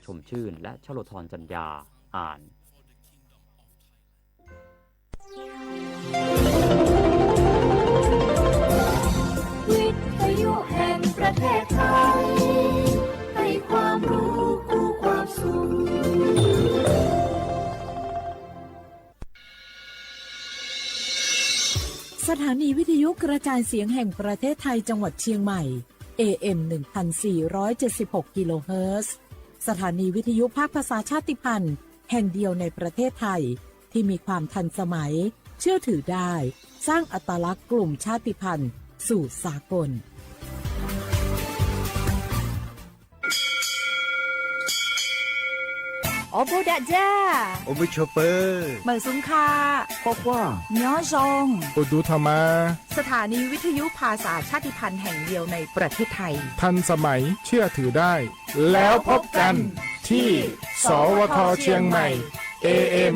ชมชื่นและชโลธรจัญญาอ่านวิทยุแห่งประเทศไทยให้ความรู้คู่ความสุขสถานีวิทยุกระจายเสียงแห่งประเทศไทยจังหวัดเชียงใหม่ AM 1476 กิโลเฮิรตซ์สถานีวิทยุภาคภาษาชาติพันธุ์แห่งเดียวในประเทศไทยที่มีความทันสมัยเชื่อถือได้สร้างอัตลักษณ์กลุ่มชาติพันธุ์สู่สากลโอโบดะจ้าโอเวอร์ชอปเปอร์เหมยซุงคาพอกว่าย้อซงโอดูธรรมาสถานีวิทยุภาษาชาติพันธุ์แห่งเดียวในประเทศไทยทันสมัยเชื่อถือได้แล้วพบกันที่สวทเชียงใหม่ AM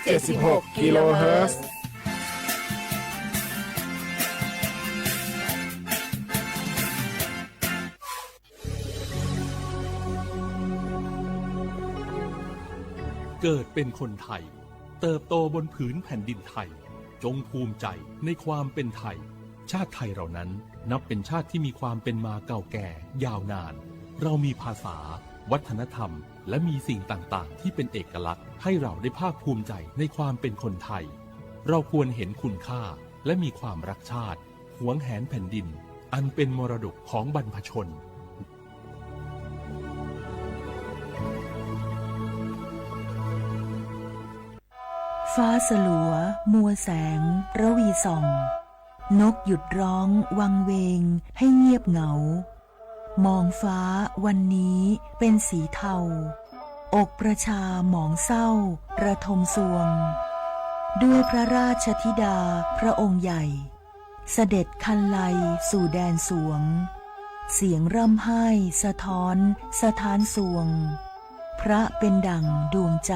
1476 กิโลเฮิรตซ์เกิดเป็นคนไทยเติบโตบนผืนแผ่นดินไทยจงภูมิใจในความเป็นไทยชาติไทยเรานั้นนับเป็นชาติที่มีความเป็นมาเก่าแก่ยาวนานเรามีภาษาวัฒนธรรมและมีสิ่งต่างๆที่เป็นเอกลักษณ์ให้เราได้ภาคภูมิใจในความเป็นคนไทยเราควรเห็นคุณค่าและมีความรักชาติหวงแหนแผ่นดินอันเป็นมรดกของบรรพชนฟ้าสลัวมัวแสงระวีส่องนกหยุดร้องวังเวงให้เงียบเหงามองฟ้าวันนี้เป็นสีเทาอกประชาหมองเศร้าระทมสวงด้วยพระราชธิดาพระองค์ใหญ่เสด็จคันไลสู่แดนสวงเสียงร่ำไห้สะท้อนสถานสวงพระเป็นดั่งดวงใจ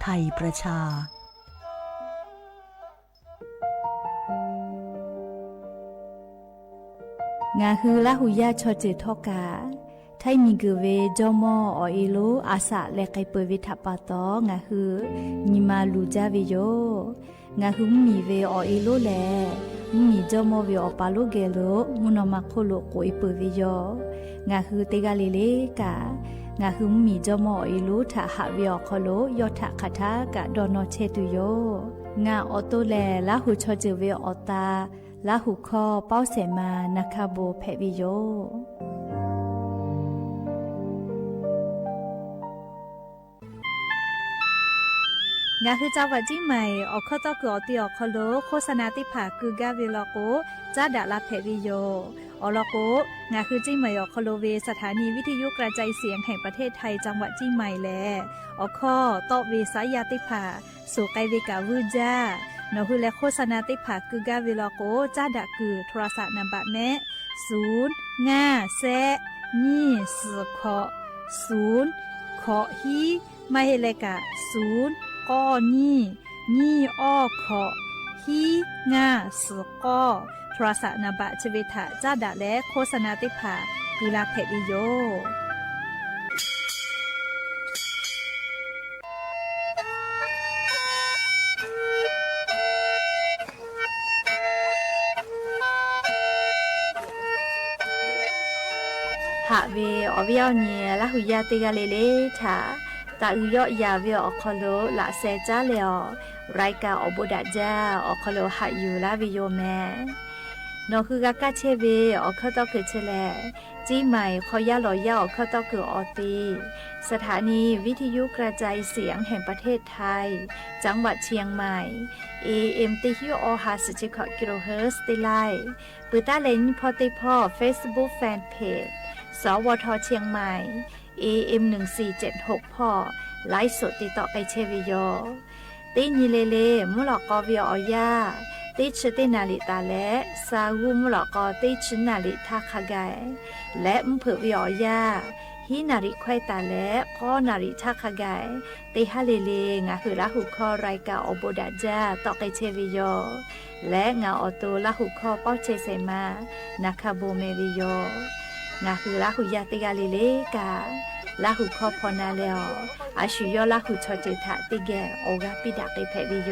ไทยประชางาฮือละหุยาชอเจทอกาไทมีกเวจอมออเอโลอาสะเลไกเปวิทัปปะตองาฮือนิมาลูจาเวโยงาฮือมีเวอเอโลแลมีจอมอเวอปาโลเกโลมุนอมาโคโลโกอิเปเวโยงาฮือเตกาเลเลกางาฮือมีจอมอเอโลทะหะเวอคโลยอทะคาทากะดอนอเชตุโยงาออโตแลละหุชอเจเวอตาลาหุคอเป้าเสมานาคาโบเพวิโยงาคือเจ้าวัดจิ้งใหม่ออกข้อต่อคืออติออกคโลโฆษณาติผาคือกาเวลโกจ้าดาลาเพวิโยอลโกงาคือจิ้งใหม่ออกคโลเวสถานีวิทยุกระจายเสียงแห่งประเทศไทยจังหวัดจิ้งใหม่แลออกข้อต่อเวสายาติผาสู่ไกเวกาวูจ้านอฮือและโฆษณาติผาคือกาเวลโกจ้าดะคือโทรศัพท์นัมบะแนะ0 5 แซะนี่สือขอ0ขอฮีไม่เฮเลกะ0ก้อนี่อ้อขอฮีงาสือก้อโทรศัพท์นัมบะชเวทะจ้าดะและโฆษณาติผาคือลาเพดิโยหะเวอวิยอเนียละหุยาติกาเลเลทาตาอุยอยาเวอคโลละเซจาเลอรายกาอบุดะจาอคโลหะยูลาวิโยเมนอคือกากาเชเวอคตอคือเชเลจีใหม่ขอยาลอยาอคตอคืออตีสถานีวิทยุกระจายเสียงแห่งประเทศไทยจังหวัดเชียงใหม่ AM ติฮิโอฮาสจิคกิโลเฮิรตซ์ติไลปืตาเลนพอติพ่อ Facebook Fanpageสวทเชียงใหม่ AM 1476พ่อไลฟ์สดติดต่อไปเชวิโยติญิเลเลมุหลอกกอวิออยาติชตินาลิตาและซาวูมุหลอกกอติชนาลิทาคากายและมเผือวิออยาฮินาริควายตาและข้อนาริทาคากายติฮาเลเลงาคือละหุคอรายกาอโบดาจาต่อไปเชวิโยและงาออโตละหุคอเป้าเชเซมานาคาโบเมวิโยงาคือละหุยาติกาเลเลกา ลาหูคอพอนาเลออาชุยอลาหูชอเจทะติแกโอกาปิดักไปแพวิโย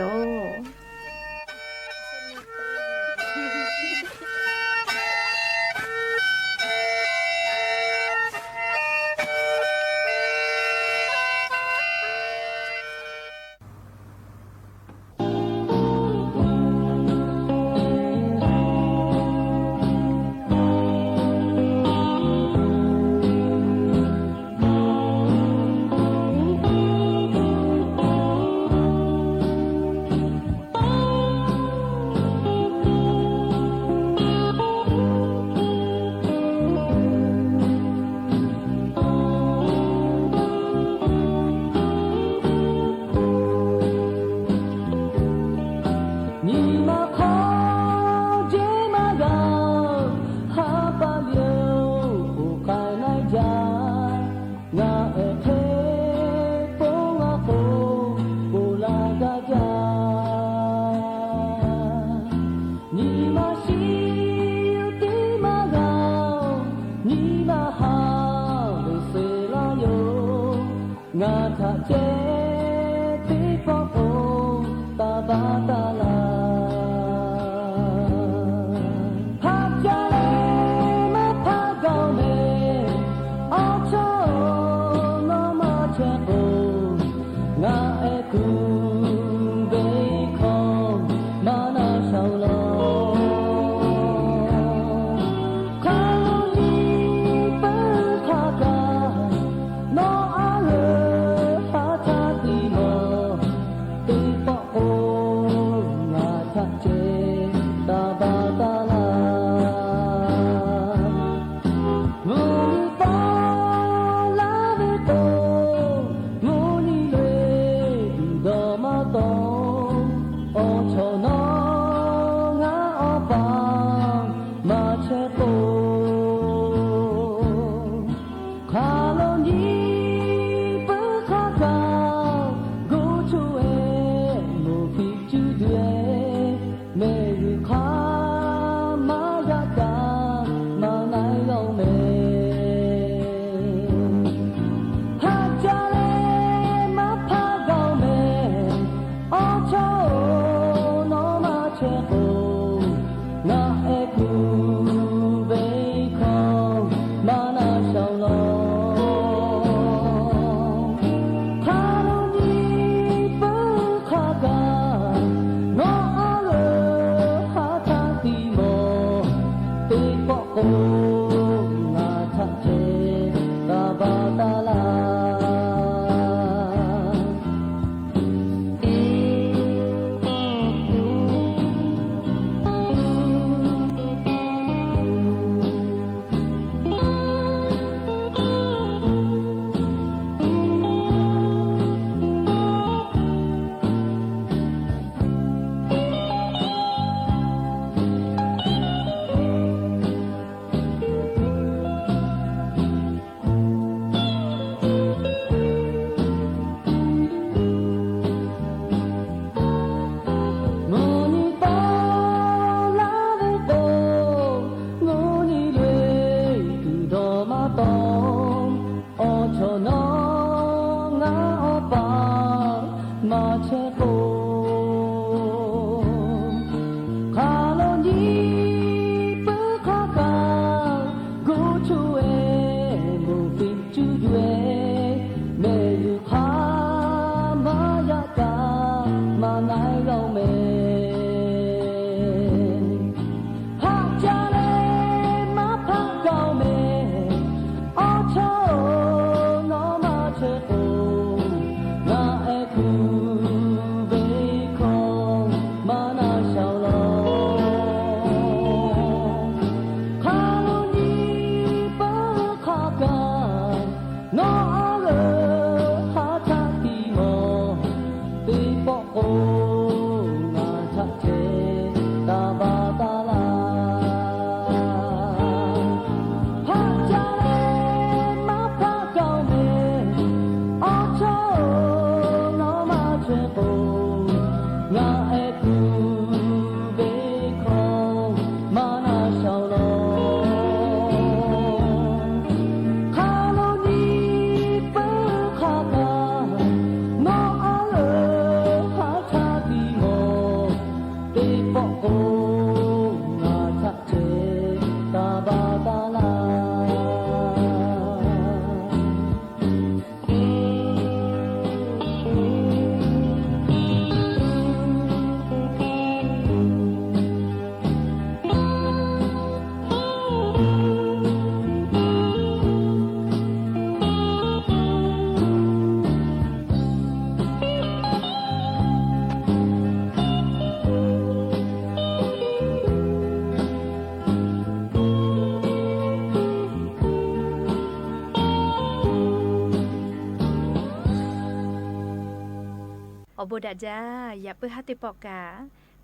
อบดาจ้าอย่าเปื้อฮัตติปอกกา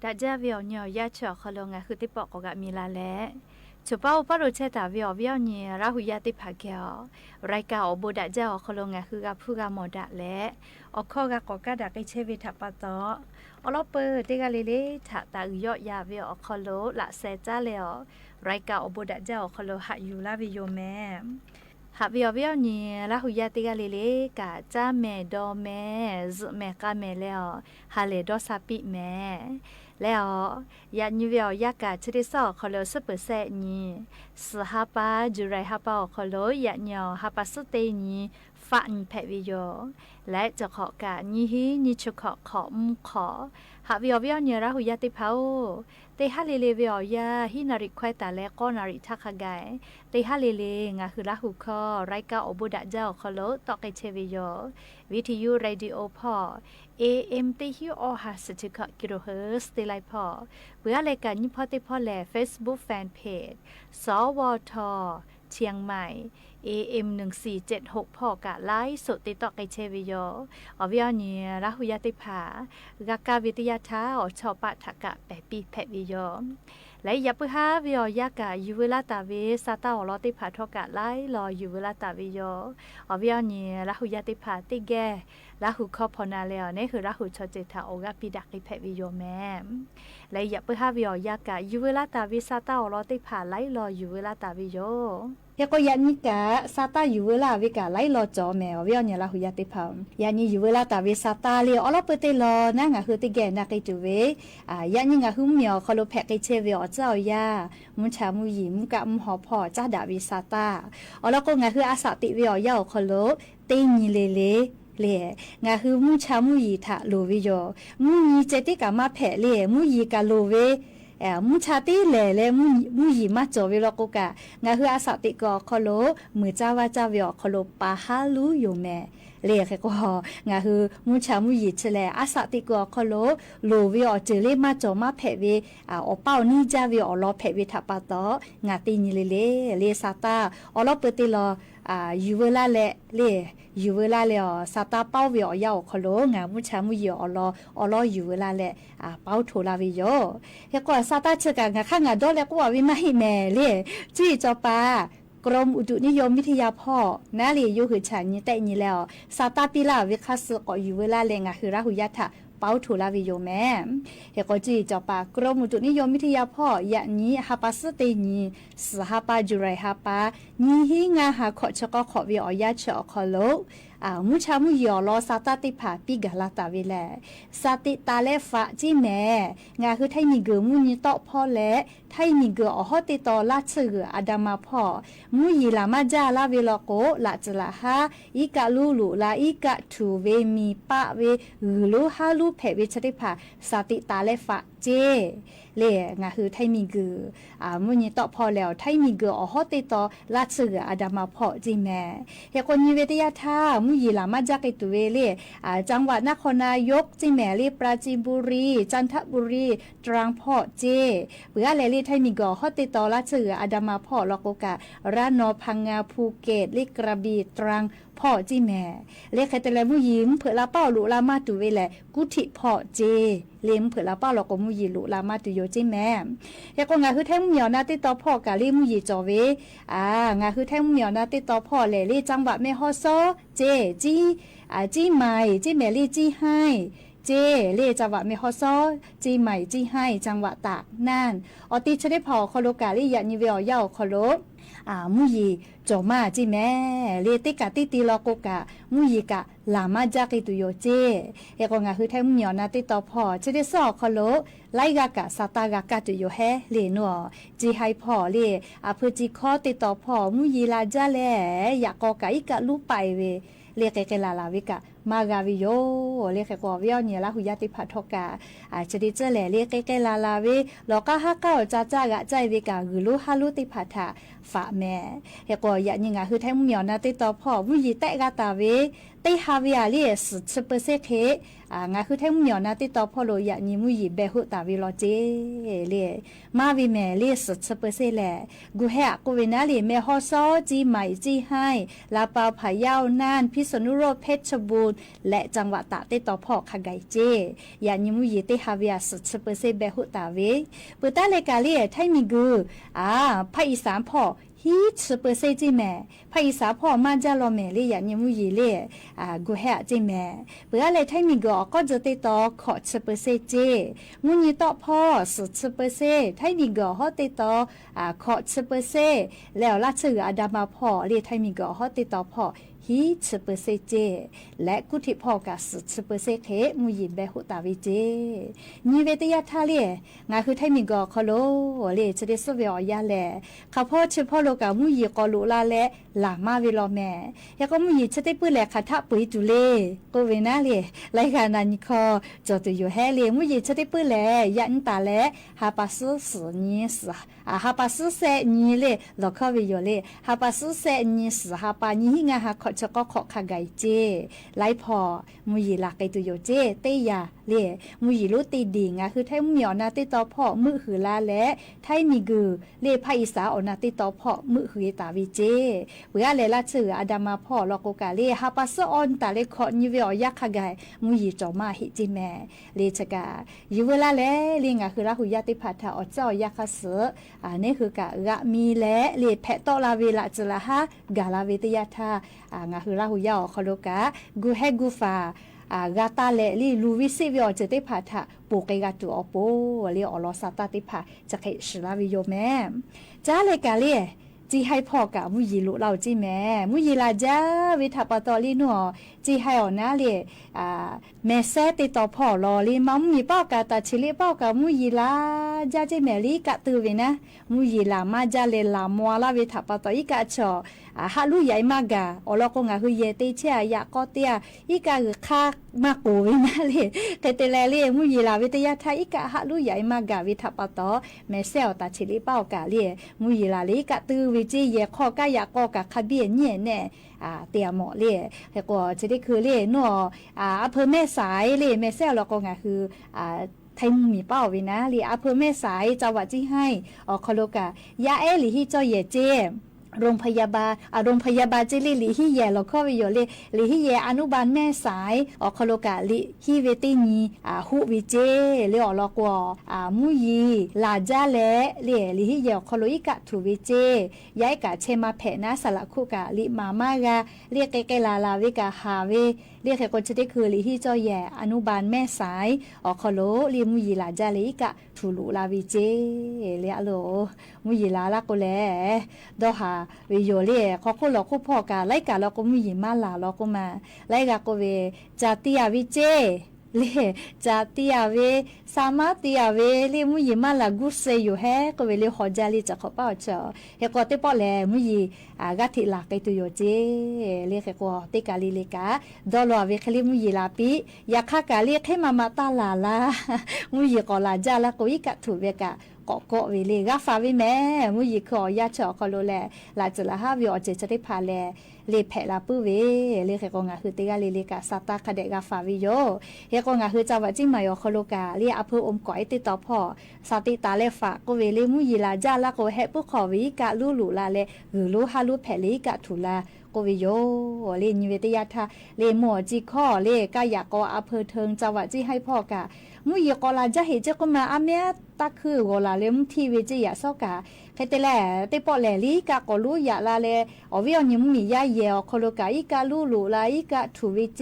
ดาจ้าเวียวยอยาเฉาะคอลงาคือติปอกกะมีลาแลฉป้าปารุเชตาเวียวเนี่ยราหุยาติภาเกียวรายการอบดาจ้าคอลงาคือกะผู้กะหมอดะและอข้อกะกอกะดะไกเชวิทัปปะตออลอเปอร์เตกะเลเลถาตาอืยอยาเวียวคอโลละเซจ้าแล้วรายการอบดาจ้าคอโลหะอยู่ลาวิโยแม่หาเวียวเนี่ยราหุยาติกะเลเลกะจ้าแม่ดอแม่ซุแม่กะแม่แล้วฮาเลดอซาปิแม่แล้วยานิเวียยากะชะดิซอคอโลซุเปอร์เซนี่สหาปาจุไรฮาปาคอโลยะเนียวฮาปาสุเตนี่ฟะนแพวิโยและจะขอกะนี่ฮีนี่ชุขอขอมขอหาเวียวเนี่ยราหุยาติเผาเตฮาเลเลเวียยาฮินาริควายตาและก็นาริทักขะไกเตฮาเลเลงาคือราหุคอไรกาอบดะเจ้าคอโลตอกไกเชวิโยวิทยุเรดิโอพอ AM เตฮิโอฮาสติกะกิโลเฮิรตซ์เตไลพอเพื่อรายการนี้พอติพอแล Facebook Fan Page สวทเชียงใหม่ AM 1476พอกะไลฟ์สดติดต่อไกเชวิโยอวิอนีราหุยาติภากากาวิทยาทาอชอปะทะกะแปปีแพวิโยและยับปะฮาวิอยากะยูเวลาตาเวซาตาอลอติภาทอกะไลรอยูเวลาตาวิโยอวิอนีราหุยาติภาติแกราหุคอพอนาแล้วนี่คือราหุชอเจตาโอกะปิดักอิแพวิโยแม่และยับปะฮาวิอยากะยูเวลาตาวิซาตาอลอติภาไลรอยูเวลาตาวิโยยาก็ยานี่กะซาตาอยู่เวลาวิกะไล่รอจอแมวเวียเนี่ยละหุยาติพามยานี่อยู่เวลาตาวิซาตาเลียอลอเปเตลอนะงะคือติแกนะไกจูเวยานี่งะหุมเมียวคอโลแพกไกเชเวอเจ้ายามุชามุยิมกะมุหอพอจ้าดาวิซาตาอลอก็งะคืออาสาติเวียคอโลเตญิเลเลเล่งาคือมุชามุยีทะโลวิโยมุยีเจติกะมาแผเล่มุยีกะโลเวมุชาติเลมุยีมาจอวิโลกกะงาคืออาสาติกอคอโลมือจ้าวาจาวิอคอโลปาฮาลูโยแม่เล่ก็งาคือมุชามุยีเฉลอาสาติกอคอโลโลวิอเจเลมาจอมาแผเวอเป้านี่จาวิอลอแผเวทัปปะตองาติญิเลซาตาอลอเปติลยูเวลาเลยูเวลาเลซาตาเป้าวิอยาวคอโลงามุชามุยีอลอยูเวลาเลเป้าโทลาวิโยเฮก็ซาตาเชกะงาข้างาดอเลก็ว่าวิมาหิแม่เลจี้จอปากรมอุตุนิยมวิทยาพ่อนาลีอยู่คือฉันนี่แต่นี่แล้วซาตาปิลาวิคัสก็อยู่เวลาเลงาคือราหุยัตถะเป้าถูลาวิโยแม่เฮก็จีจอปากรมอุตุนิยมวิทยาพ่อยะนี้ฮาปาสเตนีสหปาจุไรฮาปานี่ฮิงาหาขอชก็ขอวิอยาชอคอโลมุชามุยอลอซาตาติผาปิกะลาตาเวแลซาติตาเลฟะจิแม่งาคือไทมีเกมุนีตอพ่อและไทมีเกอฮอติตอลาชื่ออาดามาพ่อมุยีลามาจาลาเวลโกลาจลาฮาอีกะลูลูลาอีกะทูเวมีปะเวลูฮาลูเพเวชติผาซาติตาเลฟะเจเลงาคือไทมีเกมุนีตอพ่อแล้วไทมีเกอฮอติตอลาชื่ออาดามาพ่อจิแม่เฮคนนิเวทยาทามุยีลามาจากไอตัวเลจังหวัดนครนายกจิแม่เลปราจีนบุรีจันทบุรีตรังพ่อเจเพื่อเลไทยมีก่อฮอติตอละเชืออาดามาพ่อลอกกะระนอพังงาภูเก็ตเลกระบี่ตรังพ่อจิแม่เลใครแต่ละมุยิมเผื่อละเป้าลุลามาตุเวแลกุฏิพ่อเจเลมเผื่อละเป้าลอกมุยีลุลามาตุโยจิแม่ยากงาคือแท่งเหมียวนาติตอพ่อกะเลมุยีจอเวงาคือแท่งเหมียวนาติตอพ่อเลจังหวัดแม่ฮอซอเจจีใหม่จีแม่ลีจีให้เจเลจังหวัดเมฮอซอจีใหม่จีให้จังหวัดตากน่านอติชได้พอคอโลกาลียานิเวลยาวคอโลมุยีจอมาจีแม่เลติกะติติลอกกะมุยีกะลามาจากิตุโยเจเอกงาคือแท้มุยอนาติตอพอชได้ซอคอโลไลกะกะซาตากะกะตุโยแฮเลนัวจีให้พอเลพฤจิคอติตอพอมุยีลาจาแลอยากกอกะอีกะลูไปเวเลกเกลาลาวิกะมากาวิโยเลกกอวิอเนี่ยละหุยาติพัทกะชดิเจแลเลกเกลาลาเวลอกะฮะกะจ้าจ้ากะใจวิกะกุลุฮาลุติพัทะฝะแม่เฮกอยะนี่งาคือแท้มุยอนาติตอพอมุยีแตกะตาเวติฮาวิอาเล10%เคงาคือแท้มุยอนาติตอพอโลยะนี่มุยีเบหุตาวิโลเจเลมาวิแม่เล10%แลกูแฮกูเวนาเลแม่ฮอซอจีใหม่จีให้ลาปาพะเยาน่านพิษณุโลกเพชรบูรณ์ และจังหวัดตากติต่อพ่อขไกเจยานิมุยติฮาเวีย10%เบหุตาเวปุตาเลกาเลียไทมิกูภาคอีสานพ่อฮี10%จิแม่ภาคอีสานพ่อมาจาลอแม่เลยยานิมุยเลยกูแฮจิแม่เปื่อเลยไทมิกูก็จะติต่อขอ10%เจมุยต่อพ่อ10%ไทมิกูฮอติต่อขอ10%แล้วราชสืออาดามาพ่อเลยไทมิกูฮอติต่อพ่อฮี10%เจและกุฏิพ่อกะ10%เทมุยเบหุตาวิเจนีเวตยาทาเลงาคือไทมิกอคอโลเลจะได้สเวอยาแลข้าพ่อเฉพาะโลกามุยกอลุลาและหลามาเวลอแม่ยาก็มุยจะได้ปื้อแลคาทะปุยจุเลก็เวนาเลไลกานานิคอจอตุอยู่แฮเลมุยจะได้ปื้อแลยันตาและฮาปาสุสนีสฮาปาสุเซนีเลลอคอวิโยเลฮาปาสุเซนีสฮาปานีงาฮาขอจะก็ขอขะไกเจไลพอมุยลักไกตุโยเจเตยาเลมุยรู้ตีดีงาคือไทยเหมียวนาติต่อพ่อมือหือลาและไทยมีกือเลภาคอีสานอนาติต่อพ่อมือหือตาวิเจเวลาเลละชื่ออาดามาพ่อลอกกาเลฮาปาซออนตาเลขอนิเวอยักขะไกมุยจอมาหิจิแม่เลชกาอยู่เวลาและเลงาคือละหุยาติพัทธาอเจ้ายักขะเสนี่คือกะกะมีและเลแพะตอลาเวละจละฮะกาลาเวตยาทางาคือลาหุยาอคโลกากูเฮกูฟากาตาเลลีลูวิซิวิอเจติพาทะปูเกกาตูอโปเลอลอซาตาติพาจะเคชลาวิโยแม่จ้าเลกาเลจีให้พ่อกะมุยีลุเราจีแม่มุยีลาจ้าวิทาปตอลีนัวจีให้ออนาเลแม่แซ่ติต่อพ่อรอลีมัมมีเป้ากะตาชิลิเป้ากะมุยีลาจ้าจีแม่ลีกะตือเวนะมุยีลามาจ้าเลลามัวลาวิทาปตออีกะชอฮาลุใหญ่มากะอลอกงะคือเยติเชียยะก็เตียอีกะคือคามากโกวินะเลเกเตเลเลมุยีลาวิทยาไทยอีกะฮาลุใหญ่มากะวิทาปตอแม่แซ่ตาชิลิเป้ากะเลมุยีลาลีกะตือวิจิเยข้อกะยะก็กะคาเบียเนี่ยแน่เตียหมอเล่แล้วก็จะได้คือเล่นัวอำเภอแม่สายเล่แม่แซ่แล้วก็งะคือไทยมีเป้าวินะเล่อำเภอแม่สายจังหวัดที่ให้คโลกะยาเอหลีฮิจ่อเยเจโรงพยาบาลเจลิลิฮิเยแล้วก็วิโยเลลิฮิเยอนุบาลแม่สายคโลกะลิฮิเวตินีฮูวิเจเลอลอกวมุยีลาจาเลเลลิฮิเยคโลอิกะทูวิเจยายกะเชมาเพนะสละคุกะลิมามากะเรียกเกลาลาวิกะฮาเวเรียกคนจะได้คือลิฮิจอแยอนุบาลแม่สายคโลลิมุยีลาจาเลอิกะทูลุลาวิเจเลอโลมุยีลาละก็แลดอหาวิโยเล่เขาก็หลอกพ่อกาไล่กาเราก็มีมาลาเราก็มาไล่กาก็เวจาติยาวิเจเล่จาติยาเวสามาติยาเวเล่มุยมาลากุเซอยู่แฮก็เวเล่ขอจาลีจะขอเป้าเจอเฮก็เตปอแลมุยกะทิลาไกตุโยเจเล่ก็เตกาลีเลกาดอลอเวคลิมุยลาปิยาคากาเล่ให้มาตาลาลามุยก็ลาจาละก็อีกะถูเวกะก็เวเลกาฟาวิแม่มุยขอยาเจาะคอโลแลลาจละฮาวิอเจจะได้พาแลเลแผลาปื้อเวเลเฮก็งาคือเตกาเลกาซาตาคเดกาฟาวิโยเฮก็งาคือจังหวัดจิมายอคโลกาเลอำเภออมก๋อยติดต่อพ่อซาติตาเลฝาก็เวเลมุยลาจาละก็เฮปุขอวิกะลูลุลาเลหือลูฮาลูแผลิกะทุลาก็วิโยเลนิเวตยาทาเลหมอจิข้อเลกายากออำเภอเทิงจังหวัดจิให้พ่อกะมุยกอลาจะเฮเจก็มาอาเมตะคือโกลาเลมทีเวจิยาซอกะเคเตแลเตปอแลลีกะกอลูยาลาเลอวิอนิมมียาเยอคโลกาอีกาลูลูลาอีกะทูวิเจ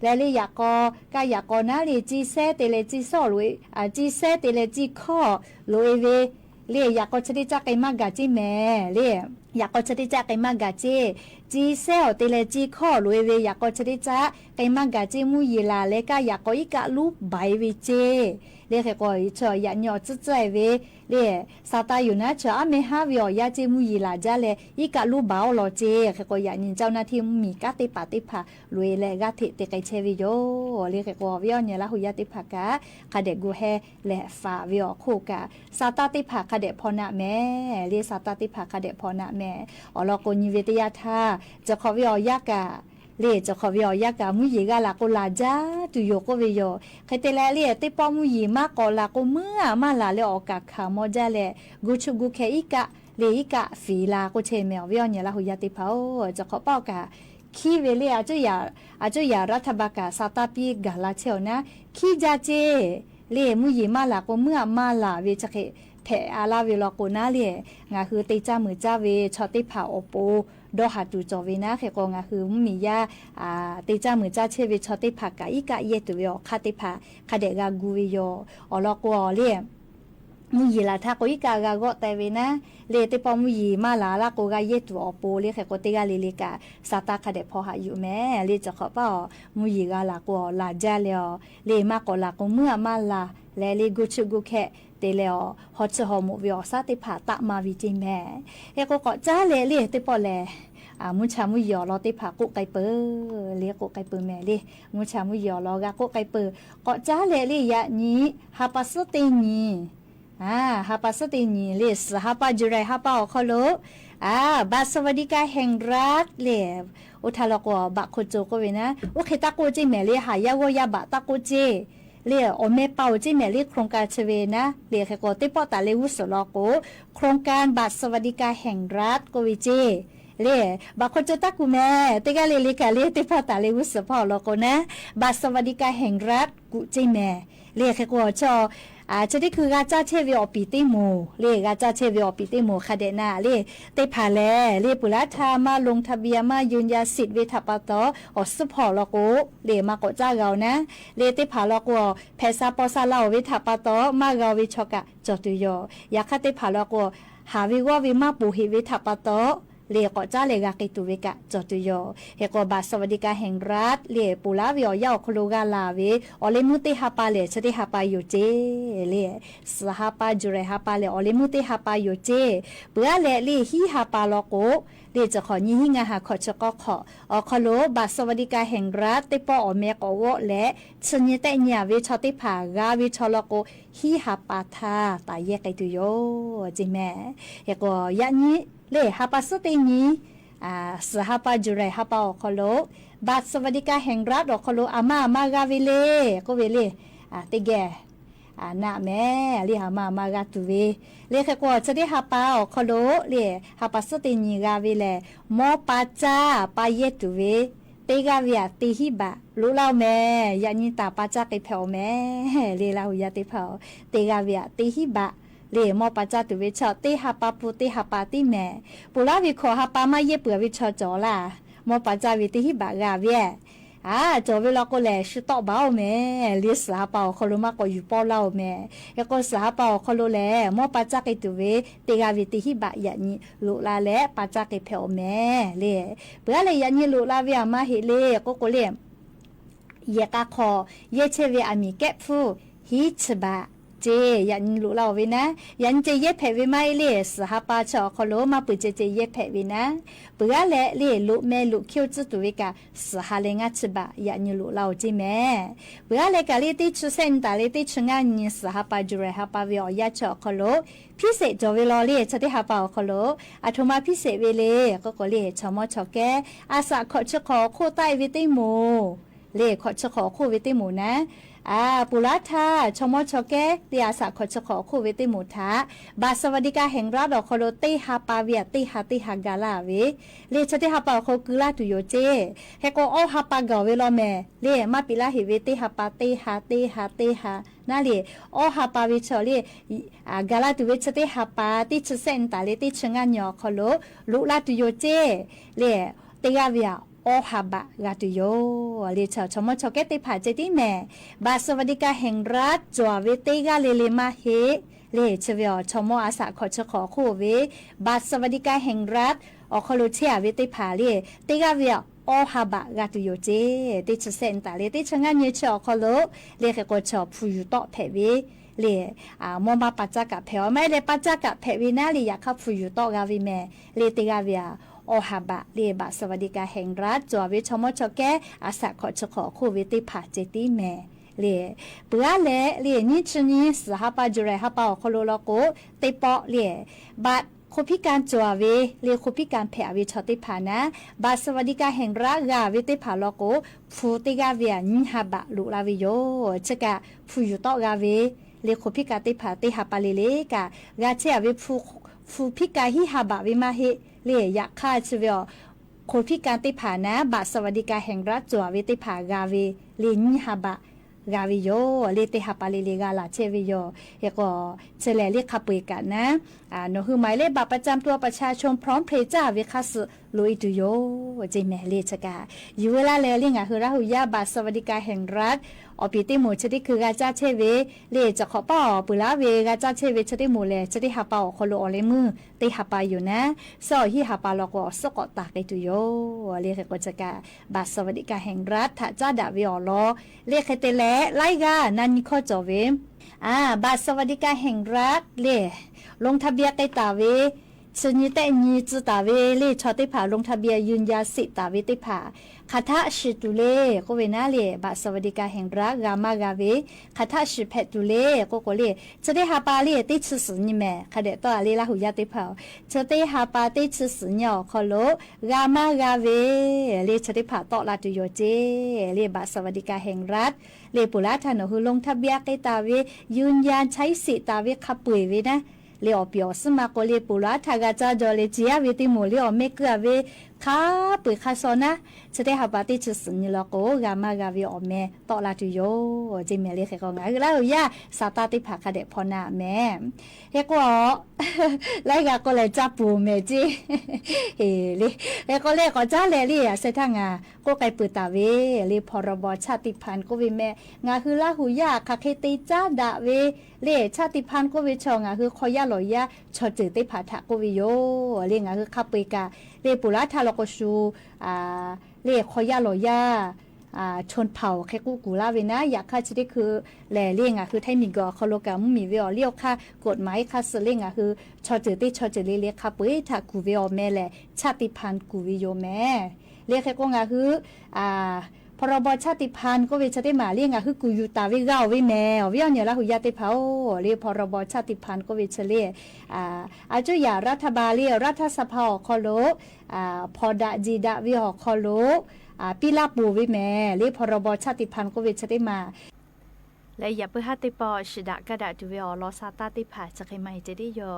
แลเลยากอกายากอนาเลจิเซเตเลจิซอลุจิเซเตเลจิข้อโลเอเวเลยากอชดิจักไกมากะจิแม่เลอยากอชดิจักไกมากะเจจีเซลเตเลจีข้อลุยเวอยากอชดิจักไกมากะจิมุยลาเลกะอยากออีกะลูใบวิเจเลเขก็เฉยยันยอจุใจเวเลซาตาอยู่นะเฉอเมฮาวิอยาจิมุยลาจาเลอีกะลูบ่าวลอเจเขก็ยันเจ้าหน้าที่มีกะติปาติภาลุยเลกะติเตไกเชวิโยเลเขก็วิอเนี่ยละหุยาติภากะคาเดกูเฮและฟาวิอคู่กะซาตาติภาคาเดพอนะแม่เลซาตาติภาคาเดพอนะแม่อลอกนิเวตยาทาจะขอวิอยากะเลจะขอวิอยากะมุยกะลาโกลาจาตุโยโกวิโยเคเตเลเลติปอมุยมากอลาโกเมื่อมาลาเลออกะขามอจาเลกุชุกุเคอิกะเลอิกะฟีลาโกเชเมวิอเนี่ยละหุยาติภาจะขอเป้ากะ ขี้เวลีอาจจะอย่ารัฐบาลกาซาตาปีกาลาเชียวนะขี้จาเจเล่มุยมาลาก็เมื่อมาลาเวจะเคแผ่อาลาเวลโกนาเล่งาคือตีจ้ามือจ้าเวชอติผาโอโปดอหาจูจอเวนะเคกงาคือมียาตีจ้ามือจ้าเชเวชอติผากะอีกะเยตุเวคาติผาคาเดกากูเวโยอลอกวเล่มุยลาทาโกอีกากาโกแต่เวนะเลติปอมุยมาลาลาโกกาเยตุอโปเลเคโกติกาเลกาซาตาคาเดพอหาอยู่แม่เลจะขอป้ามุยกาลาโกลาจาเลเลมาโกลาโกเมื่อมาลาและเลกุชุกุแคเตเลอฮอตฮอมุวิอซาติผาตะมาวิจิแม่เอโกก็จ้าเลติปอแลมุชามุยอลอติผากุไกเปเลกุไกเปแม่เลมุชามุยอลอกากุไกเปก็จ้าเลยะนี้ฮาปัสตินีฮาปัสตินีเลสฮาปาจุไรฮาปาอคโลบัสวัสดิการแห่งรัฐเลอุทาลกว่าบักโคโจโกเวนะโอเคตะโกจิแม่เลหายาวอยาบะตะโกเจเรียอเมเป่าจิแม่เลโครงการเชเวนะเรียกโกติปอตาเลวุสลอโกโครงการบัตรสวัสดิการแห่งรัฐโกวิเจเรียบักโคโจตะกุแม่ติกาเลกาเลติปอตาเลวุสพอลโกนะบัตรสวัสดิการแห่งรัฐกุจิแม่เรียกโกชอจะได้คือกาจ้าเชวิอปีติโมเลกาจ้าเชวิอปีติโมคาเดนาเลเตพาแลเลปุระธามาลงทะเบียนมายืนยันสิทธิ์เวทปตอสพอลโกเลมาโกจ้าเรานะเลเตพาลโกเพซาปอซาลาเวทปตมาเราวิชกะจตุโยยาคาเตพาลโกหาวิววิมาปุหิเวทปตเลก็จ้าเลกากิตุเวกะจตุโยเฮโกบาสวัสดิการแห่งรัฐเลปุลาวิอยาคโลกาลาเวอเลมุติฮาปาเลชติฮาปาอยู่เจเลสหาปาจุเรฮาปาเลอเลมุติฮาปาอยู่เจเปื่อเลลีฮีฮาปาโลโกเลจะขอยี่หิงาหาขอชก็ขอคโลบาสวัสดิการแห่งรัฐติปอเมกอวและชนิเตญาเวชติภากาวิชโลโกฮีฮาปาทาตายะไกตุโยจิแม่เฮโกยะนี้เลฮาปัสตินีสหปาจุไรฮาปาอคโลบัตรสวัสดิการแห่งรัฐอคโลอามากาเวเลก็เวเลติแกนาแม่เลหามากาตุเวเลแค่กว่าจะได้ฮาปาอคโลเลฮาปัสตินีกาเวเลมอปาจาปาเยตุเวเตกาเวียติฮิบะรู้เล่าแม่ยานิตาปาจาไปเผาแม่เลลาหุยาติเผาเตกาเวียติฮิบะเลมอปาจาตุเวชอติฮาปาปุติฮาปาติแม่ปุลาวิขอฮาปามาเยเปือวิชอจอล่ะมอปาจาวิติฮิบะกาเวียจอเวลาก็แลชุดต่อเบาแม่ลิสหาเปาคอลมาก็อยู่ป้อเล่าแม่แล้วก็สหาเปาคอลแลมอปาจากิตุเวเตกาวิติฮิบะยะนี้ลุลาแลปาจากิเพอแม่เลเปือเลยยะนี้ลุลาเวียมาเฮเลก็เลเยกาคอเยเชเวอามิเกฟูฮิชบะเจยันรู้เราเวนะยันเจเย็ดแผ่เวไม่เล่สหปาชอคโลมาปุเจเย็ดแผ่เวนะเปื่อและเล่ลุแม่ลุคิวจุตุเวกาสหเลงัชบะยันรู้เราจิแม่เปื่อและกาเลติชุเซนตาเลติชงานนิสหปาจุเรหปาเวอยาชอคโลพิเศษจอเวลอเล่ชติหาปาคโลอัทมาพิเศษเวเลก็เล่ชอมอชอแกอาสาขอชขอโคใต้วิติโมเล่ขอชขอโควิติโมนะปุรัฐาชมชแกเตียสาขอชขอคู่เวติมุทาบาสวัสดิการแห่งรัฐดอกโคโลติฮาปาเวียติฮากาลาเวเลชติฮาปาโคกุลาตุโยเจเฮโกโอฮาปากาเวโลเมเลมาปิลาฮิเวติฮาปาติฮานาเลโอฮาปาวิชอเลกาลาตุเวชติฮาปาติชเซนตาเลติชงานยอโคโลลุลาตุโยเจเลเตียเวียโอฮาบะกาตุโยเลชชมชแกติผาเจติแม่บาสวัสดิการแห่งรัฐจวเวติกาเลมาเฮเลชเวอชมอาสาขอชขอคู่เวบาสวัสดิการแห่งรัฐอคโลเชียเวติผาเลติกาเวียโอฮาบะกาตุโยเจติชเซนตาเลติชงานเยชอคโลเลเขกชอพูยุโตเพเวเลมอมาปัจจักะเพอไม่เลปัจจักะเพวินาลีอยากเข้าพูยุโตกาวิแม่เลติกาเวียโอฮาบะเรียบสวัสดิการแห่งรัฐจววิชมชแกอาสาขอชขอคู่วิติผาเจติแม่เรียเปื่อเล่เรียนิชนีสหปาจุเรหปาโคโลโลโกติปอเรียบัดคุพิการจวเวเรียคุพิการแผ่วิชติผานะบัดสวัสดิการแห่งรัฐกาวิติผาโลโกฟูติกาเวียนิฮาบะลุลาวิโยจะกะฟูยุโตกาเวเรียคุพิการติผาติฮาปาเลเลกากาเชอวิฟูพิกาฮิฮาบะวิมาเฮเลอยากฆ่าชเวอ คนพิการติผ่านะบัตรสวัสดิการแห่งรัฐจัวเวติผ่ากาเวลินฮาบะกาวิโยเลติฮาปาเลเลกาลาเชวิโยเฮก็เชลเลขับปุยกันนะโนคือหมายเลขบัตรประจำตัวประชาชนพร้อมเพรจ้าเวคัสลุยตุโยเจแมเลชกาอยู่เวลาเลลิงอ่ะคือราหุยาบัตรสวัสดิการแห่งรัฐอปีติหมู่ชดิคือกาจ้าเชเวเลจะขอป้าปุลาเวกาจ้าเชเวชดิหมู่เลชดิฮาปาคอโลอเลมือติฮาปาอยู่นะซอฮีฮาปาลอกอสกอตากไอตุโยเลขก็จะกาบัตรสวัสดิการแห่งรัฐถ้าจ้าดาวิออลอเลขเตเลไลกานันนิโคจอเวบัตรสวัสดิการแห่งรัฐเลลงทะเบียนไกตาเวชนิดแต่นีจุตาเวเลชอติผาลงทะเบียนยืนยันสิทธิ์ตาเวติผาคาถาชิตุเลก็เวนาเลบัตรสวัสดิการแห่งรัฐกามากาเวคาถาชิเพตุเลก็เลจะได้หาปาเลติดสุนิแม่คาเดต่อเลลาหุยาติผาจะได้หาปาติดสุญญคอโลกามากาเวเลจะได้ผาต่อลาตุโยเจเลบัตรสวัสดิการแห่งรัฐเลปุระทานหือลงทะเบียนไกตาเวยืนยันใช้สิทธิ์ตาเวขับปุยเวนะเลอเปียวสมาโกเลปุระทากาจาจอเลจียเวติโมเลอเมกะเวคาปุยคาโซนะจะได้หาปาติชสุนิลโกกามากาเวอเมต่อลาตุโยเจเมเลเขก็งาคือแล้วยาสาตาติผาคาเดพอนาแม่เฮก็ไลกาก็เลยจับปูเมจิเฮลิเฮก็เลก็จ้าเลลี่อ่ะเสทางาก็ไกปืตาเวลีพรบชาติพันธุ์ก็วิแม่งาคือลาหุยาคาเคติจ้าดาเวเลชาติพันธุ์ก็วิชองาคือคอยาลอยาชอจือติผาทะก็วิโยเลงาคือคาปิกาเลปุระทาลกชูเลคอยาลอยาชนเผ่าแค่กูลาเวนะอยากค่าจะได้คือแหล่เลี่ยงคือไทยมีกอคอโลกามุมีเวอเลี้ยวค่ากฎหมายค่าสเล่งคือชอจือติชอจือเรียกค่าปุ้ยถ้ากูเวอแม่แหละชาติพันธุ์กูวิโยแม่เรียกแค่ก็งาคือพรบชาติพันธุ์ก็เวชได้มาเรียกคือกูอยู่ตาวิเก้าวิแมววิเอาเนี่ยละหุยาติเผาเรียกพรบชาติพันธุ์ก็เวชเรียอาจุยารัฐบาลเรียรัฐสภาคอโลพอดาจีดาวิหอคอโลปีลาปูวิแม่เรียกพรบชาติพันธุ์ก็เวชได้มาและอย่าเพื่อฮัตติปอชิดะกระดาษดูเวอลอซาตาติผาจะใครไม่จะได้ยอ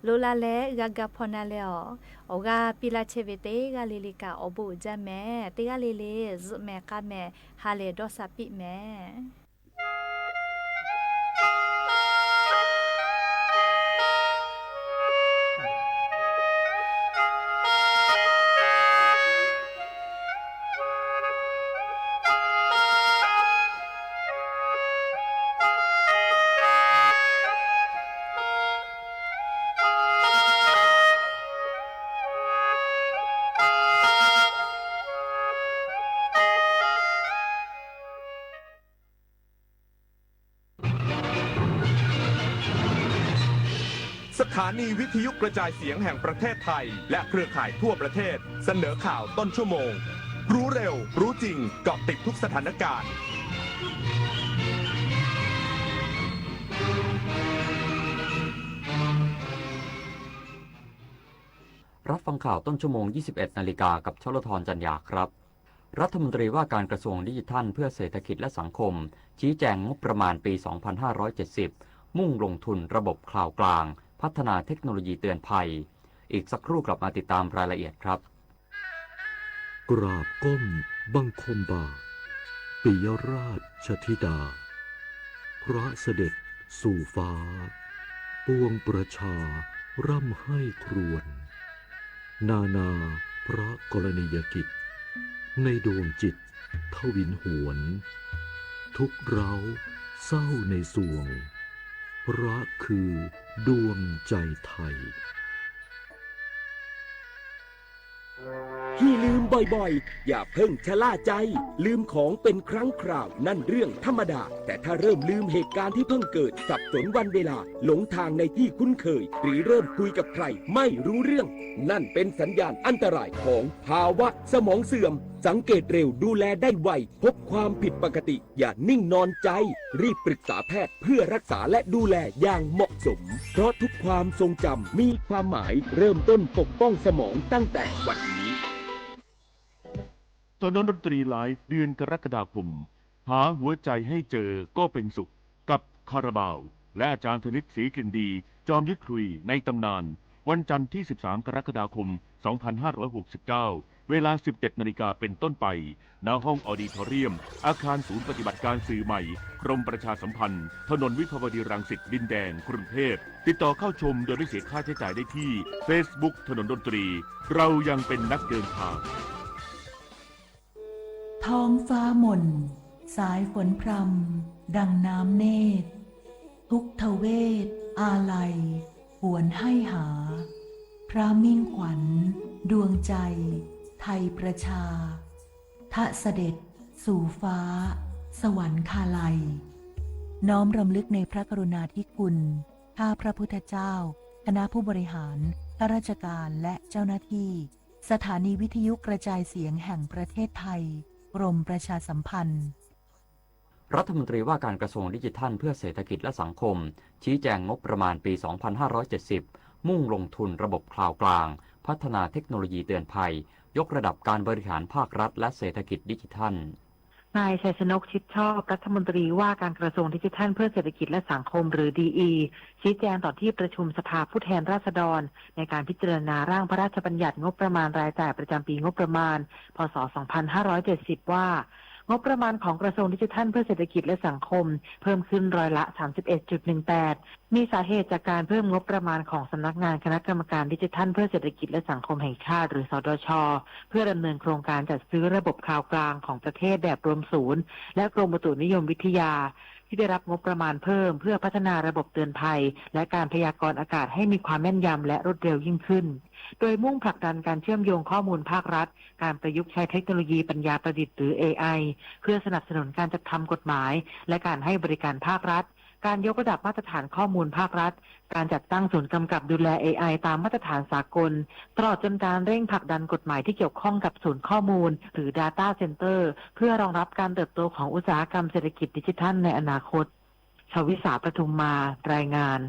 โลลาเลกากาพอนาเลอโอกาปิลาเชเวเตกาลิลิกาอบูจาแม่เตกาลิเลซุแม่กาแม่ฮาเลดอซาปิแม่สถานีวิทยุกระจายเสียงแห่งประเทศไทยและเครือข่ายทั่วประเทศเสนอข่าวต้นชั่วโมงรู้เร็วรู้จริงเกาะติดทุกสถานการณ์รับฟังข่าวต้นชั่วโมง 21 นาฬิกากับชลธรจันยาครับรัฐมนตรีว่าการกระทรวงดิจิทัลเพื่อเศรษฐกิจและสังคมชี้แจงงบประมาณปี 2570 มุ่งลงทุนระบบคลาวด์กลางพัฒนาเทคโนโลยีเตือนภัยอีกสักครู่กลับมาติดตามรายละเอียดครับกราบก้มบังคมบาทปิยราชธิดาพระเสด็จสู่ฟ้าปวงประชาร่ำให้ครวญนาพระกรณียกิจในดวงจิตทวินหวนทุกเร้าเศร้าในสวงพระคือดวงใจไทยที่ลืมบ่อยๆอย่าเพิ่งชะล่าใจลืมของเป็นครั้งคราวนั่นเรื่องธรรมดาแต่ถ้าเริ่มลืมเหตุการณ์ที่เพิ่งเกิดสับสนวันเวลาหลงทางในที่คุ้นเคยหรือเริ่มคุยกับใครไม่รู้เรื่องนั่นเป็นสัญญาณอันตรายของภาวะสมองเสื่อมสังเกตเร็วดูแลได้ไวพบความผิดปกติอย่านิ่งนอนใจรีบปรึกษาแพทย์เพื่อรักษาและดูแลอย่างเหมาะสมเพราะทุกความทรงจำมีความหมายเริ่มต้นปกป้องสมองตั้งแต่วันนี้ตอนดนตรีไลฟ์เดือนกรกฎาคมหาหัวใจให้เจอก็เป็นสุขกับคาราบาวและอาจารย์ธนิตศรีกลิ่นดีจอมยึดคุยในตำนานวันจันทร์ที่13 กรกฎาคม 2569 เวลา 17 นาฬิกาเป็นต้นไปณห้องออดิทอเรียมอาคารศูนย์ปฏิบัติการสื่อใหม่กรมประชาสัมพันธ์ถนนวิภาวดีรังสิตดินแดงกรุงเทพติดต่อเข้าชมโดยไม่เสียค่าใช้จ่ายได้ที่ Facebook ถนนดนตรีเรายังเป็นนักเดินทาง ท้องฟ้ามนสายฝนพรำดังน้ำเนตรทุกทเวทอาลัยหวนให้หาพระมิ่งขวัญดวงใจไทยประชาทะเสด็จสู่ฟ้าสวรรคาลัยน้อมรำลึกในพระกรุณาธิคุณข้าพระพุทธเจ้าคณะผู้บริหารข้าราชการและเจ้าหน้าที่สถานีวิทยุกระจายเสียงแห่งประเทศไทยกรมประชาสัมพันธ์รัฐมนตรีว่าการกระทรวงดิจิทัลเพื่อเศรษฐกิจและสังคมชี้แจงงบประมาณปี 2570 มุ่งลงทุนระบบคลาวด์กลางพัฒนาเทคโนโลยีเตือนภัยยกระดับการบริหารภาครัฐและเศรษฐกิจดิจิทัลนายชัยชนกชิดชอบรัฐมนตรีว่าการกระทรวงดิจิทัลเพื่อเศรษฐกิจและสังคมหรือ DE ชี้แจงต่อที่ประชุมสภาผู้แทนราษฎรในการพิจารณาร่างพระราชบัญญัติงบประมาณรายจ่ายประจำปีงบประมาณพ.ศ. 2570 ว่างบประมาณของกระทรวงดิจิทัลเพื่อเศรษฐกิจและสังคมเพิ่มขึ้นร้อยละ 31.18 มีสาเหตุจากการเพิ่มงบประมาณของสำนักงานคณะกรรมการดิจิทัลเพื่อเศรษฐกิจและสังคมแห่งชาติหรือสดช.เพื่อดำเนินโครงการจัดซื้อระบบคลาวด์กลางของประเทศแบบรวมศูนย์และกรมอุตุนิยมวิทยาที่ได้รับงบประมาณเพิ่มเพื่อพัฒนาระบบเตือนภัยและการพยากรณ์อากาศให้มีความแม่นยำและรวดเร็วยิ่งขึ้นโดยมุ่งผลักดันการเชื่อมโยงข้อมูลภาครัฐการประยุกต์ใช้เทคโนโลยีปัญญาประดิษฐ์หรือ AI เพื่อสนับสนุนการจัดทำกฎหมายและการให้บริการภาครัฐการยกระดับมาตรฐานข้อมูลภาครัฐการจัดตั้งศูนย์กำกับดูแล AI ตามมาตรฐานสากลตลอดจนการเร่งผลักดันกฎหมายที่เกี่ยวข้องกับศูนย์ข้อมูลหรือ Data Center เพื่อรองรับการเติบโตของอุตสาหกรรมเศรษฐกิจดิจิทัลในอนาคตชวิสาประทุมมารายงาน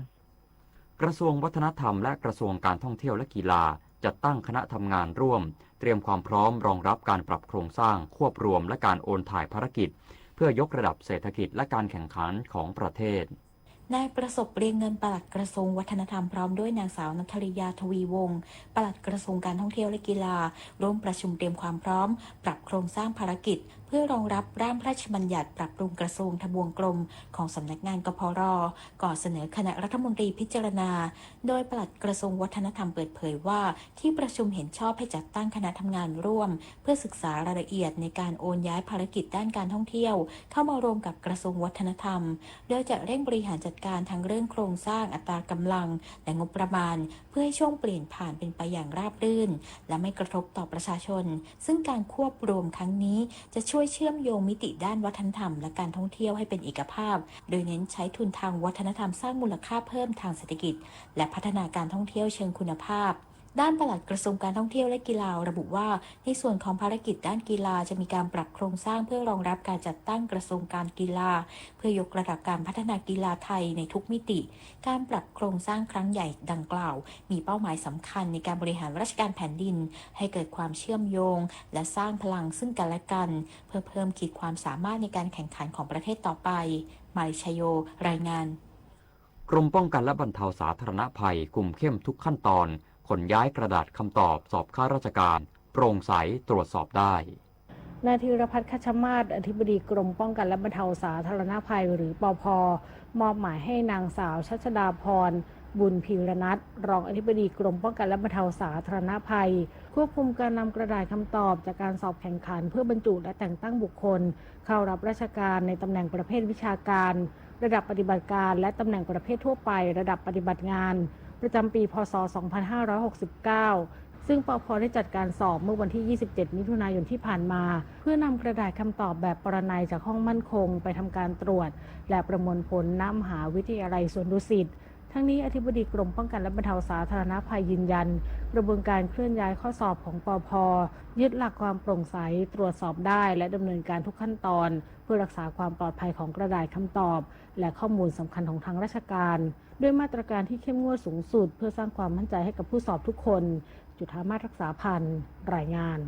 กระทรวงวัฒนธรรมและกระทรวงการท่องเที่ยวและกีฬาจัดตั้งคณะทำงานร่วมเตรียมความพร้อมรองรับการปรับโครงสร้างควบรวมและการโอนถ่ายภารกิจเพื่อยกระดับเศรษฐกิจและการแข่งขันของประเทศนายประสบเรียงเงินปลัดกระทรวงวัฒนธรรมพร้อมด้วยนางสาวณัฐริยาทวีวงศ์ปลัดกระทรวงการท่องเที่ยวและกีฬาร่วมประชุมเตรียมความพร้อมปรับโครงสร้างภารกิจเพื่อรองรับร่างพระราชบัญญัติปรับปรุงกระทรวงทบวงกรมของสำนักงานกพร.ก่อนเสนอคณะรัฐมนตรีพิจารณาโดยปลัดกระทรวงวัฒนธรรมเปิดเผยว่าที่ประชุมเห็นชอบให้จัดตั้งคณะทำงานร่วมเพื่อศึกษารายละเอียดในการโอนย้ายภารกิจด้านการท่องเที่ยวเข้ามารวมกับกระทรวงวัฒนธรรมโดยจะเร่งบริหารจัดการทั้งเรื่องโครงสร้างอัตรากำลังและงบประมาณเพื่อให้ช่วงเปลี่ยนผ่านเป็นไปอย่างราบรื่นและไม่กระทบต่อประชาชนซึ่งการควบรวมครั้งนี้จะช่วยเชื่อมโยงมิติด้านวัฒนธรรมและการท่องเที่ยวให้เป็นเอกภาพโดยเน้นใช้ทุนทางวัฒนธรรมสร้างมูลค่าเพิ่มทางเศรษฐกิจและพัฒนาการท่องเที่ยวเชิงคุณภาพด้านปลัดกระทรวงการท่องเที่ยวและกีฬาระบุว่าในส่วนของภารกิจด้านกีฬาจะมีการปรับโครงสร้างเพื่อรองรับการจัดตั้งกระทรวงการกีฬาเพื่อยกระดับการพัฒนากีฬาไทยในทุกมิติการปรับโครงสร้างครั้งใหญ่ดังกล่าวมีเป้าหมายสำคัญในการบริหารราชการแผ่นดินให้เกิดความเชื่อมโยงและสร้างพลังซึ่งกันและกันเพื่อเพิ่มขีดความสามารถในการแข่งขันของประเทศต่อไปมาริชโยรายงานกรมป้องกันและบรรเทาสาธารณภัยคุมเข้มทุกขั้นตอนขนย้ายกระดาษคำตอบสอบข้าราชการโปร่งใสตรวจสอบได้นายธีรพัฒน์คัชมาศอธิบดีกรมป้องกันและบรรเทาสาธารณภัยหรือปภ.มอบหมายให้นางสาวชัชดาพรบุญพีรนัทรองอธิบดีกรมป้องกันและบรรเทาสาธารณภัยควบคุมการนำกระดาษคำตอบจากการสอบแข่งขันเพื่อบรรจุและแต่งตั้งบุคคลเข้ารับราชการในตำแหน่งประเภทวิชาการระดับปฏิบัติการและตำแหน่งประเภททั่วไประดับปฏิบัติงานประจำปีพ.ศ. 2569ซึ่งปภ.ได้จัดการสอบเมื่อวันที่ 27 มิถุนายนที่ผ่านมาเพื่อนำกระดาษคำตอบแบบปรนัยจากห้องมั่นคงไปทำการตรวจและประมวลผลณมหาวิทยาลัยสวนดุสิตทั้งนี้อธิบดีกรมป้องกันและบรรเทาสาธารณภัยยืนยันกระบวนการเคลื่อนย้ายข้อสอบของปภ.ยึดหลักความโปร่งใสตรวจสอบได้และดำเนินการทุกขั้นตอนเพื่อรักษาความปลอดภัยของกระดาษคำตอบและข้อมูลสำคัญของทางราชการด้วยมาตรการที่เข้มงวดสูงสุดเพื่อสร้างความมั่นใจให้กับผู้สอบทุกคนจุฑามาศรักษาพันธ์รายงาน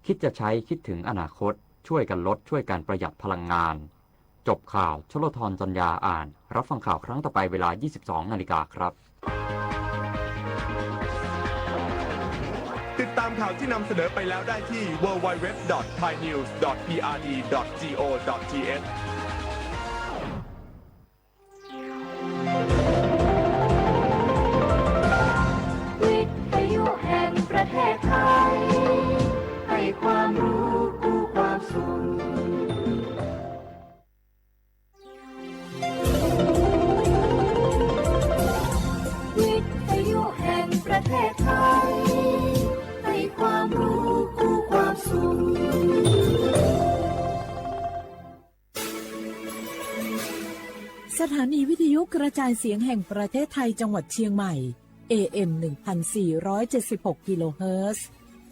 คิดจะใช้คิดถึงอนาคตช่วยกันลดช่วยกันประหยัดพลังงานจบข่าวชลธรจัญญาอ่านรับฟังข่าวครั้งต่อไปเวลา 22 นาฬิกาครับ ติดตามข่าวที่นำเสนอไปแล้วได้ที่ www.thainews.prd.go.thวิทยุแห่งประเทศไทยให้ความรู้คู่ความสุขวิทยุแห่งประเทศไทยให้ความรู้คู่ความสุขสถานีวิทยุกระจายเสียงแห่งประเทศไทยจังหวัดเชียงใหม่ AM 1476 กิโลเฮิรตซ์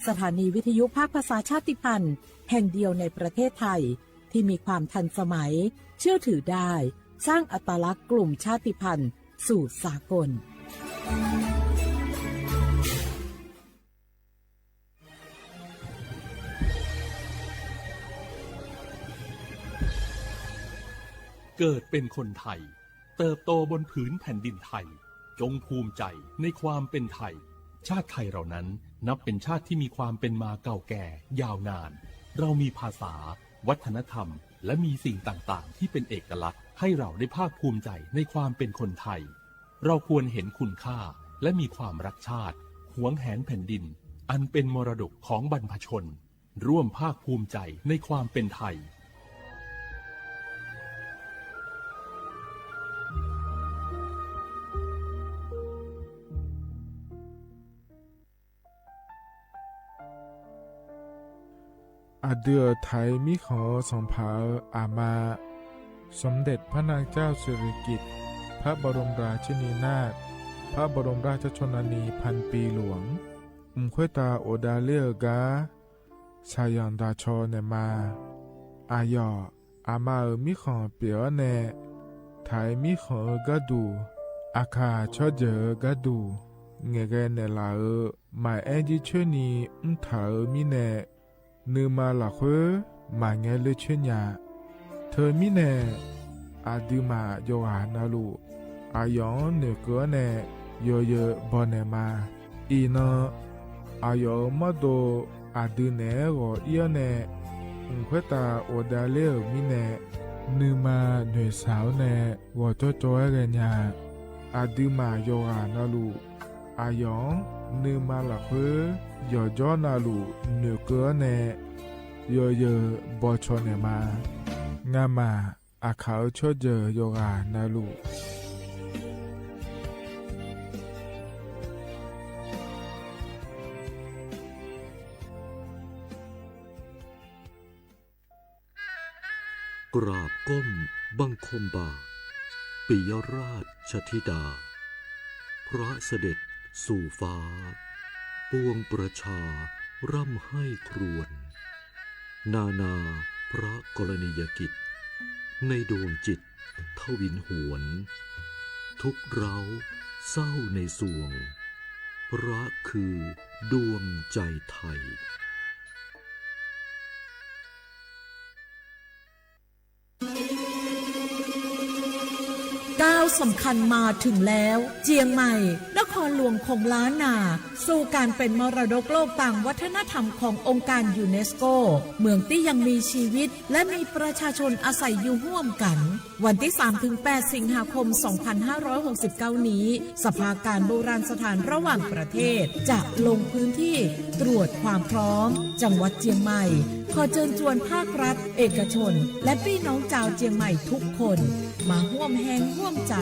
สถานีวิทยุภาคภาษาชาติพันธุ์แห่งเดียวในประเทศไทยที่มีความทันสมัยเชื่อถือได้สร้างอัตลักษณ์กลุ่มชาติพันธุ์สู่สากลเกิดเป็นคนไทยเติบโตบนผืนแผ่นดินไทยจงภูมิใจในความเป็นไทยชาติไทยเรานั้นนับเป็นชาติที่มีความเป็นมาเก่าแก่ยาวนานเรามีภาษาวัฒนธรรมและมีสิ่งต่างๆที่เป็นเอกลักษณ์ให้เราได้ภาคภูมิใจในความเป็นคนไทยเราควรเห็นคุณค่าและมีความรักชาติหวงแหนแผ่นดินอันเป็นมรดกของบรรพชนร่วมภาคภูมิใจในความเป็นไทยอาเดือไทยมิขอสงเผาอามาสมเด็จพระนางเจ้าสิริกิติ์พระบรมราชินีนาถพระบรมราชชนนีพันปีหลวงควยตาโอดาเลียกาชายันดาชอเนมาอายออามามิขอเปียวเนไทยมิขอกะดูอาคาชอเจอกะดูเงเกเนลาหมายแอจิเชนีเถามิเนนืมาหลักเวมาเงเลเชญญาเธอมิเนอาดิมาโยหานาลูอายองเนเกเนโยเยบอนเนมาอีนอายอมาโดอาดิเนโกเอียเนควยตาโอดาเลมิเนนืมาเนสาวเนวอโจโจเรญาอาดิมาโยหานาลูอายองนืมาหลักเวยอจอนาลูเนเกเนโยเยบอชอเนมางามาอาขาวชอเจโยกานาลูกราบก้มบังคมบาทปิยราชธิดาพระเสด็จสู่ฟ้าปวงประชาร่ำให้ครวญนานาพระกรณียกิจในดวงจิตทวินหวนทุกเร้าเศร้าในสวงพระคือดวงใจไทยก้าวสำคัญมาถึงแล้วเจียงใหม่นครหลวงของล้านนาสู่การเป็นมรดกโลกต่างวัฒนธรรมขององค์การยูเนสโกเมืองที่ยังมีชีวิตและมีประชาชนอาศัยอยู่ร่วมกันวันที่ 3-8 สิงหาคม 2569 นี้สภาการโบราณสถานระหว่างประเทศจะลงพื้นที่ตรวจความพร้อมจังหวัดเจียงใหม่ขอเชิญชวนภาครัฐเอกชนและพี่น้องชาวเจียงใหม่ทุกคนมาร่วมแรงร่วมใจ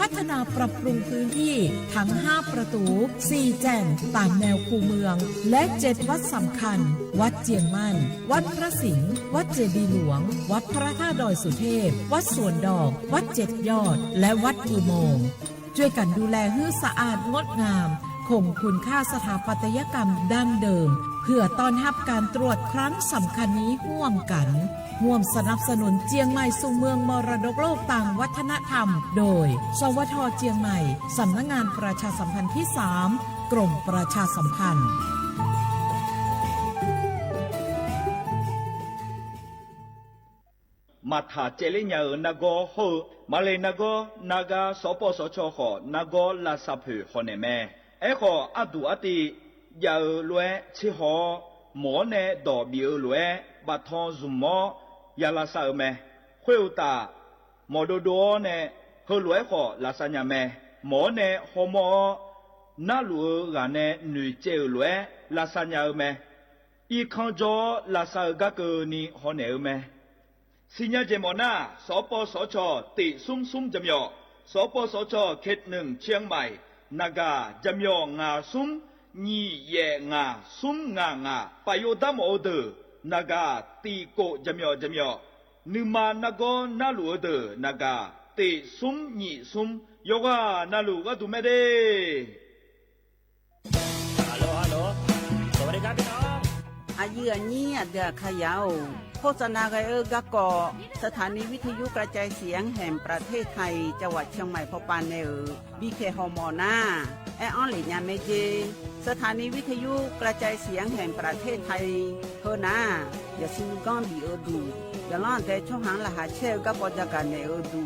พัฒนาปรับปรุงพื้นที่ทั้ง5ประตู4แจ่งตามแนวคูเมืองและ7วัดสำคัญวัดเจียงมั่นวัดพระสิงห์วัดเจดีย์หลวงวัดพระธาตุดอยสุเทพวัดสวนดอกวัด7ยอดและวัดอุโมงค์ช่วยกันดูแลให้สะอาดงดงามคงคุณค่าสถาปัตยกรรมดั้งเดิมเพื่อต้อนรับการตรวจครั้งสำคัญนี้ร่วมกันร่วมสนับสนุนเจียงใหม่สู่เมืองมรดกโลกต่างวัฒนธรรมโดยสวท.เจียงใหม่สำนักงานประชาสัมพันธ์ที่ 3 กรมประชาสัมพันธ์มาถาเจริญานาโกโฮมาเลนาโกนากาสปสชขอนาโกลาซาเพฮอเนเมเอขออดูอติ ya lue chi ho mo ne do bi lue ba thon zum mo ya la sa me khweu ta mo do do ne ho lue kho la sa nya me mo ne ho mo na lu ga ne nu che lue la sa nya me i khang jo la sa ga ke ni ho ne meสิญญาเจมอนาสปสชติซุ้มจำยอสปสชเขตหนึ่งเชียงใหม่นากาจำยองาซุ้มญีแยงาซุ้มงปายโยดามโอเดนากาตีโกจำยอนึมานากอนาลูเดนากาติซุ้มญีซุ้มโยกานาลูก็ดูไม่ได้ฮัลโหลสวัสดีครับพี่น้องอายุอันนี้เดือขยาวโฆษณาไกกะกอสถานีวิทยุกระจายเสียงแห่งประเทศไทยจังหวัดเชียงใหม่พอปานเนอบีเคฮอมอนาแอออนหลิญาเมเจสถานีวิทยุกระจายเสียงแห่งประเทศไทยเฮนาอย่าซิงก้อนบีดูอย่าล่อนแต่ช่วงหางละหาเชลกะปอจักกันเนดู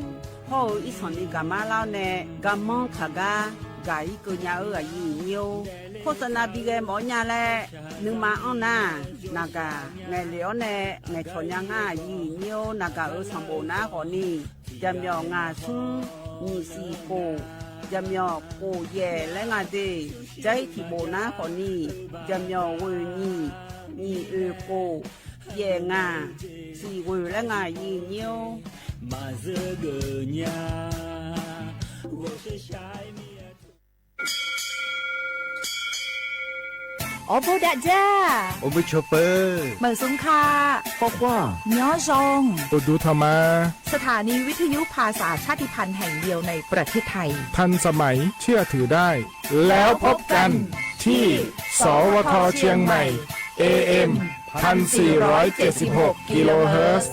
พ่ออีสอนนี่กะมาเล่าเนกะมองขากากายกุญญาอายุเนียวโฆษณาบีเกหมอญาแลนึงมาอ้อนนานากาในเหลียวในชนยังง่ายีเนียวนากาสัมโบนาขอนี่จำยองาซุงมีสีโกจำยอโกแย่และงาเดใจที่โบนาขอนี่จำยอเวนี่โกแย่งาสีเวและงายีเนียวมาเจอเกญา我是ชายโอโบดะจ้าโอเบชเปอร์เหมือสุงคาปอกว่าย้อซงตูดูธรรมาสถานีวิทยุภาษาชาติพันธุ์แห่งเดียวในประเทศไทยทันสมัยเชื่อถือได้แล้วพบกันที่สวทเชียงใหม่ AM 1476 กิโลเฮิรตซ์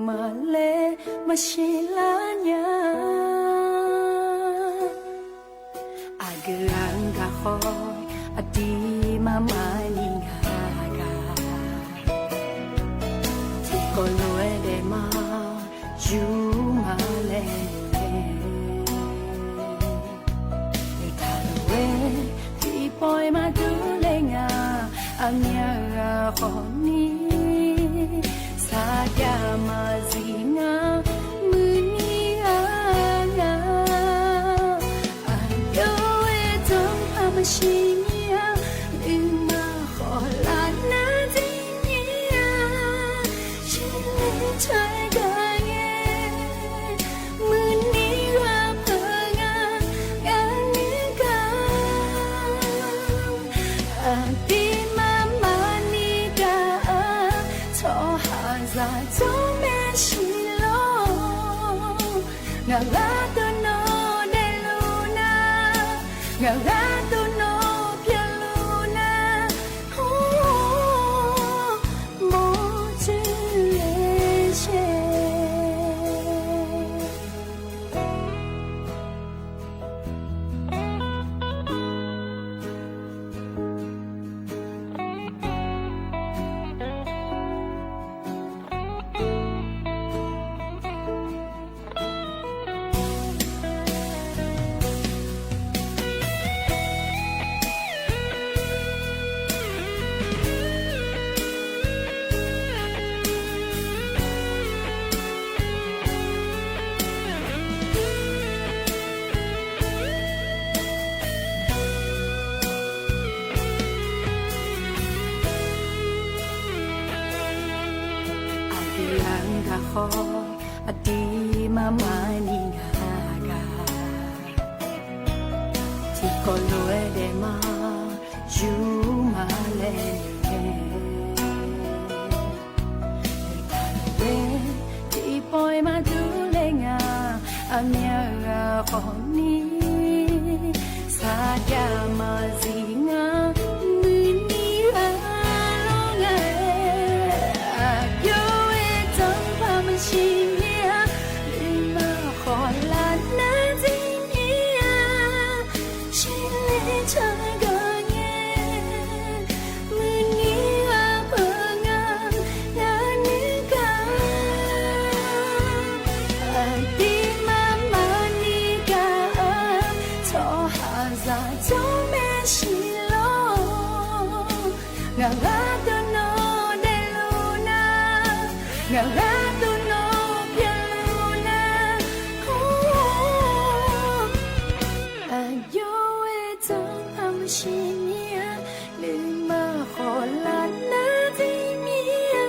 มาเลมาชิลาญา amia khoni saja mazina muni anga ayo etom amashinia lima kholana dinia shile chaiga ye muni wa phanga yanika ati mama nika cho haza cho me shilo ngalato no de luna ngalato no pia luna mo chile she Adianga ho adi mama ni gaga ti kolue de ma ju ma le ne ti poi ma du le nga amia ho ni sa ja ma zinga muni a lo nga yo Shinia lima kholana dinia shile chaga ye muni apanga yanika ati mama nika cho haza cho me shilo ngalato no de luna ngalato Shinia lima kholana dinia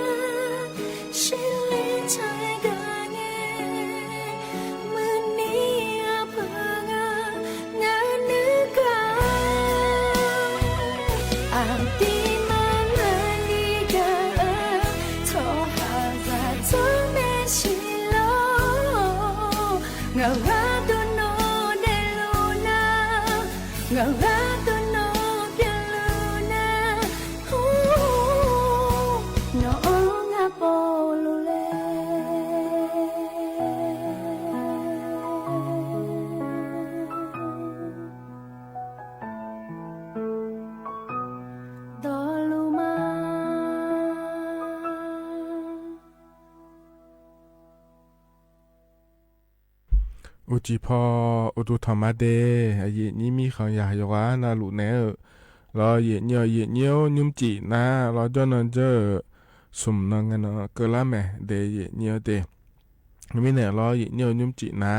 shile chaiga ye muni apanga nanuka ati mama nika cho haza cho me shilo ngalato no de luna ngalatoอุจิพออุตุธรรมะเดเยนี้มีของอยากยว่านาลุเนอรอเยเนียวยุมจีนะรอจนนเจอสมนังกันเกละแม่เดเยเนียวเดมีเนี่ยรอเยเนียวยุมจีนะ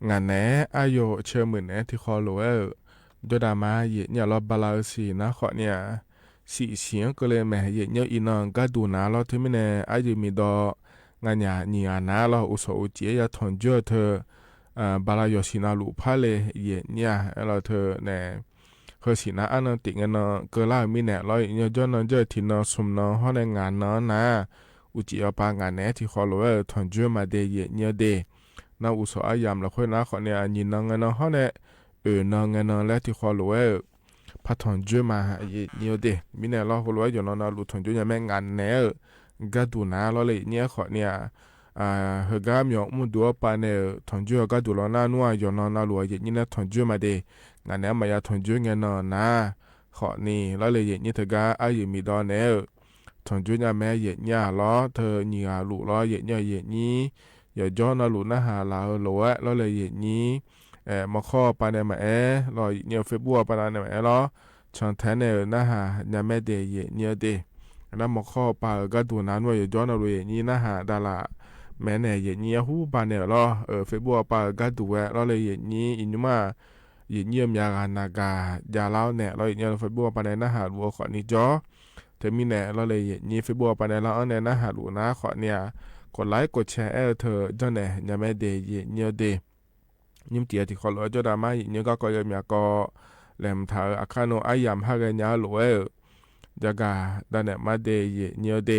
งานแหนอายุเชื่อมือแหนที่คอโลจดามาเยเนียวรอบาลาสีนะขอเนี่ยสีเสียงก็เลยแม่เยเนียวอีนองก็ดูนะรอที่มีเนี่ยอายุมีดองานยานียานะรออุสอุจียาทอนเจอเธอบาลายสินาลูพาเลเยเนี่ยเราเธอเนี่ยเคยสินะอันนั้นติงกันเนาะเกล่ามีเนี่ยเราเนี่ยจนนั้นเจอที่เนาะสมเนาะห้องในงานเนาะนะอุจิอาปางานเนี่ยที่ขอรู้ว่าทอนเจอมาเดเยเนี่ยเดน่าอุสอายามเราค่อยนะขอเนี่ยยินนังกันเนาะห้องเนี่ยนังกันเนาะและที่ขอรู้ว่าพัฒนเจอมาเยเนี่ยเดมีเนี่ยเราขอรู้ว่าอยู่เนาะลูทอนเจอเนี่ยแม่งานเนี่ยก็ดูนะเราเลยเนี่ยขอเนี่ยเฮกามยองมุดัวปานเนทอนจูก็ดูลอนานัวยอนนาลัวเยนี่นะทอนจูมาเดงานเนี้ยมายาทอนจูเงินนะขอนี่แล้วเลยเยนี่เธอก็อายุมีดอนเนทอนจูเนี่ยแม่เยนี่ล้อเธอนี่อาลูล้อเยนี่เยนี่อย่าย้อนอาลูนะหาลาลัวแล้วเลยเยนี่มาข้อปานเนมาล้อเนี่ยเฟบัวปานเนมาล้อเช ช่างแทนเนี่ยนะฮะยังไม่เดย์เนี่ยเดนะมอข้อปาก็ดูนั้นว่าย้อนเอาเลยนี่นะฮะดาราแม่เนี่ยเนี่ยหูบานเนี่ยรอเฟซบุ๊กปาก็ดูแล้วเลยนี่อินมาเยี่ยมยาการนากายาเล่าเนี่ยเราเนี่ยเฟซบุ๊กปาเนี่ยนะฮะรัวขอนี่จ่อเธอมีเนี่ยเราเลยนี่เฟซบุ๊กปาเนี่ยเราเนี่ยนะฮะรัวนะขอเนี่ยกดไลค์กดแชร์เธอเจ้าเนี่ยยังไม่เดย์เนี่ยเดยิ่งเจียที่ขอเลยเจ้าดราม่าเนี่ยก็ยังมีก็แหลมเธออาคารโนอายามฮากเนี่ยรัวจากการดันเนี่ยมาเดย์เนี่ยเด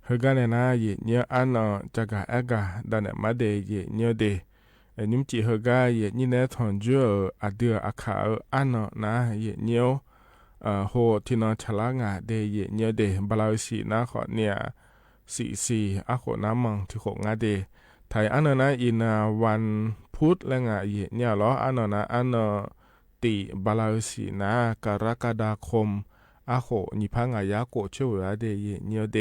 เฮกันเนี่ยนะเนี่ยอันเนาะจากการเอกดันเนี่ยมาเดย์เนี่ยเดยิ่งจีเฮกันนี่เนี่ยทอนจูอาเดืออาคาอันเนาะนะเนี่ยโหที่นอนฉลางาเดย์เนี่ยเดบลาสีนะขอเนี่ยสีอาขอน้ำมังที่ขงาเดไทยอันนั้นอินวันพุธและงาเนี่ยล้ออันนั้นนะอันติบาลาสีนากรกฎาคมอาโคนิพังอายาโกเชวเดย์เนี่ยเด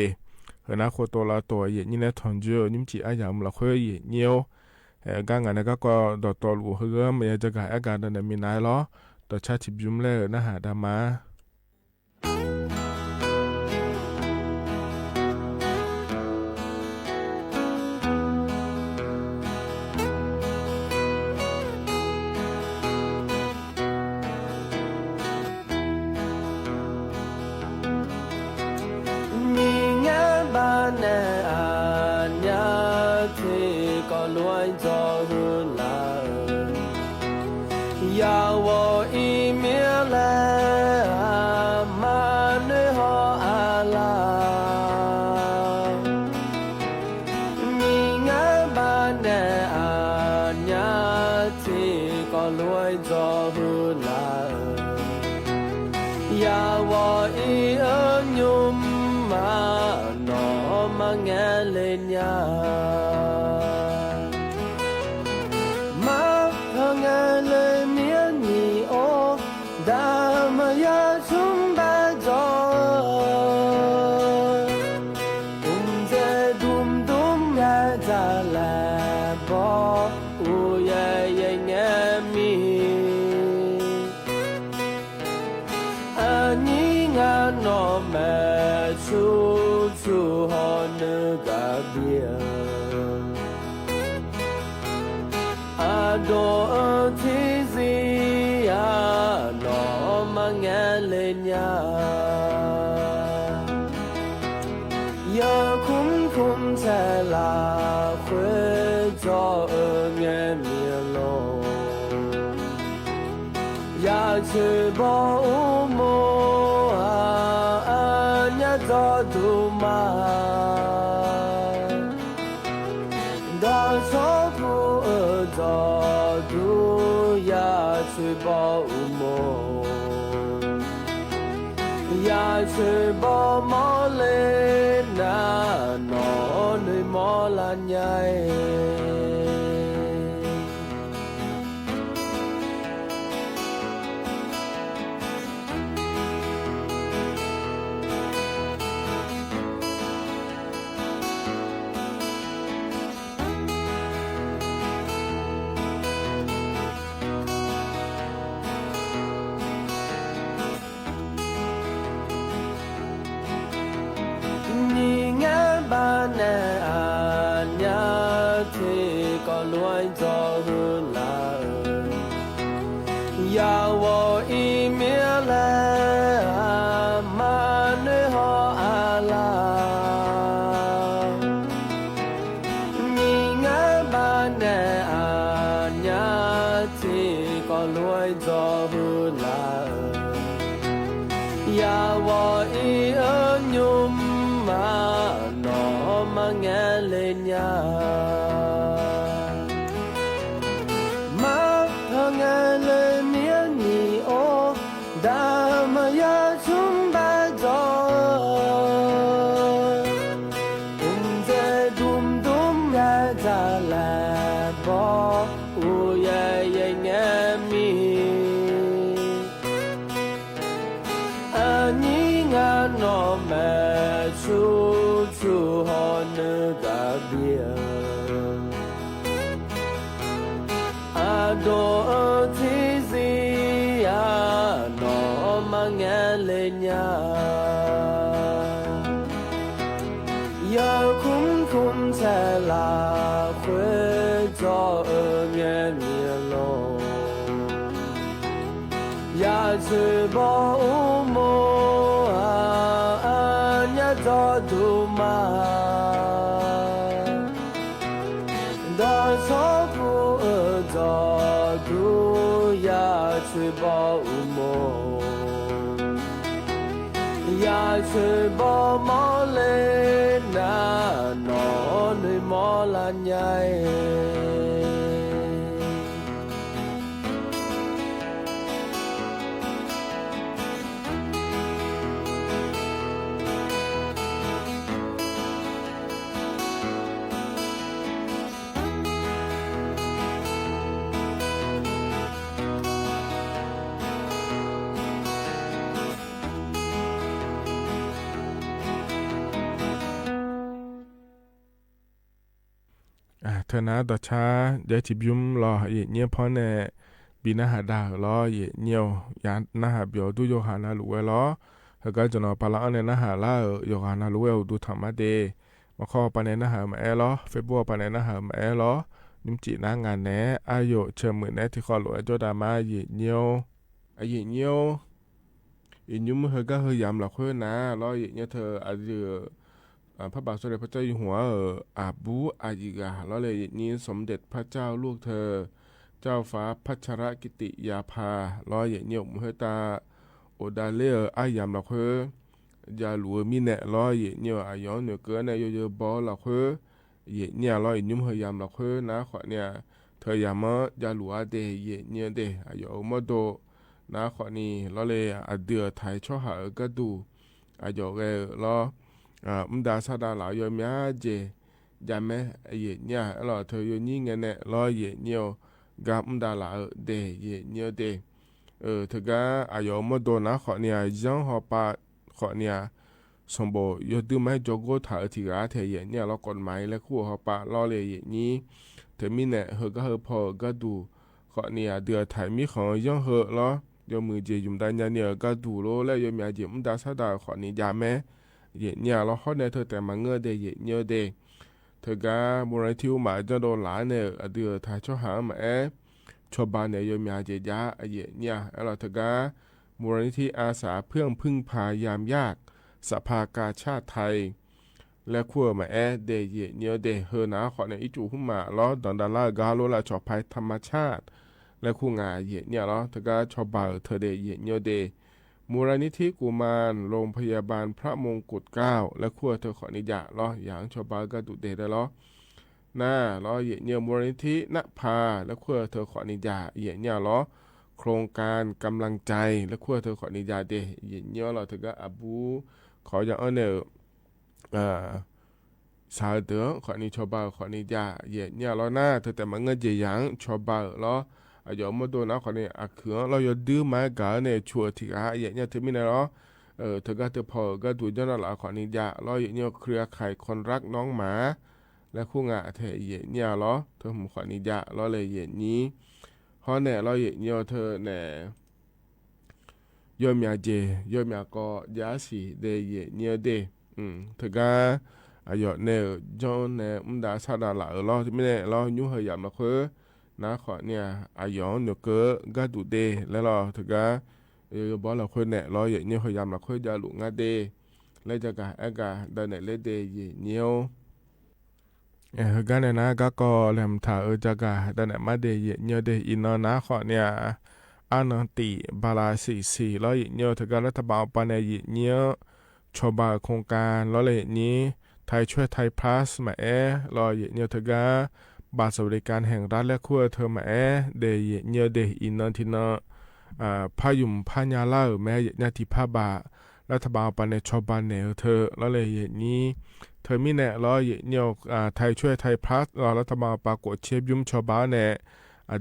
เฮนาโคตัวละตัวนี่เนี่ยทอนจูยิ่งจีอายามละคุยเนี่ยกางานก็ดอตัวลูเฮือมยจะกายอาการดันมีนายล้อต่อชาติบิมเล่นะฮะดามา是保姆啊，呀做杜马，到处不做杜呀是保姆，呀是保姆嘞那诺里莫兰呀。Adore, ญาอย่าคุ้มแท้ลา会做面面龙呀吹波梦呀做杜马大草不做杜呀吹波梦呀吹波毛嘞那孬女毛烂伢เธอนะต่อช้าเดี๋ยวจิบยุ้มรอเย่เนี่ยพอแน่บีนาหาดารอเย่เนี่ยยานนาหาเบียวดูโยหานาลุเวลอเฮก็จะนอปาละอันเนนาหาลาโยหานาลุเวลดูธรรมะเดมาข้อปานเนนาหามาแอลอเฟบัวปานเนนาหามาแอลอนิมจินางานแหนอายุเชิญมือแหนที่ข้อหลวงโจดามาเย่เนี่ยเย่เนี่ยอินยุมเฮก็เฮยามหลักเฮือนะรอเย่เนี่ยเธออายุพระบาทสมเด็จพระเจ้าอยู่หัวอาบูอายิกาแล้วเลยนี้สมเด็จพระเจ้าลูกเธอเจ้าฟ้าพัชรกิติยาภาล้อเยเนียวมเฮตาโอดาเลอายามหลักเฮยาหลัวมีเนล้อเยเนียวอายอนเนเกินในโยบอหลักเฮเยเนี่ยล้อยุ่มเฮยามหลักเฮนะขอเนี่ยเธอยามยาหลัวเดเยเนี่ยเดอายอมโดนะขอนี่ล้อเลยอเดือไทยช่อหากระดูอายอเกล้อดาซาดาหลายยมีอาเจยามแม่เย่เนี่ยเราเธออยู่นี่ไงเนี่ยรอเย่เนี่ยกับดาหลาเดเย่เนี่ยเดเธอก็อายอมโดนะขอเนี่ยยังหอปาขอเนี่ยสมบูรณ์ยอดดูไม่จงก็ถ่ายที่ร้านเธอเย่เนี่ยเรากฎหมายและคู่หอปารอเลยเย่นี้เธอมีเนี่ยเฮก็เฮพอก็ดูขอเนี่ยเดือดถ่ายมีของยังเฮล้อยอมือเจยุมได้เนี่ยก็ดูโลและยอมีอาเจดาซาดาขอนี่ยามแม่เย่เนี่ยเราเขาเนี่ยเธอแต่มาเงือเดเย่เนี่ยเดเธอก็มูลนิธิมาจะโดนหลายเนี่ยเดือดถ่ายช่อหามาชาวบ้านเนี่ยยอมยาเจียเย่เนี่ยเราเธอก็มูลนิธิอาสาเพื่อพึ่งพายามยากสภากาชาติไทยและขั้วมาเดเย่เนี่ยเดเฮนะขอเนี่ยอิจูหุ่มมาล้อดอนดาลากาโลละชอบภัยธรรมชาติและคู่งาเย่เนี่ยเราเธอก็ชาวบ้านเธอเดเย่เนี่ยเดมูลนิธิกุมารโรงพยาบาลพระมงกุฎเกล้าและขั้วเธอขอนิยะล้ออย่างชาวบ้านก็ดุเดได้ล้อหน้าล้อเย่เนี่ยมูลนิธิณภาและขั้วเธอขอนิยะเย่เนี่ยล้อโครงการกำลังใจและขั้วเธอขอนิยะเดเย่เนี่ยเราเธอก็อบูขออย่างเนี่ยสาวเดือขอนิชาวบ้านขอนิยะเย่เนี่ยล้อหน้าเธอแต่มันเงินเจียงชาวบ้านล้ออย่ามาโดนนะคนนี้คือเราอย่าดื้อมากันเนี่ยชัวร์ที่อย่างเงี้ยถึงมีนะเนาะเธอก็เธอพอก็ดูย้อนหลังคนนี้ยาเราอย่างเงี้ยเครือข่ายคนรักน้องหมาและคู่งาเธออย่างเงี้ยเหรอเธอผมคนนี้ยาเราเลยอย่างนี้เพราะเนี่ยเราอย่างเงี้ยเธอเนี่ยยอมยาเจยอมยาก็ยาสีเดย์อย่างเงี้ยเดเธอก็อย่าเนี่ยจนเนี่ยดาซาดาละเราที่ไม่เนี่ยเรายุ่งเหยิงมาคือนะขอเนี่ยอายองเนเกอก็ดูเดแล้วเราถึงก็บอกเราคนเนี่ยเราอย่างเงี้ยพยายามเราค่อยจะหลุงงาเดแล้วจะกะกะเดินเนี่ยเลเดย์เงี้ยวกันเนี่ยนะก็แหลมถ่าจะกะเดินเนี่ยมาเดย์เงี้ยวเดอินนะขอเนี่ยอันตีบาลาสี่เราอย่างเงี้ยถึงก็รัฐบาลปันเนี่ยเงี้ยวชาวบ้านโครงการเราเลยนี้ไทยช่วยไทยพลัสมาเราอย่างเงี้ยถึงก็บาทสวัสดิการแห่งรัฐและขั้วเธอมาเดยเนเดอินนทินาพายุมพญาลาแม้ยาติภาบารัฐบาลปันในชาวบ้านเนี่ยเธอแล้วเลยอย่างนี้เธอมีเนี่ยล้อเนี่ยไทยช่วยไทยพลัสรัฐบาลปรากฏเชียบยุ่มชาวบ้านเนี่ย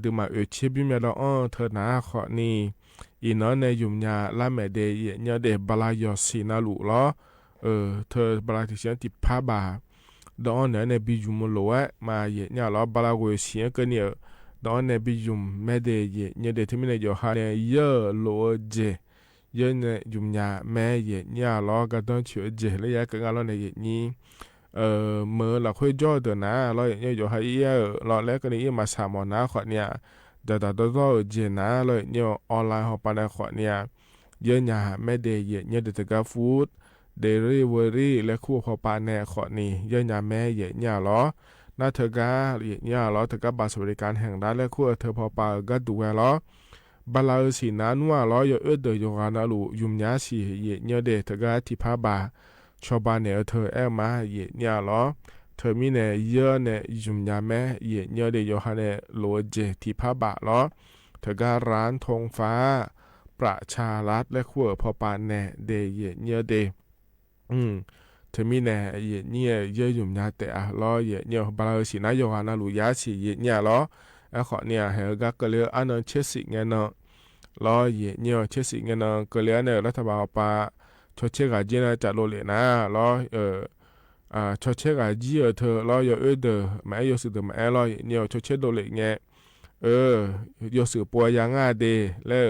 ดูมาเชียบยุ่มยาละเธอหนาขอนี่อินนในยุ่มยาละแม่เดยเนี่ยเดบลายอสีนาลุล้อเธอบลาที่เชียติภาบาดอนเนี่ยในบิจุมโลมาเยเนี่ยเราบาลาโกเสียกันเนี่ยดอนในบิจุมไม่ได้เยเนี่ยเดที่ไม่ได้ยอหาเนี่ยเยอะโลเจ เยอะเนี่ยยุ่มยาแม่เย็นเนี่ยล้อก็ต้องเชื่อเจเลยยาก็งานล้อในเย็นนี้เมื่อเราค่อยจ่อเดินนะล้อเย็นเนี่ยอยู่ให้เยอะล้อแล้วก็นี่มาสามวันนะขอเนี่ยเดี๋ยวต้องเจนะล้อเนี่ยออนไลน์เขาไปในขอเนี่ยเยอะเนี่ยแม่เดย์เย็นเนี่ยเดี๋ยวก็ฟู้ดเดลี่เวอรี่และคู่เขาไปในขอนี่เยอะเนี่ยแม่เย็นเนี่ยล้อน่าเธอก็เย็นเนี่ยล้อเธอก็บัตรสวัสดิการแห่งรัฐและคู่เธอพอไปก็ดูแลล้อบาลาสีนั้นว่าล้อเยอะเดือดอยู่กันนะลูยุ่มยาสีเย็นเนี่ยเดเธอก็ที่พาบาชาวบ้านเนี่ยเธอมาเย็นเนี่ยล้อเธอมีเนี่ยเยอะเนี่ยยุ่มยาแม่เย็นเนี่ยเดอยู่กันเนี่ยโลเจที่พาบาล้อเธอก็ร้านธงฟ้าประชารัฐและขั้วพอปานเนี่ยเดเย็นเนี่ยเดเธอมีเนี่ยเย็นเนี่ยเยอะยุ่มยาแต่ล้อเย็นเนี่ยบาลาสีนั้นอยู่กันนะลูยาสีเย็นเนี่ยล้อขอเนี่ยเฮก็เกลืออันนั้นเชื่อสิ่งเงี้ยเนาะล้อเย็นเนี่ยเชื่อสิ่งเงี้ยเนาะเกลือเนี่ยรัฐบาลปาชดเชยกับจีนจัดโลเลยนะล้อชดเชยกับจีเธอล้อเยอะเด้อแม่ยศเด้อแม่ล้อเนี่ยชดเชยโดเลยเงี้ยยศปัวยังอ่ะเดแล้ว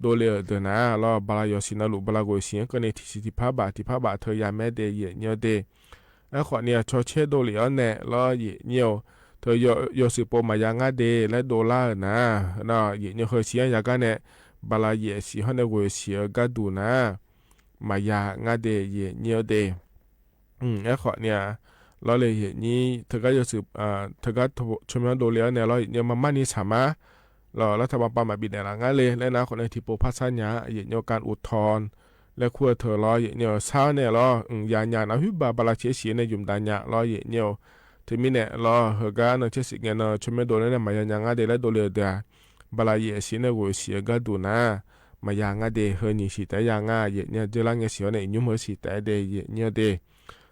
โดเลยเด้อนะล้อบาลายศินาลุบาลาโกศินก็ในที่พาบาเธอยาแม่เดเย็นเนี่ยเดขอเนี่ยชดเชยโดเลยเนี่ยล้อเย็นเนี่ยเธอยสิปมายังเดและโดลาร์นะเย็นเคยเสียอย่างกันเนี่ยบาลาเยสิฮันเดกวยเสียกัดูนะมายังเดเย็นเดขอเนี่ยเราเลยเห็นนี้เธอก็ยสิเธอก็ชมโดเลียเนี่ยเราเนี่ยมามันนี่สามารถเรารัฐบาลปามาบินในหลังเลยและนะคนในที่โปพัฒนาเย็นการอุทธรณ์และขั้วเธอเราเนี่ยเช้าเนี่ยเรายานะฮิบาลาเชียในยุ่มดานยาเราเนี่ยที่มีเนี่ยเราเฮกันเชื่อสิ่งเงี้ยเนาะชมโดนเนี่ยมายังเดและโดเลยเดียบาลาเยสิเนี่ยกูเสียก็ดูนะมายังเดเฮนี่สิแต่ยังเนี่ยเจริญเงี้ยเสียเนี่ยยุ่มเฮสิแต่เดเนี่ยเด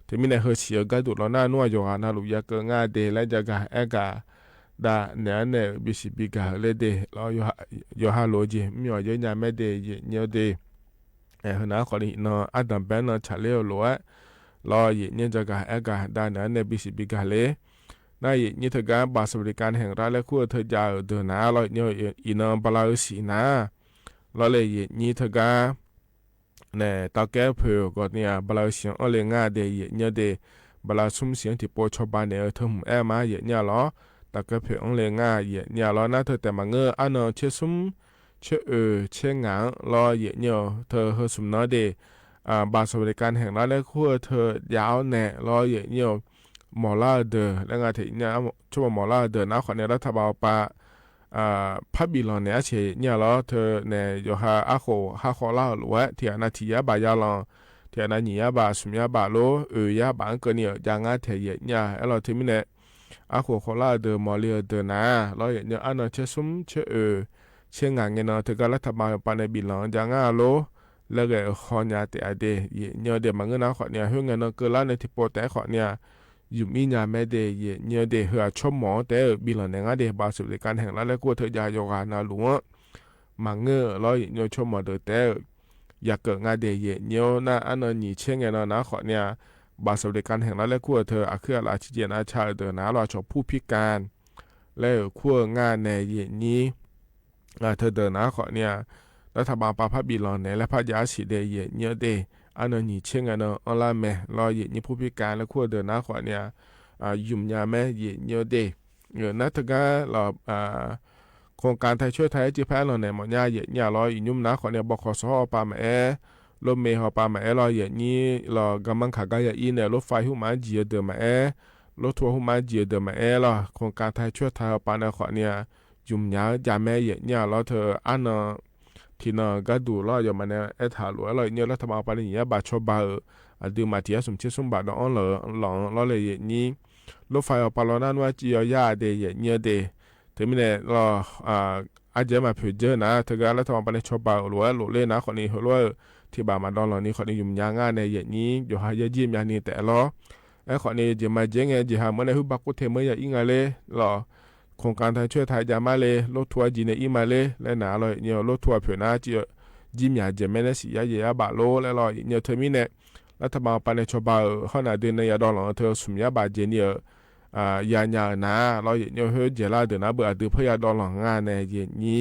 ที่มีเนี่ยเฮเสียก็ดูเราหน้านัวอยู่กันนะลูกยาเกงเดและจะกะกะได้เนี่ยบิสิบิกะเลยเดเราอยู่ฮาโลจีมีว่าเยอะเนี่ยไม่เดเนี่ยเดเฮนะคนนี้เนาะอัดดับเป็นเนาะชาเลียวล้วนรอเย็นเนี่ยจะกะได้นะเนี่ยบิสิบิกาเลยน่าเย็นเนี่ยเธอการบัตรสวัสดิการแห่งรัฐและคู่เธอจะเดินนะรอเนี่ยอีนบาลาสีนะรอเลยเย็นเนี่ยเธอการเนี่ยตาแก้เผือกก็เนี่ยบาลาสีอันเลยง่ายเดเย็นเนี่ยเดบาลาสุ่มเสียงที่ปวดชาวบ้านเนี่ยเธอหุ่มมาเย็นเนี่ยรอตาแก้เผือกอันเลยง่ายเย็นเนี่ยรอนะเธอแต่มาเงืออันนั้นเชื่อสุ่มเชื่อเชื่องานรอเย็นเนี่ยเธอเฮสุ่มน้อยเดบัตรสวัสดิการแห่งรัฐและคู่เธอยาวแน่รอเย็นเนี่ยหมอลาเดอและงานที่เนี่ยช่วงหมอลาเดอนะขอเนี่ยรัฐบาลปาพับบิลอนเนี่ยเฉยเนี่ยแล้วเธอเนี่ยอยู่หาอาโคฮาโคลาหรือว่าที่นาทียาบายาลองที่นานียาบาสุมยาบาโลยาบางก็เนี่ยยังงานเทียเนี่ยแล้วที่มีเนี่ยอาโคโคลาเดอมอลีเดอนะแล้วเนี่ยอันนั้นเชื่อซุมเชื่องานเงี้ยเนาะเธอก็รัฐบาลปาในบิลอนยังงานโลแล้วก็ขอเนี่ยแต่เดเนี่ยเดี๋ยวมันก็นะขอเนี่ยเฮืองเงินเกินล้านในที่โปรแต่ขอเนี่ยอยู่มีเนี่ยไม่ได้เนี่ยเดี๋ยวชมหมอแต่บิลเนี่ยเดี๋ยวบาสุริการแห่งรัฐแล้วก็เธอยาโยกานาหลวงมังเงอร้อยเนี่ยชมหมอเดแต่อยากเกิดงานเดี๋ยวเนี่ยน่าอันนั้นนี่เช่นเงี้ยนะขอเนี่ยบาสุริการแห่งรัฐแล้วก็เธออาเครือราชเจนาชาเดินนะเราชอบผู้พิการแล้วขั้วงานในเย็นนี้เธอเดินนะขอเนี่ยรัฐบาลปาพับบิลอนเนี่ยและพระยาสีเดย์เนี่ยเดอันนั้นนี่เช่นกันเนาะอัลลาแม่รอเย็นนี่ผู้พิการและขั้วเดินนะขอเนี่ยยุ่มยาแม่เย็นเนี่ยเดนัทก็เราโครงการไทยช่วยไทยจีแพ้เราเนี่ยหมอนยาเย็นเนี่ยรออียุ่มนะขอเนี่ยบขสปาแม่รถเมล์ปาแม่รอเย็นนี่เรากำลังขากายอีเนี่ยรถไฟหุ่มมาเจียเดิมแม่รถทัวร์หุ่มมาเจียเดิมแม่เราโครงการไทยช่วยไทยปาเนี่ยขอเนี่ยยุ่มยาแม่เย็นเนี่ยเราเธออันนั้นที่น่าก็ดูล้ออยู่มันเนี่ยถาลัวเราเนี่ยรัฐบาลปานี่ยาบาชบาดูมาที่สมชิดสมบัติน้องหลังล้อเลยนี้รถไฟปาลอนั่นว่าจียาเดย์เนี่ยเดย์ถึงมีเนี่ยเราอาจจะมาผิดเจอนะถึงการรัฐบาลปานี่ชบาหรือว่าหลุดเล่นนะคนนี้หรือว่าที่บามาดอนหลังนี้คนนี้ยุ่มยางานในอย่างนี้อยู่หายยิ้มอย่างนี้แต่ล้อไอ้คนนี้จะมาเจ๊งไงจะหาเมื่อไหร่หุบบักกุเทเมื่ออย่างไรเลยหรอโครงการไทยช่วยไทยจะมาเลยรถทัวร์จีนอีมาเลยและหนาเลยเนี่ยรถทัวร์เผื่อหน้าจีจิมยาเจไม่ได้สิยาเยียบาโลและรอเนี่ยเธอมีเนี่ยรัฐบาลปาในชบาข้อหน้าเดือนในยาดอลหลังเธอสุมยาบาเจเนี่ยยาหนาเราเนี่ยเฮเจล่าเดือนนะเบื่อดื้อเพื่อยาดอลหลังงานในเย็นนี้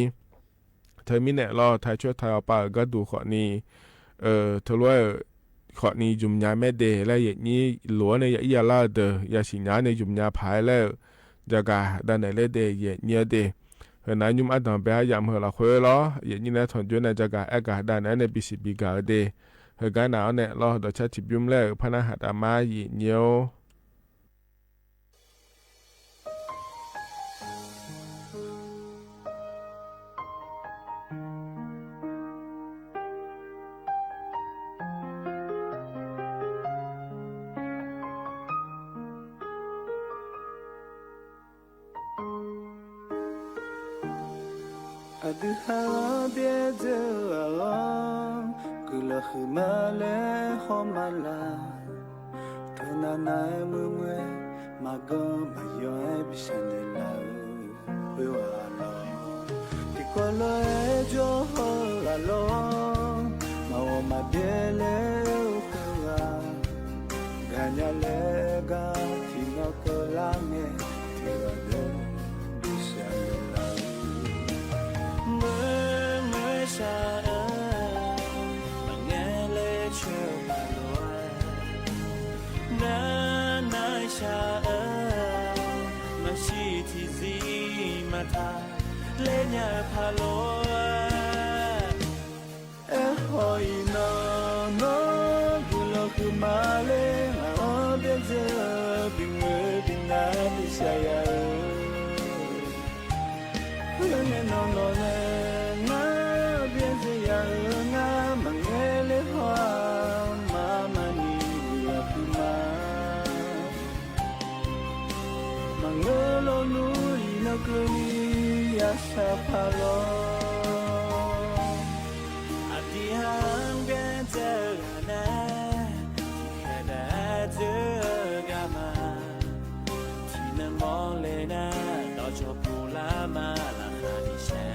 เธอมีเนี่ยรอไทยช่วยไทยเอาป่าก็ดูขอนี้เธอรู้ว่าขอนี้จุ่มยาแม่เดแล้วอย่างนี้หลัวเนี่ยอย่าล่าเดอย่าสิญาในจุ่มยาพายแล้วจะกาด้านไหนเลยเดอย่างเนี้ยเดเฮนายยุ่มอัดทำไปหายามเฮล่ะคุยล้ออย่างนี้นะทนจนในจะกาอากาศด้านไหนในปีสิบีกาเดเฮกันหนาวเนี่ยรอดชัดจิบยุ่มแล้วพนักหัดอามาอย่างเนี้ยأدها بيدها كل خمال خمالا تنانا ممwe magam ayo bishandela wala tikolo ejo lalo mawo madele ukwa ganyale ga tinakolange tirado bishandela Lenya paloa hoi no no gulo kumale abeze bingwe binani saya ne no no ne na abeze ya na mangele hoa mama ni gulo kuma mangelo nu inakuni Sapalo Adihang Bentelana Tikada Gama Tina Molena Dojo Pulama La Khadisha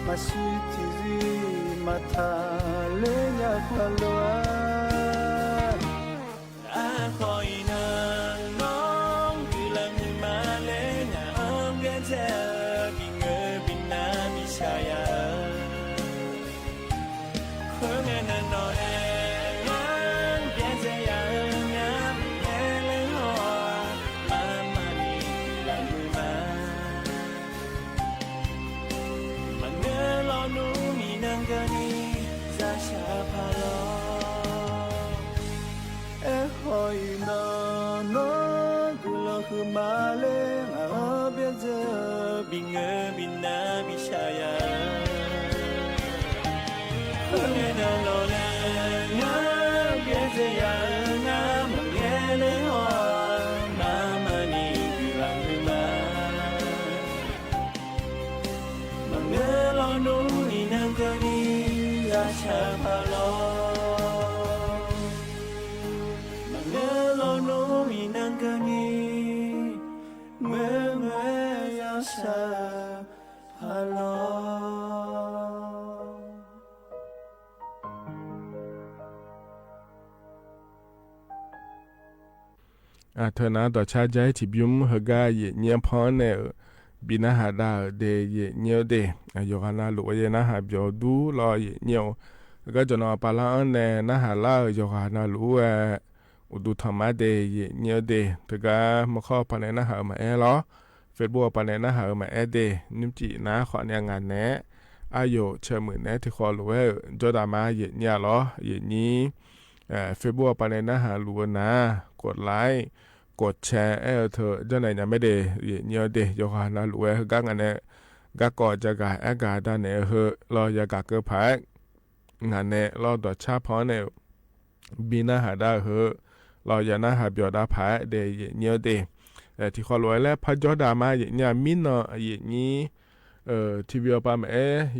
Masitizi mata lenya palwa Akoina nong bilang malenya amgete binge binami saya Khongena no en gete ya ngam ele ho mama ni languma Mangelonu minangani zasha palo hoi no no gulo khumale abeze binge binami saya Khongena lo le na beze ya na mangele ho mama ni languma Mangelonu minangani zasha palo Mangelonu minangani mwe yasha palo เธอนะต่อชาใจที่บิมเฮกาเยเนียพอเนี่ยบินาหาดาเดเยเนียวเดยกานาลุเยนะหาเบียวดูรอเยเนียวแล้วก็จะนอปาลาอันเนนะหาลายกานาลุอุดุธรรมะเดเยเนียวเดเธอก็มาข้อปานนะหามาล้อเฟซบุ๊กปานนะหามาเดนิมจีนะขอเนี่ยงานแนะอายุเชื่อมือแนะที่ขอลุจอดามาเยเนียล้อเยนี้เฟซบุ๊กปานนะหาลุนะกดไลค์กดแชร์เธอเจ้าไหนยังไม่ได้เยอะเดยกานาลุกังอันเนี้ยก็ก่อจะกาอากาศด้านเนเหรอยากาเกิดพัก งานเนี่ยเราตัวชาพอเนี่ยบีน่าหาได้เหอะเราอย่าน่าหาเบียวดาผาเดยเนียวเดที่ขอรวยแล้วพระจอดามาอย่างเนี้ยมินเนาะอย่างนี้ที่เบียวปาม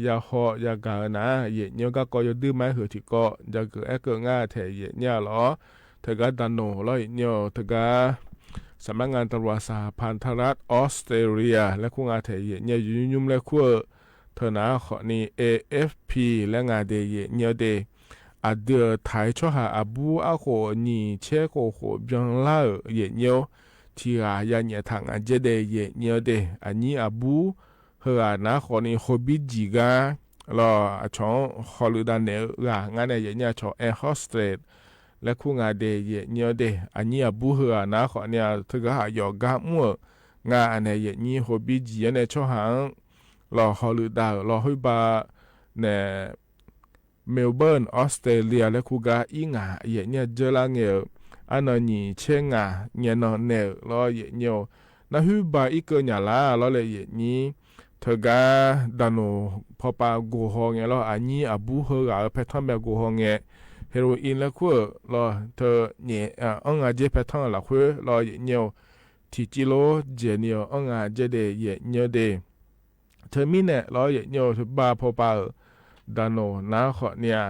ยาหอยากานะอย่างเนี้ยก็ยดื้อมาเหอะที่ก็จะเกิดเกิดง่าแถอย่างเนี้ยหรอเธอก็ดันโนแล้วอย่างเนี้ยเธอก็สำนักงานตำรวจสหพันธรัฐออสเตรเลียและคู่งานแถอย่างเนี้ยยุ่มและคู่เธอหนาขอนี่ AFP และงานเดยเนี้ยเดอาเดือไทยช่วหาอาบูอาโคนี่เชโกโคเบียงเล่าอย่างเนี้ยที่อาญาเนี่ยทางอาเจเดเยเนียเดอันนี้อาบูเฮานะคนนี้ฮบิจิกาลอชองฮอลดันเนอางานเนี่ยชอแอร์โฮสเตสและคู่งานเดเยเนียเดอันนี้อาบูเฮานะคนเนี่ยถึงหายอกามัวงานเนี่ยนี่ฮบิจิเนี่ยชอหางลอฮอลดารอฮุบาเนี่ยเมลเบิร์นออสเตรเลียและคู่กาอิงาเนี่ยเจลังเออันนี้เชงาเนี่ยนอนเนอรอเยเนียวนะฮึบาอีกเนียลาลอเลยเยนี้เธอกาดานโนพอปาโกฮองเงลออันนี้อาบูเฮอเพทอนเบโกฮองเงเฮโรอีนละคัวลอเธอเนี่ยอาเจเพทอนละคัวลอเยเนียวทีจิโลเจเนียวอาเจเดเยเนียวเดเธอมีเนี่ยลอเยเนียวเธอบาพอปาดานโนนาขอเนี่ย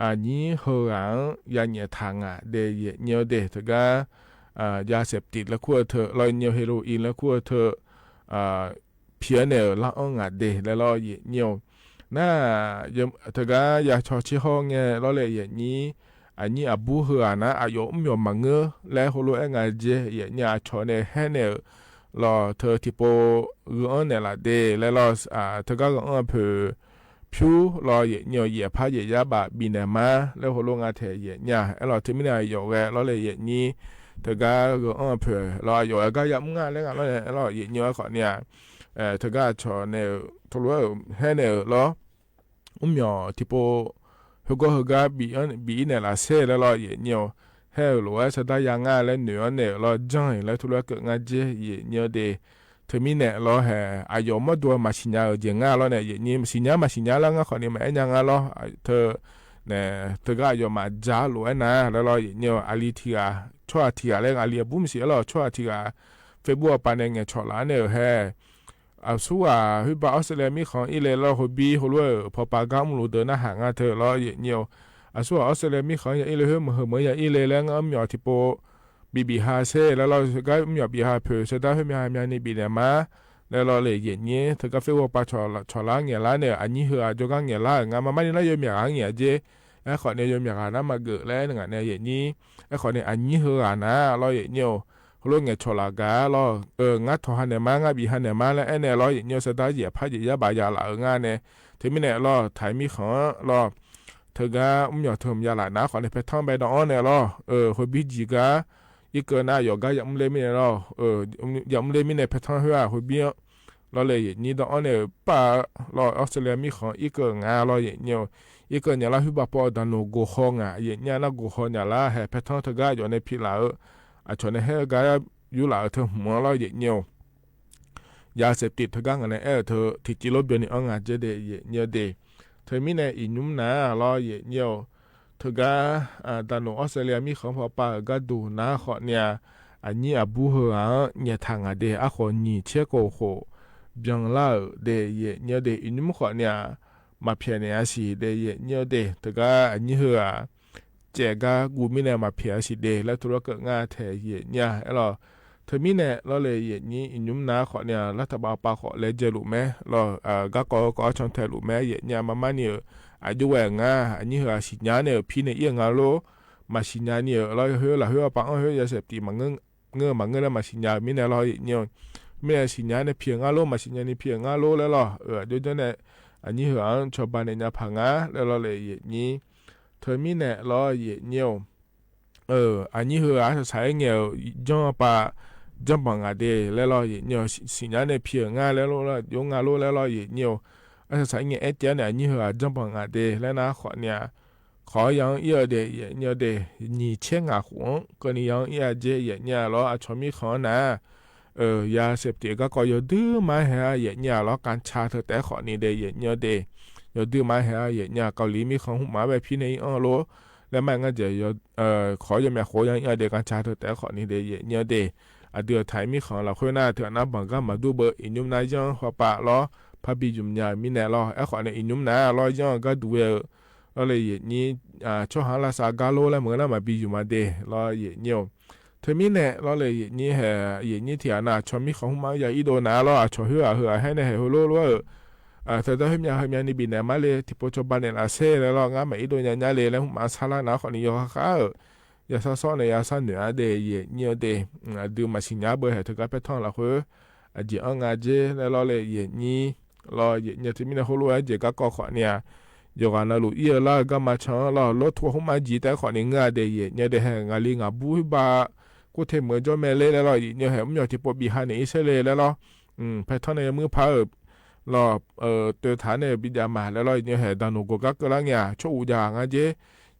อันนี้เฮาหลังยาเนี่ยทางเดยเนียวเดเถกายาเสพติดแล้วคั่วเธอลอยเนียวเฮโรอีนแล้วคั่วเธอเพียเนอละอ่างเดแล้วลอยเนียวน่ายเถกายาชอชิฮองเงลอเลยอย่างนี้อันนี้อาบูเฮานะอายุมีมังเงและโฮโลเองเจอย่างนี้ชอเนแฮเนลอเธอที่โปรอนเนละเดแล้วลอเถกก็เพอผิวรอเนียวเหยียพาเหยียบาบินามาแล้วหัวลงอาเทเหยียเนี่ยไอเราที่ไม่ได้อยู่แกเราเลยเหยียนี้เธอก็เผื่อรออยู่ก็ย้ำงานแล้วกันเราเหยียเนียวขอเนี่ยเธอก็ชอเนี่ยทุกวันให้เนี่ยรอมีที่พอเขาก็บีเนี่ยละเซ่แล้วเราเหยียเนียวให้หรือว่าจะได้ยังงานแล้วเหนือเนี่ยเราจังแล้วทุกวันเกิดงานเจเหยียเนียวเดเธอมีเนี่ยเราแห่อายุมาดูมาสิญญาเจียงงาเราเนี่ยอย่างนี้สิญญามาสิญญาแล้วงั้นคนนี้มาเอ็นยังงาเราเธอเนี่ยเธอก็อายุมาจ้าหลวยนะแล้วเราอย่างนี้อาลีที่ชั่วที่อะไรอาลีบุ้มเสียเราชั่วที่เฟบัวปานเองชั่วล้านเนี่ยแห่สู้ฮึบออสเตรเลียมีของอีเลเราฮบีฮัวเวอร์พอปากามุลูเดินหางเธอเราอย่างนี้สู้ออสเตรเลียมีของอีเลเฮมเหมือนอย่างอีเลแล้วงั้นมีที่โปบีฮาเซ่แล้วเราก็มีบีฮาเพอเสด็จให้มีฮามีในบีเนี่ยมาแล้วเราเลยอย่างนี้เธอก็เฟว่าปาชอล้างเงี้ยละเนี่ยอันนี้เหรอจะก็เงี้ยละงานมาไม่ได้ยอมอย่างเงี้ยเจไอ้ขอเนี่ยยอมอย่างนั้นมาเกิดแล้วเนี่ยเนี่ยอย่างนี้ไอ้ขอเนี่ยอันนี้เหรอนะเราอย่างเงี้ยเราเงี้ยชอลากาเรางัดทอหันเนี่ยมางัดบีหันเนี่ยมาแล้วไอ้เนี่ยเราอย่างเงี้ยเสด็จเหยียบพายเหยียบบายาละงานเนี่ยถึงไม่เนี่ยเราถ่ายมีของเราเธอก็มีเธอมีอะไรนะขอเนี่ยไปท่องไปดองเนี่ยเราคนบิจิกาอีกน่าอยู่ก็ยังไม่เลยไม่เรายังไม่เลยไม่เนี่ยเพทอนหัวหัวเบี้ยเราเลยนี่ตอนเนี่ยป้าเราออสเตรเลียมีของอีกงาเราอย่างเงี้ยอีกเนี่ยเราหัวปอดันโนโกฮงอย่างเงี้ยเราโกฮงเนี่ยละเฮ้เพทอนเธอก็อยู่ในพิลาชนเฮ้ก็อยู่หลังเธอหัวเราอย่างเงี้ยยาเสพติดเธอก็เนี่ยเธอที่จิโร่เบียนี่งาเจเดอย่างเงี้ยเดเธอมีเนี่ยอีนุ่มนะเราอย่างเงี้ยเธอก็ดันโนออสเตรเลียมีของพอป้าก็ดูนะขอเนี่ยอันนี้อาบูเฮาเนี่ยทางเดอคนนี้เชื่อโกโหยังเล่าเดยเนี่ยเดอินุมขอเนี่ยมาเพียเนี่ยสิเดยเนี่ยเดแต่ก็อันนี้เฮาเจ้าก็กูมีเนี่ยมาเพียสิเดแล้วธุรกิจงานเทยเนี่ยเราเธอมีเนี่ยเราเลยนี่อินุมนะขอเนี่ยรัฐบาลปาขอเลยเจรุแม่เราก็ชนเทลุแม่เนี่ยมาเนี่ยอายุแหวงอันนี้เหรอสิญญาเนี่ยพี่เนี่ยยังโลมาสิญญาเนี่ยเราเฮอละเฮอปังเฮอยาเสพติดมันเงื้อแล้วมาสิญญามีเนี่ยเราเนี่ยไม่สิญญาเนี่ยเพียงโลมาสิญญาเนี่ยเพียงโลแล้วเดี๋ยวเนี่ยอันนี้เหรอชาวบ้านเนี่ยพังแล้วเราเลยนี่เธอมีเนี่ยเราเนี่ยอันนี้เหรอใช้เงี้ยจ้องปะจังบังเดแล้วเราเนี่ยสิญญาเนี่ยเพียงแล้วเรายงโลแล้วเราเนี่ยใช้เงี้ยเจ้าเนี่ยนี่เหรอจังบังเดแล้วนะขอเนี่ยขอยังเยอะเดเนี่ยเดนี่เช่งหัวก็นี่ยังเยอะเจเนี่ยเราชอบมีของนะยาเสพติดก็อยู่ดื้อมาเหรอเนี่ยเราการชาเธอแต่ขอนี่เดเนี่ยเด ยอดื้อมาแห่เนี่ยเกาหลีมีของหุมาแบบพี่ในโลแล้วมันก็จะขออย่าแม่ขออย่างเด็กกันชาเถอะแต่ขอนี่เดียเนี่ยเดเดือไทยมีของเราค่อยหน้าเถอะนะบังก็มาดูเบอร์อินยุมนายจังหัวปะล้อพาบีจุมยามีแน่ล้อขอในอินยุมนาล้อจังก็ดูเลยนี่ช่วงหาลาซากาโลแล้วเหมือนน่ะมาบีอยู่มาเดล้อเนี่ยเธอมีแน่ล้อเลยนี่แห่นี่ที่น่ะชอมีของมาอย่าอีโดนาล้อชอเหือให้ในให้โลล้อเธอจะให้มีนี่บินมาเลยที่ปัจจุบันเนี่ยอาเซ่แล้วงานมาอีโดนยาเลยแล้วมาซาลานะขอนี่ยอค่ะยาซาซ้อนเนี่ยยาซาเหนือเดย์เนี่ยเดย์ดูมาสิญญาเบอร์ให้เธอก็ไปท่องละคือจีอังอาเจแล้วเลยนี่รอเนี่ยที่มีในหัวเจก็ขอเนี่ยยกันนะลูกละก็มาช้อนรถทัวร์เข้ามาจีแต่ขอเนี่ยงาเดย์เนี่ยเดย์งาลีงาบุยบากูเทเหมือนจอแม่เลยแล้วเนี่ยเห็นมันอยู่ที่ปบิฮานี่อิสราเอลแล้วไปท่องในมือพารอตัวฐานเนี่ยบิดามาแล้วเนี่ยเห็นดานุกก็กำลังเนี่ยช่วยยางอาเจ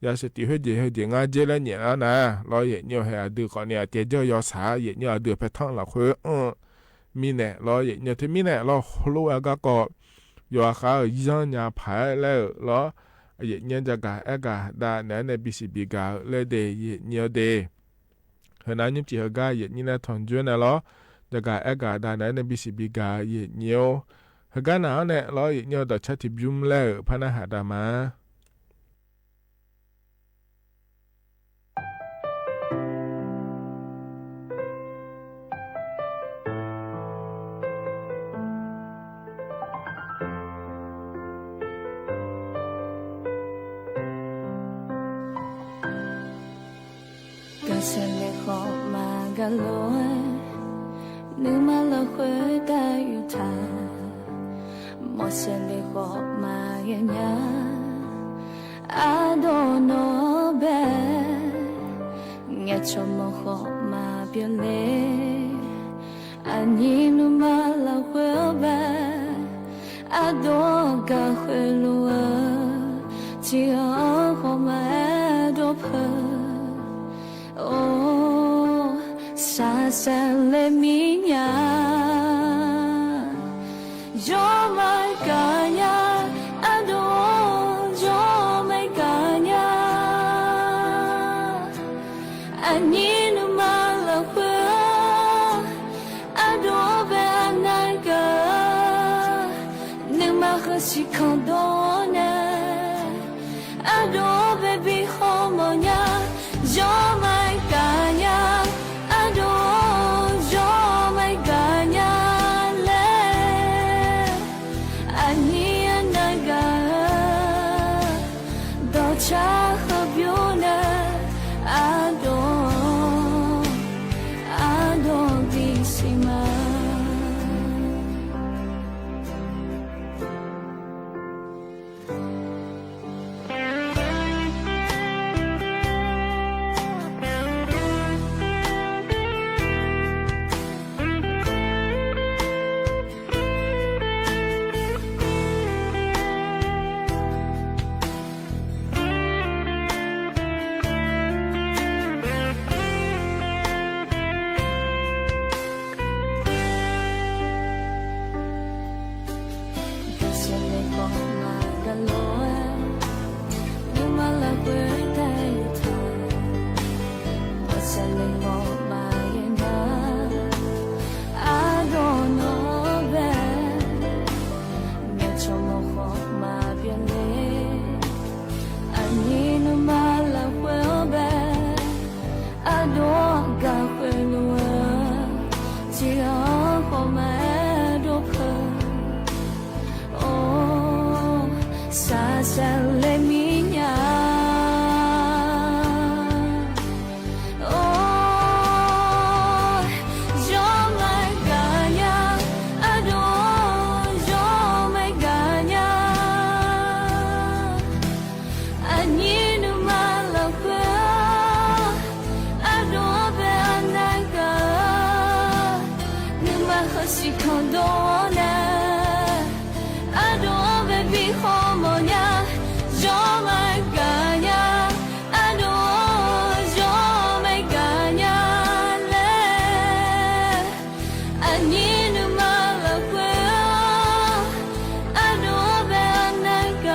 ยาสติให้เจงอาเจแล้วเนี่ยนะรอเนี่ยเห็นดูก่อนเนี่ยเจอยอสาเนี่ยดูไปท่องละคือมีเนี่ยรอเนี่ยที่มีเนี่ยรอรู้ว่าก็ยอข้าวยันยาผายแล้วรอเนี่ยจะกะกะดาเนี่ยในบิสิบิกาเลยเดเนี่ยเดเห็นนั้นยิ่งจีกาเนี่ยนะทอนจวนนะรอจะกะกะดาเนี่ยในบิสิบิกาเนี่ยเฮกันหนาวเนี่ยรอเนี่ยต่อชัดทิบยุ่มแล้วพนักหาดามาเสเลขอมากะลอยนึกมาละคุยได้อยู่ทาหมดเสเลขอมาเงียI don't know bad เงียชมขอมาเปลี่ยนเลยอันนี้นึกมาละคุยแบบ I don't ก็คุยลัวที่ขอมาดูเพอOh, sa le minya, yo me caña, ado, yo me caña, ani no malakwe, ado be anaga, ne mahasi kondone, ado be bi homonya, yo me caña, ado, yo me caña, le, ani anaga, docha habione, ado, ado visima. Ani no malakwe, ado be anaga.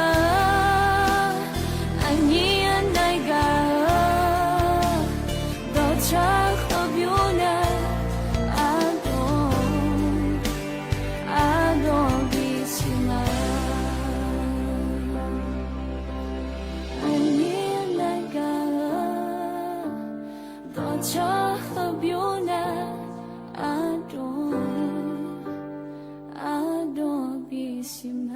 车和表呢？阿多比西麦。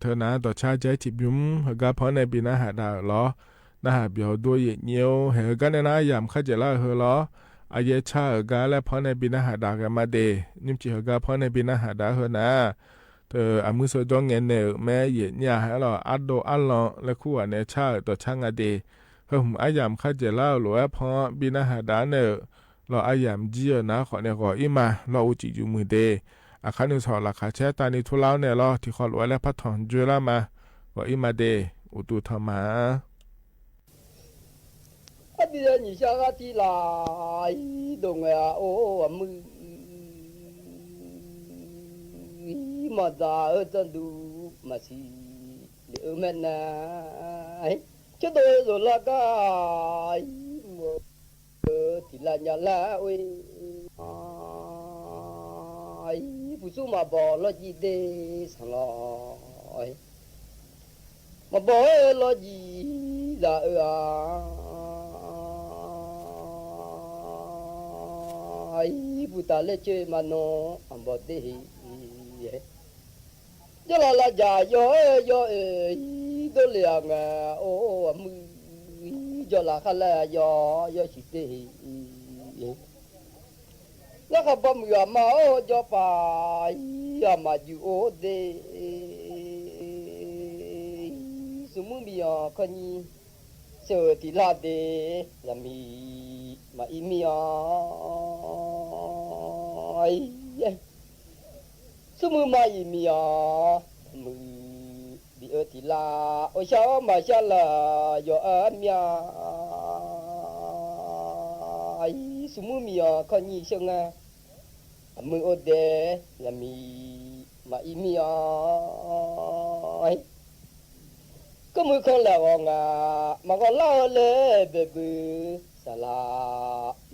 เธอนะต่อชาใจจิบยุ้มเฮกาพอในปีนาหาดาล้อนาหาเบียวด้วยเนียวเฮกาในน้ายามข้าจะล่าเฮล้ออายชาเฮกาและพอในปีนาหาดากันมาเดนิมจิเฮกาพอในปีนาหาดาเฮนะเธออามือสจงเงินเนอแม่เย็นยาให้เราอัดโดอัลลอและคู่อันเนชาต่อช่างอเดเฮมอายามข้าจะล่าหรือพอปีนาหาดาเนอเราอายามเจียนะขอในขออิมาเราอุจิอยู่มือเดอาคารนิสอราคาแช่ตานิทุลาวเนี่ยรอที่ขอรวยและพัฒถอนจุลามาว่าอิมาเดอุตุธรรมาอันนี้นี่ชาติที่ลายดงโอ้มือมาดาจันดูมาสิเดือแม่นาจะโดยสุรกายที่ลานยาลาเว้ยผู้สู้มาบอกเราจีเดสังลอยมาบอกเราจีละผู้ตาเล่เจมาโนอันบอกเดจะละจ่าย่อย่อตัวเลี้ยงโอ้มือจะละขละย่อย่อชิเดแล้วก็บ่มีมาโอจอปายามาอยู่โอเดสมุมีคนนี้เสือที่ลาเดลามีมาอีมีสมุมาอีมีมือดีที่ลาโอชาวมาชาลาโยอามีสมุมีคนนี้เชื่อมือโอเดลามีมาอีมีก็มือคนแล้วมาก็เล่าเลยเบบสลา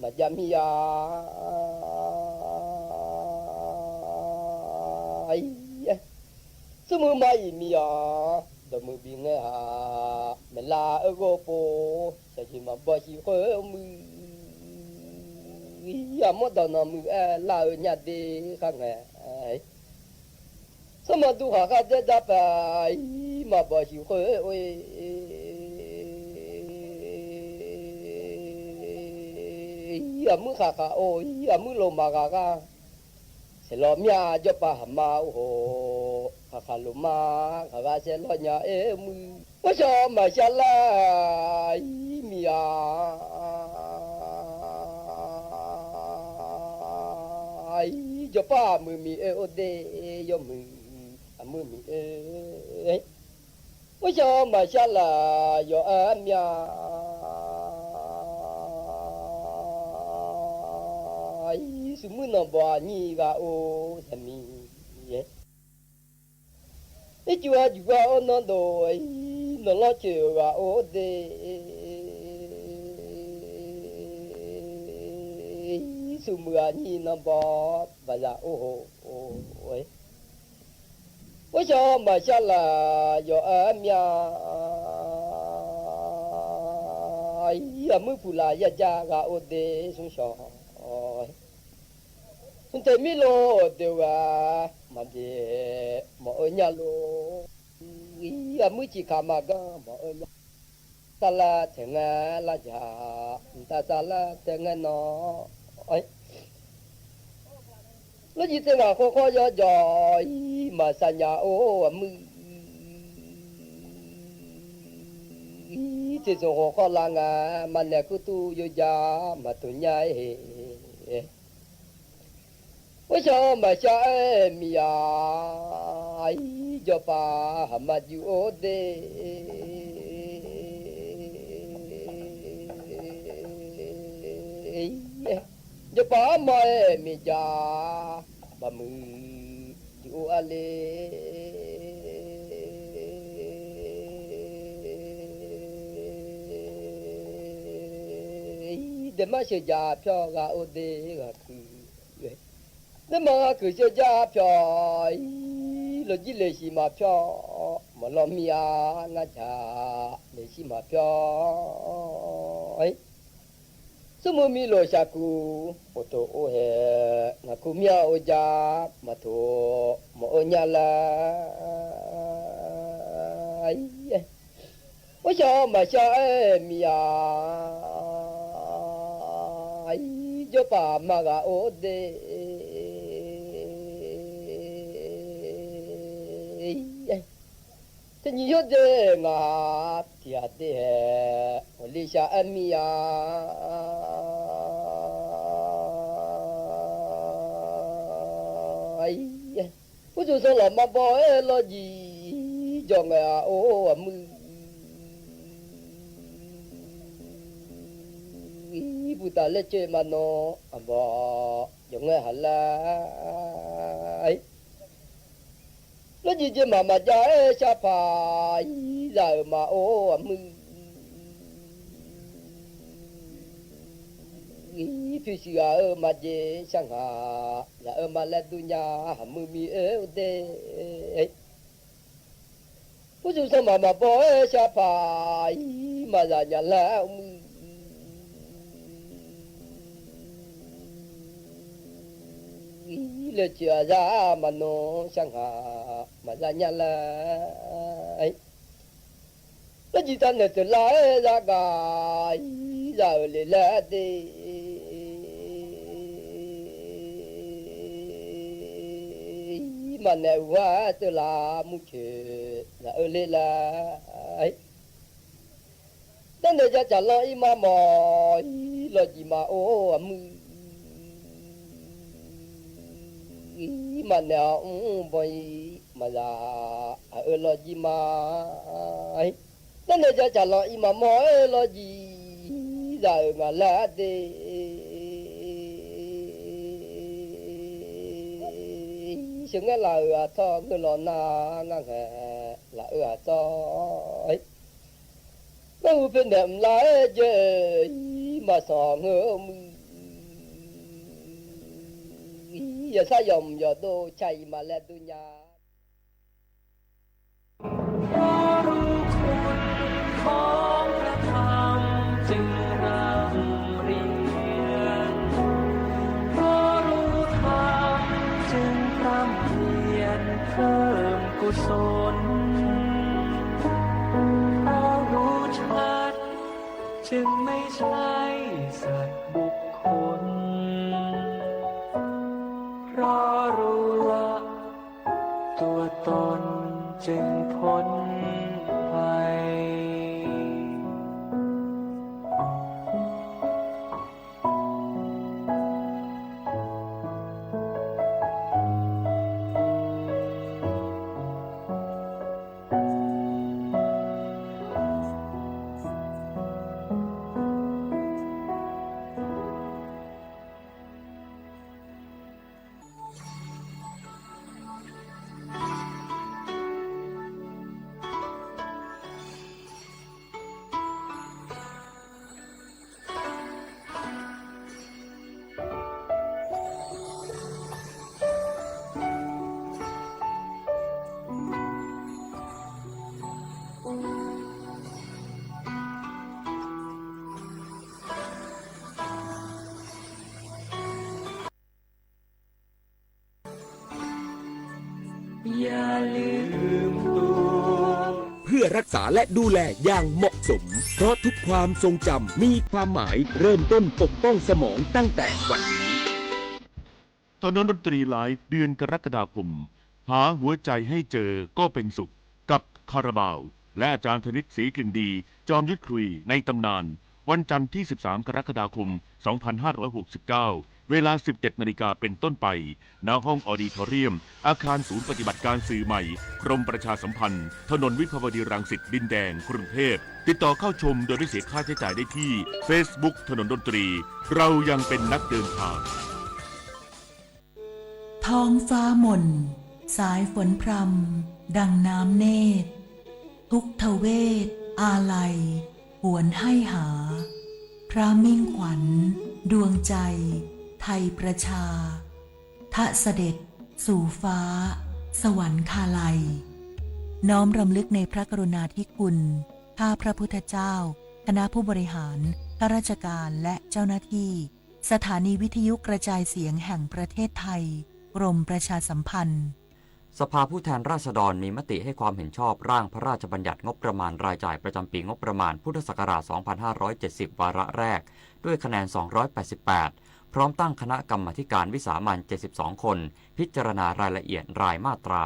มาจามีสมุมาอีมีดมือบิงเมลาโกโปจะจิมาบ่ชิโคมือยามดอนมือลาญาดีข้างไงสมดูหาก็จะจับไปมาบ่ชิโคโอ้ยยามมือขาโอ้ยยามมือลมมากาเสลอมีจะปะมาโอ้โหขาลมมาขาเสลอญามือว่าชอมาชาลามีจะป้ามือมีโอเดยมือมือมีว่าชอมาชาลาโยอามีสมุนบ่านี่ว่าโอสามีจัวจัวนอนโดยนอนละเจอว่าโอเดสมุนนี่นบ่บาลาโอโอ้ยว่าชอมาชาลาโยอามีมือผู้ลายจากาโอเดสุชอคุณแต่มิโลเดียวมาเดหมอญาโลมือจิกามากาหมอญาซาลาเถงลาจาตาซาลาเถงนอไอแล้วยิ่งเถงข้อยอยมาสัญญาโอมือที่ส่งข้อลางมันเนี่ยกุตูโยยามาตุญญาว่าชอมาชามีจะปามาอยู่โอเดจะปามามีจาบะมืออยู่อะไรเดมาเสียจาเพียกาโอเดก็คือ那么可些家票，了几类西马票，莫老米啊，那家类西马票，哎，什么米罗下古，我都我嘿，那古米啊我家，嘛都莫伢啦，哎呀，我想嘛想哎米啊，哎，就把嘛个我的。这你说这啊，天的，我立下恩米呀，哎呀，我就说老妈宝哎，老几叫我呀，哦，不打了这嘛喏，啊不，用我好啦，哎。nó gì chứ mà trái cha phải giờ mà ô mư phi sĩ ở mà gì sang hà giờ mà lên tu nhà mư mi ở đây bố chú sao mà bỏ cha phải mà giờ nhà là le chia ra mà nó sang hà mà ra nhà là ấy nó chỉ ta này từ lá ra cả giờ để lá đi mà nếu quá từ là muốn chơi là ở đây là ấy ta này ra trả lời mà mò là gì mà ô mà nào vậy mà là ở lo gì mà ấy nên là trả lời mà mỗi lo gì giờ mà là đi xuống cái là cho người lo na ngang là ở cho ấy nó bên đệm lại chơi mà sò ngơ giờ sao dùng giờ tôi chạy mà lên tôi nhàของพระธรรมจึงร่ำเรียนเพราะรู้ธรรมจึงพร่ำเพียรเพิ่มกุศลเพราะรู้ชัดจึงไม่ใช่สัตว์บุคคลเพราะรู้ละตัวตนจึงพ้นไปอย่าลืมตัวเพื่อรักษาและดูแลอย่างเหมาะสมเพราะทุกความทรงจำมีความหมายเริ่มต้นปกป้องสมองตั้งแต่วันนี้ ตอนดนตรีไลฟ์เดือนกรกฎาคมหาหัวใจให้เจอก็เป็นสุขกับคาราบาวและอาจารย์ธนิตศรีกลิ่นดีจอมยุทธคุยในตำนานวันจันทร์ที่13กรกฎาคม2569เวลา 17 นาฬิกาเป็นต้นไปณห้องออดิทอเรียมอาคารศูนย์ปฏิบัติการสื่อใหม่กรมประชาสัมพันธ์ถนนวิภาวดีรังสิตดินแดงกรุงเทพติดต่อเข้าชมโดยไม่เสียค่าใช้จ่ายได้ที่ Facebook ถนนดนตรีเรายังเป็นนักเดินทางท้องฟ้าหม่นสายฝนพรำดังน้ำเนตรทุกทเวทอาลัยหวนให้หาพระมิ่งขวัญดวงใจไทยประชาไท พระเสด็จสู่ฟ้า สวรรคาลัย น้อมรำลึกในพระกรุณาธิคุณข้าพระพุทธเจ้าคณะผู้บริหารข้าราชการและเจ้าหน้าที่สถานีวิทยุกระจายเสียงแห่งประเทศไทยกรมประชาสัมพันธ์สภาผู้แทนราษฎรมีมติให้ความเห็นชอบร่างพระราชบัญญัติงบประมาณรายจ่ายประจำปีงบประมาณพุทธศักราช 2570 วาระแรกด้วยคะแนน 288 พร้อมตั้งคณะกรรมาธิการวิสามัญ 72 คน พิจารณารายละเอียดรายมาตรา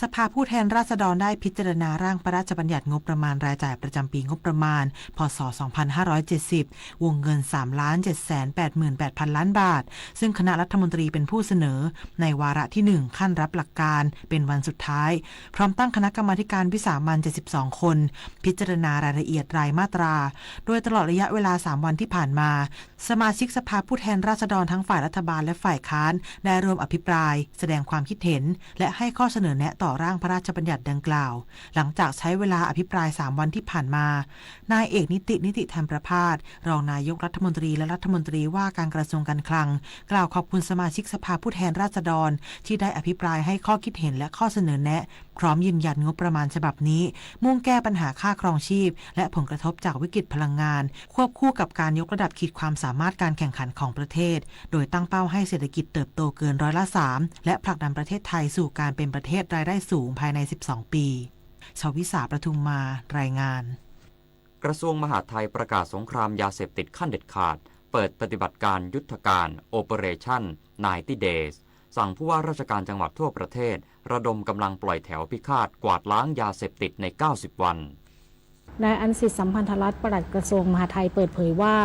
สภาผู้แทนราษฎรได้พิจารณาร่างพระราชบัญญัติงบประมาณรายจ่ายประจำปีงบประมาณพ.ศ. 2570 วงเงิน 3,788,000 ล้านบาทซึ่งคณะรัฐมนตรีเป็นผู้เสนอในวาระที่ 1 ขั้นรับหลักการเป็นวันสุดท้ายพร้อมตั้งคณะกรรมาธิการวิสามัญ 72 คนพิจารณารายละเอียดรายมาตราโดยตลอดระยะเวลา 3 วันที่ผ่านมาสมาชิกสภาผู้แทนราษฎรทั้งฝ่ายรัฐบาลและฝ่ายค้านได้ร่วมอภิปรายแสดงความคิดเห็นและให้ข้อเสนอแนะต่อร่างพระราชบัญญัติดังกล่าวหลังจากใช้เวลาอภิปราย3วันที่ผ่านมานายเอกนิติธรรมประภาสรองนายกรัฐมนตรีและรัฐมนตรีว่าการกระทรวงการคลังกล่าวขอบคุณสมาชิกสภาผู้แทนราษฎรที่ได้อภิปรายให้ข้อคิดเห็นและข้อเสนอแนะพร้อมยืนยันงบประมาณฉบับนี้มุ่งแก้ปัญหาค่าครองชีพและผลกระทบจากวิกฤตพลังงานควบคู่กับการยกระดับขีดความสามารถการแข่งขันของประเทศโดยตั้งเป้าให้เศรษฐกิจเติบโตเกิน3%และผลักดันประเทศไทยสู่การเป็นประเทศรายได้สูงภายใน12 ปีชวิสาประทุมมารายงานกระทรวงมหาดไทยประกาศสงครามยาเสพติดขั้นเด็ดขาดเปิดปฏิบัติการยุทธการ Operation 90 Days สั่งผู้ว่าราชการจังหวัดทั่วประเทศระดมกำลังปล่อยแถวพิฆาตกวาดล้างยาเสพติดใน90 วันนายอันสิทธิ์สัมพันธรัตน์ปลัดกระทรวงมหาดไทยเปิดเผยว่า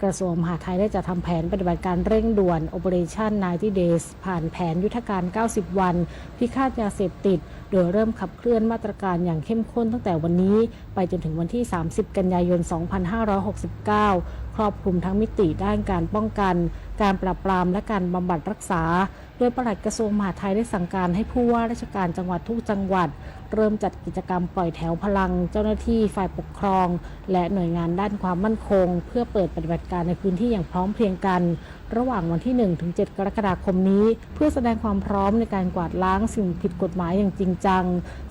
กระทรวงมหาดไทยได้จัดทำแผนปฏิบัติการเร่งด่วน Operation 90 Days ผ่านแผนยุทธการ 90 วันพิฆาตยาเสพติดโดยเริ่มขับเคลื่อนมาตรการอย่างเข้มข้นตั้งแต่วันนี้ไปจนถึงวันที่ 30 กันยายน 2569 ครอบคลุมทั้งมิติด้านการป้องกันการปราบปรามและการบำบัดรักษาโดยปลัดกระทรวงมหาดไทยได้สั่งการให้ผู้ว่าราชการจังหวัดทุกจังหวัดเริ่มจัดกิจกรรมปล่อยแถวพลังเจ้าหน้าที่ฝ่ายปกครองและหน่วยงานด้านความมั่นคงเพื่อเปิดปฏิบัติการในพื้นที่อย่างพร้อมเพรียงกันระหว่างวันที่ 1-7 กรกฎาคมนี้เพื่อแสดงความพร้อมในการกวาดล้างสิ่งผิดกฎหมายอย่างจริงจัง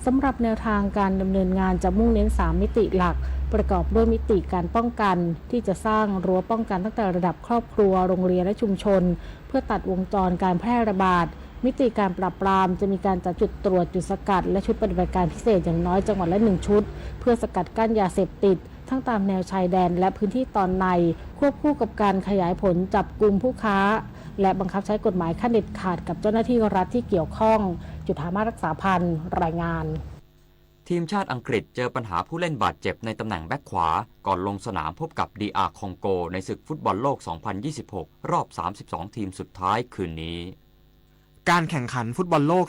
สำหรับแนวทางการดำเนินงานจะมุ่งเน้น3มิติหลักประกอบด้วยมิติการป้องกันที่จะสร้างรั้วป้องกันตั้งแต่ระดับครอบครัวโรงเรียนและชุมชนเพื่อตัดวงจรการแพร่ระบาดมิติการปราบปรามจะมีการจัดจุดตรวจจุดสกัดและชุดปฏิบัติการพิเศษอย่างน้อยจังหวัดละ1ชุดเพื่อสกัดกั้นยาเสพติดทั้งตามแนวชายแดนและพื้นที่ตอนในควบคู่กับการขยายผลจับกุมผู้ค้าและบังคับใช้กฎหมายขั้นเด็ดขาดกับเจ้าหน้าที่รัฐที่เกี่ยวข้องจุฑามาสรักษาพันธ์รายงานทีมชาติอังกฤษเจอปัญหาผู้เล่นบาดเจ็บในตำแหน่งแบ็คขวาก่อนลงสนามพบกับ DR คองโกในศึกฟุตบอลโลก 2026 รอบ 32 ทีมสุดท้ายคืนนี้การแข่งขันฟุตบอลโลก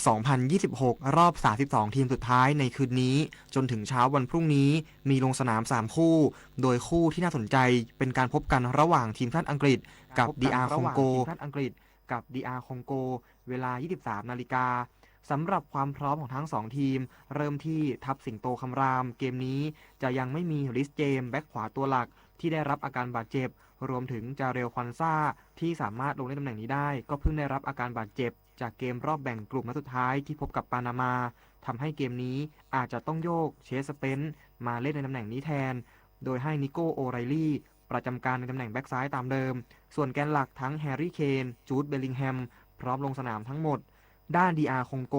2026 รอบ 32 ทีมสุดท้ายในคืนนี้จนถึงเช้าวันพรุ่งนี้มีลงสนาม 3 คู่โดยคู่ที่น่าสนใจเป็นการพบกันระหว่างทีมชาติอังกฤษกับ DR คองโกเวลา 23 นาฬิกาสำหรับความพร้อมของทั้ง2ทีมเริ่มที่ทัพสิงโตคำรามเกมนี้จะยังไม่มีริสเจมส์แบ็คขวาตัวหลักที่ได้รับอาการบาดเจ็บรวมถึงจาเรลควันซ่าที่สามารถลงเล่นตำแหน่งนี้ได้ก็เพิ่งได้รับอาการบาดเจ็บจากเกมรอบแบ่งกลุ่มนัดสุดท้ายที่พบกับปานามาทำให้เกมนี้อาจจะต้องโยกเชสสเปนซ์มาเล่นในตำแหน่งนี้แทนโดยให้นิโก้โอไรลี่ประจำการในตำแหน่งแบ็คซ้ายตามเดิมส่วนแกนหลักทั้งแฮร์รี่เคนจูดเบลลิงแฮมพร้อมลงสนามทั้งหมดด้าน DR คองโก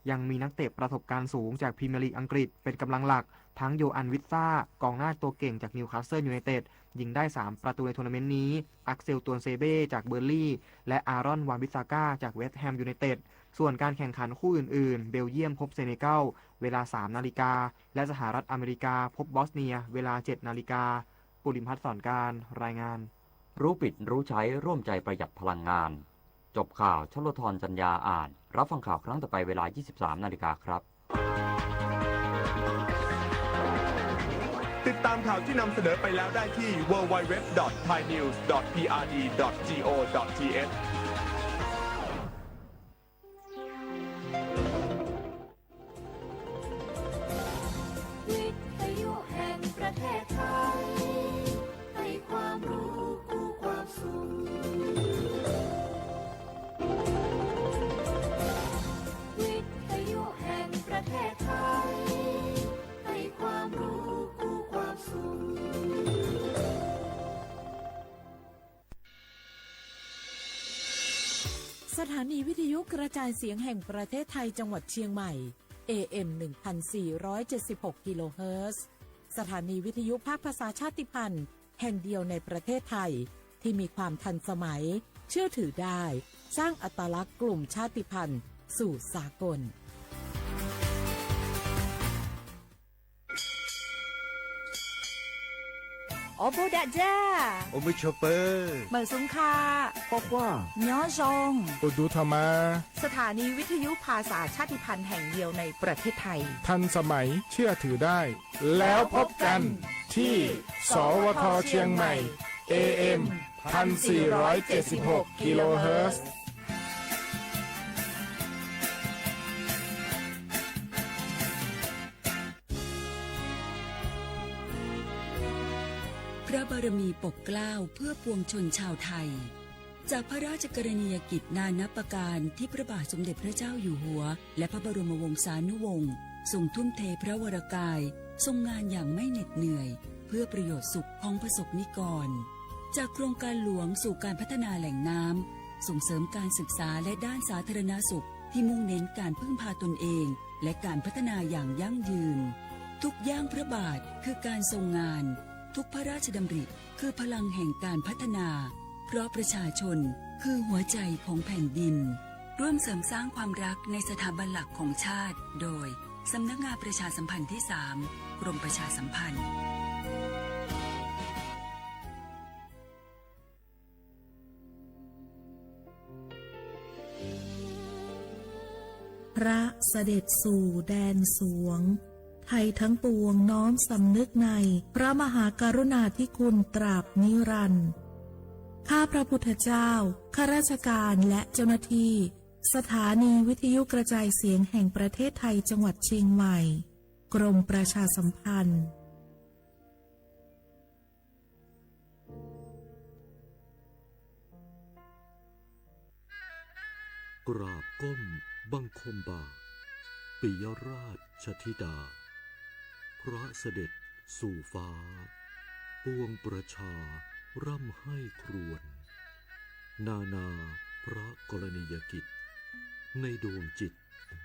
ยังมีนักเตะประสบการณ์สูงจากพรีเมียร์ลีกอังกฤษเป็นกำลังหลักทั้งโยอันวิสซ่ากองหน้าตัวเก่งจากนิวคาสเซิลยูไนเต็ดยิงได้3ประตูในทัวร์นาเมนต์นี้อักเซลตวนเซเบ้จากเบอร์ลี่และอารอนวานบิสซาก้าจากเวสต์แฮมยูไนเต็ดส่วนการแข่งขันคู่อื่นๆเบลเยียมพบเซเนกัลเวลา 3 นาฬิกาและสหรัฐอเมริกาพบบอสเนียเวลา 7 นาฬิกาปุริมพัฒน์สอนการรายงานรู้ปิดรู้ใช้ร่วมใจประหยัดพลังงานจบข่าวชลธรจัญญาอ่านรับฟังข่าวครั้งต่อไปเวลา 23 นาฬิกาครับติดตามข่าวที่นำเสนอไปแล้วได้ที่ www.thainews.prd.go.thวิทยุแห่งประเทศไทยให้ความรู้คู่ความสุข สถานีวิทยุกระจายเสียงแห่งประเทศไทยจังหวัดเชียงใหม่ AM 1476 กิโลเฮิรตซ์สถานีวิทยุภาคภาษาชาติพันธุ์แห่งเดียวในประเทศไทยที่มีความทันสมัยเชื่อถือได้สร้างอัตลักษณ์กลุ่มชาติพันธุ์สู่สากลโอโบดะจ้า โอมิชเปอร์ เหมอซุงคา ปอกว่า ย้อซง โอดูธรรมา สถานีวิทยุภาษาชาติพันธุ์แห่งเดียวในประเทศไทย ทันสมัยเชื่อถือได้ แล้วพบกันที่ สวทเชียงใหม่ AM 1476 กิโลเฮิรตซ์พระบารมีปกเกล้าเพื่อปวงชนชาวไทยจากพระราชกรณียกิจนานับประการที่พระบาทสมเด็จพระเจ้าอยู่หัวและพระบรมวงศานุวงศ์ทรงทุ่มเทพระวรกายทรงงานอย่างไม่เหน็ดเหนื่อยเพื่อประโยชน์สุขของประสบนิกรจากโครงการหลวงสู่การพัฒนาแหล่งน้ำส่งเสริมการศึกษาและด้านสาธารณสุขที่มุ่งเน้นการพึ่งพาตนเองและการพัฒนาอย่างยั่งยืนทุกย่างพระบาทคือการทรงงานทุกพระราชดำริคือพลังแห่งการพัฒนาเพราะประชาชนคือหัวใจของแผ่นดินร่วมเสริมสร้างความรักในสถาบันหลักของชาติโดยสำนักงานประชาสัมพันธ์ที่ 3 กรมประชาสัมพันธ์พระเสด็จสู่แดนสวงไทยทั้งปวงน้อมสำนึกในพระมหากรุณาธิคุณตราบนิรันดร์ข้าพระพุทธเจ้าข้าราชการและเจ้าหน้าที่สถานีวิทยุกระจายเสียงแห่งประเทศไทยจังหวัดเชียงใหม่กรมประชาสัมพันธ์กราบก้มบังคมบาทปิยราชธิดาพระเสด็จสู่ฟ้าปวงประชาร่ำให้ครวญนานาพระกรณียกิจในดวงจิต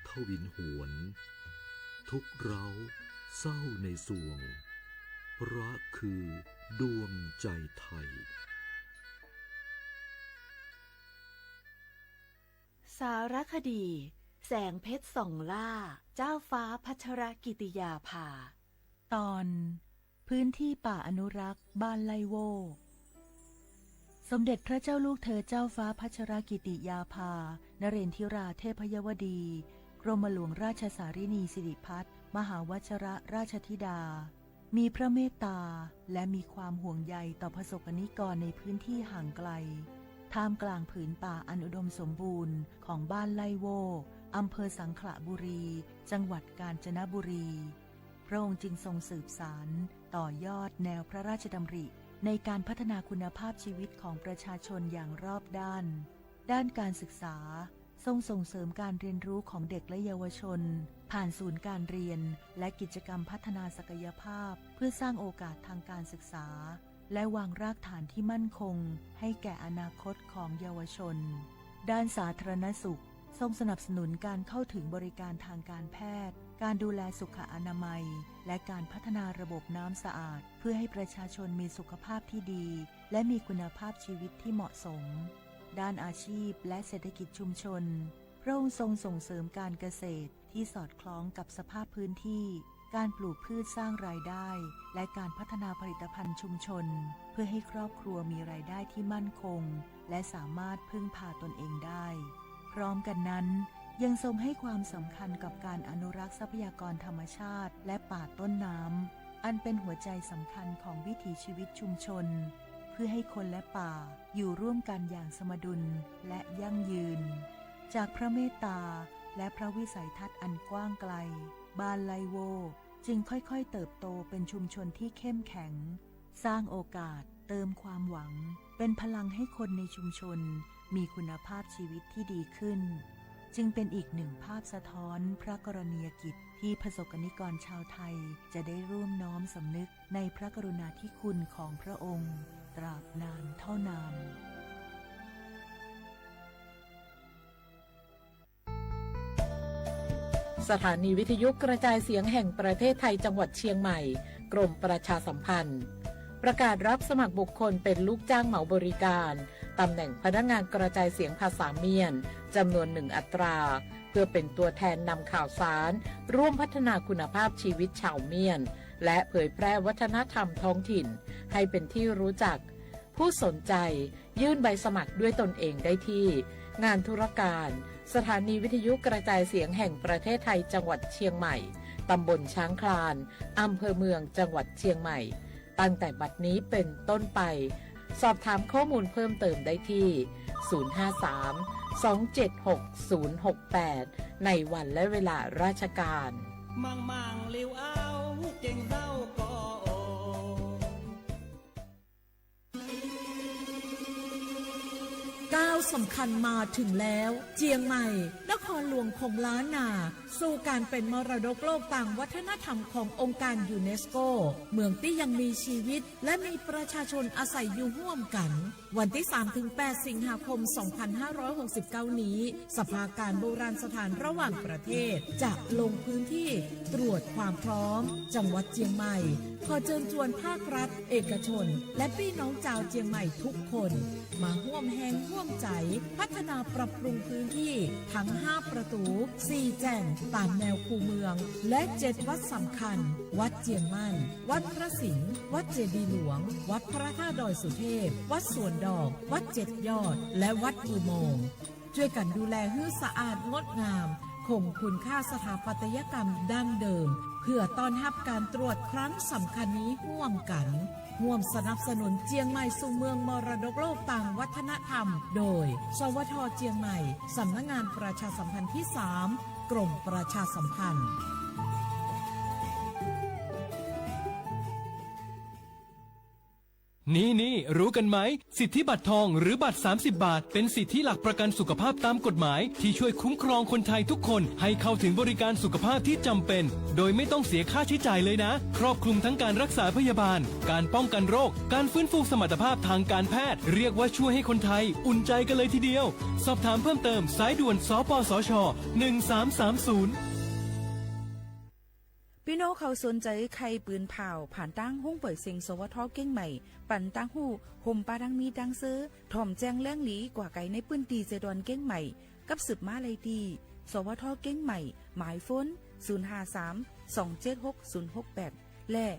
ทวินหวนทุกเร้าเศร้าในสวงพระคือดวงใจไทยสารคดีแสงเพชรส่องล่าเจ้าฟ้าพัชรกิติยาภาตอนพื้นที่ป่าอนุรักษ์บ้านไลโวสมเด็จพระเจ้าลูกเธอเจ้าฟ้าพัชรกิติยาภานเรนทิราเทพยวดีกรมหลวงราชสารินีสิริพัฒน์มหาวชรราชธิดามีพระเมตตาและมีความห่วงใยต่อประสบนิกรในพื้นที่ห่างไกลท่ามกลางผืนป่าอันอุดมสมบูรณ์ของบ้านไลโวอำเภอสังขละบุรีจังหวัดกาญจนบุรีพระองค์จึงทรงสืบสานต่อยอดแนวพระราชดำริในการพัฒนาคุณภาพชีวิตของประชาชนอย่างรอบด้านการศึกษาทรงส่งเสริมการเรียนรู้ของเด็กและเยาวชนผ่านศูนย์การเรียนและกิจกรรมพัฒนาศักยภาพเพื่อสร้างโอกาสทางการศึกษาและวางรากฐานที่มั่นคงให้แก่อนาคตของเยาวชนด้านสาธารณสุขทรงสนับสนุนการเข้าถึงบริการทางการแพทย์การดูแลสุขอนามัยและการพัฒนาระบบน้ำสะอาดเพื่อให้ประชาชนมีสุขภาพที่ดีและมีคุณภาพชีวิตที่เหมาะสมด้านอาชีพและเศรษฐกิจชุมชนพระองค์ทรงส่งเสริมการเกษตรที่สอดคล้องกับสภาพพื้นที่การปลูกพืชสร้างรายได้และการพัฒนาผลิตภัณฑ์ชุมชนเพื่อให้ครอบครัวมีรายได้ที่มั่นคงและสามารถพึ่งพาตนเองได้พร้อมกันนั้นยังทรงให้ความสำคัญกับการอนุรักษ์ทรัพยากรธรรมชาติและป่าต้นน้ำอันเป็นหัวใจสำคัญของวิถีชีวิตชุมชนเพื่อให้คนและป่าอยู่ร่วมกันอย่างสมดุลและยั่งยืนจากพระเมตตาและพระวิสัยทัศน์อันกว้างไกลบ้านไลโวจึงค่อยๆเติบโตเป็นชุมชนที่เข้มแข็งสร้างโอกาสเติมความหวังเป็นพลังให้คนในชุมชนมีคุณภาพชีวิตที่ดีขึ้นจึงเป็นอีกหนึ่งภาพสะท้อนพระกรณียกิจที่ประสบนิกรชาวไทยจะได้ร่วมน้อมสำนึกในพระกรุณาธิคุณของพระองค์ตราบนานเท่านาน สถานีวิทยุกระจายเสียงแห่งประเทศไทยจังหวัดเชียงใหม่กรมประชาสัมพันธ์ประกาศรับสมัครบุคคลเป็นลูกจ้างเหมาบริการตำแหน่งพนักงานกระจายเสียงภาษาเมียนจำนวน1 อัตราเพื่อเป็นตัวแทนนำข่าวสารร่วมพัฒนาคุณภาพชีวิตชาวเมียนและเผยแพร่วัฒนธรรมท้องถิ่นให้เป็นที่รู้จักผู้สนใจยื่นใบสมัครด้วยตนเองได้ที่งานธุรการสถานีวิทยุกระจายเสียงแห่งประเทศไทยจังหวัดเชียงใหม่ตำบลช้างคลานอำเภอเมืองจังหวัดเชียงใหม่ตั้งแต่บัดนี้เป็นต้นไปสอบถามข้อมูลเพิ่มเติมได้ที่ 053-276-068 ในวันและเวลาราชการมังเลี้ยวเอาเก่งเศร้าก็ก้าวสำคัญมาถึงแล้วเจียงใหม่นครหลวงของล้านนาสู่การเป็นมรดกโลกต่างวัฒนธรรมขององค์การยูเนสโกเมืองที่ยังมีชีวิตและมีประชาชนอาศัยอยู่ร่วมกันวันที่ 3-8 สิงหาคม 2569 นี้สภาการโบราณสถานระหว่างประเทศจะลงพื้นที่ตรวจความพร้อมจังหวัดเจียงใหม่ขอเชิญชวนภาครัฐเอกชนและพี่น้องชาวเจียงใหม่ทุกคนมาร่วมแรงร่วมใจพัฒนาปรับปรุงพื้นที่ทั้ง5ประตู4แจ่งตามแนวคูเมืองและ7วัดสำคัญวัดเจียงมั่นวัดพระสิงห์วัดเจดีย์หลวงวัดพระธาตุดอยสุเทพวัดสวนดอกวัด7 ยอดและวัดอุโมงค์ช่วยกันดูแลให้สะอาดงดงามคงคุณค่าสถาปัตยกรรมดั้งเดิมเพื่อต้อนรับการตรวจครั้งสำคัญนี้ร่วมกันร่วมสนับสนุนเจียงใหม่สู่เมืองมรดกโลกต่างวัฒนธรรมโดยสวท.เจียงใหม่สำนักงานประชาสัมพันธ์ที่3กรมประชาสัมพันธ์ นี่รู้กันไหมสิทธิบัตรทองหรือบัตร30 บาทเป็นสิทธิหลักประกันสุขภาพตามกฎหมายที่ช่วยคุ้มครองคนไทยทุกคนให้เข้าถึงบริการสุขภาพที่จำเป็นโดยไม่ต้องเสียค่าใช้จ่ายเลยนะครอบคลุมทั้งการรักษาพยาบาลการป้องกันโรคการฟื้นฟูสมรรถภาพทางการแพทย์เรียกว่าช่วยให้คนไทยอุ่นใจกันเลยทีเดียวสอบถามเพิ่มเติมสายด่วนสปสช1330พี่น้องเขาสนใจใครปืนเผาผ่านตั้งห้องเปิดเซ็งสวทเก้งใหม่ปั่นตั้งหูห่มปลาดังมีดังซื้อถ่อมแจงแล้งหลีกว่าไก่ในปืนตีเจดอนเก้งใหม่กับสืบมาเลยดีสวทเก้งใหม่หมายฟ้น053-276-068และ0922468579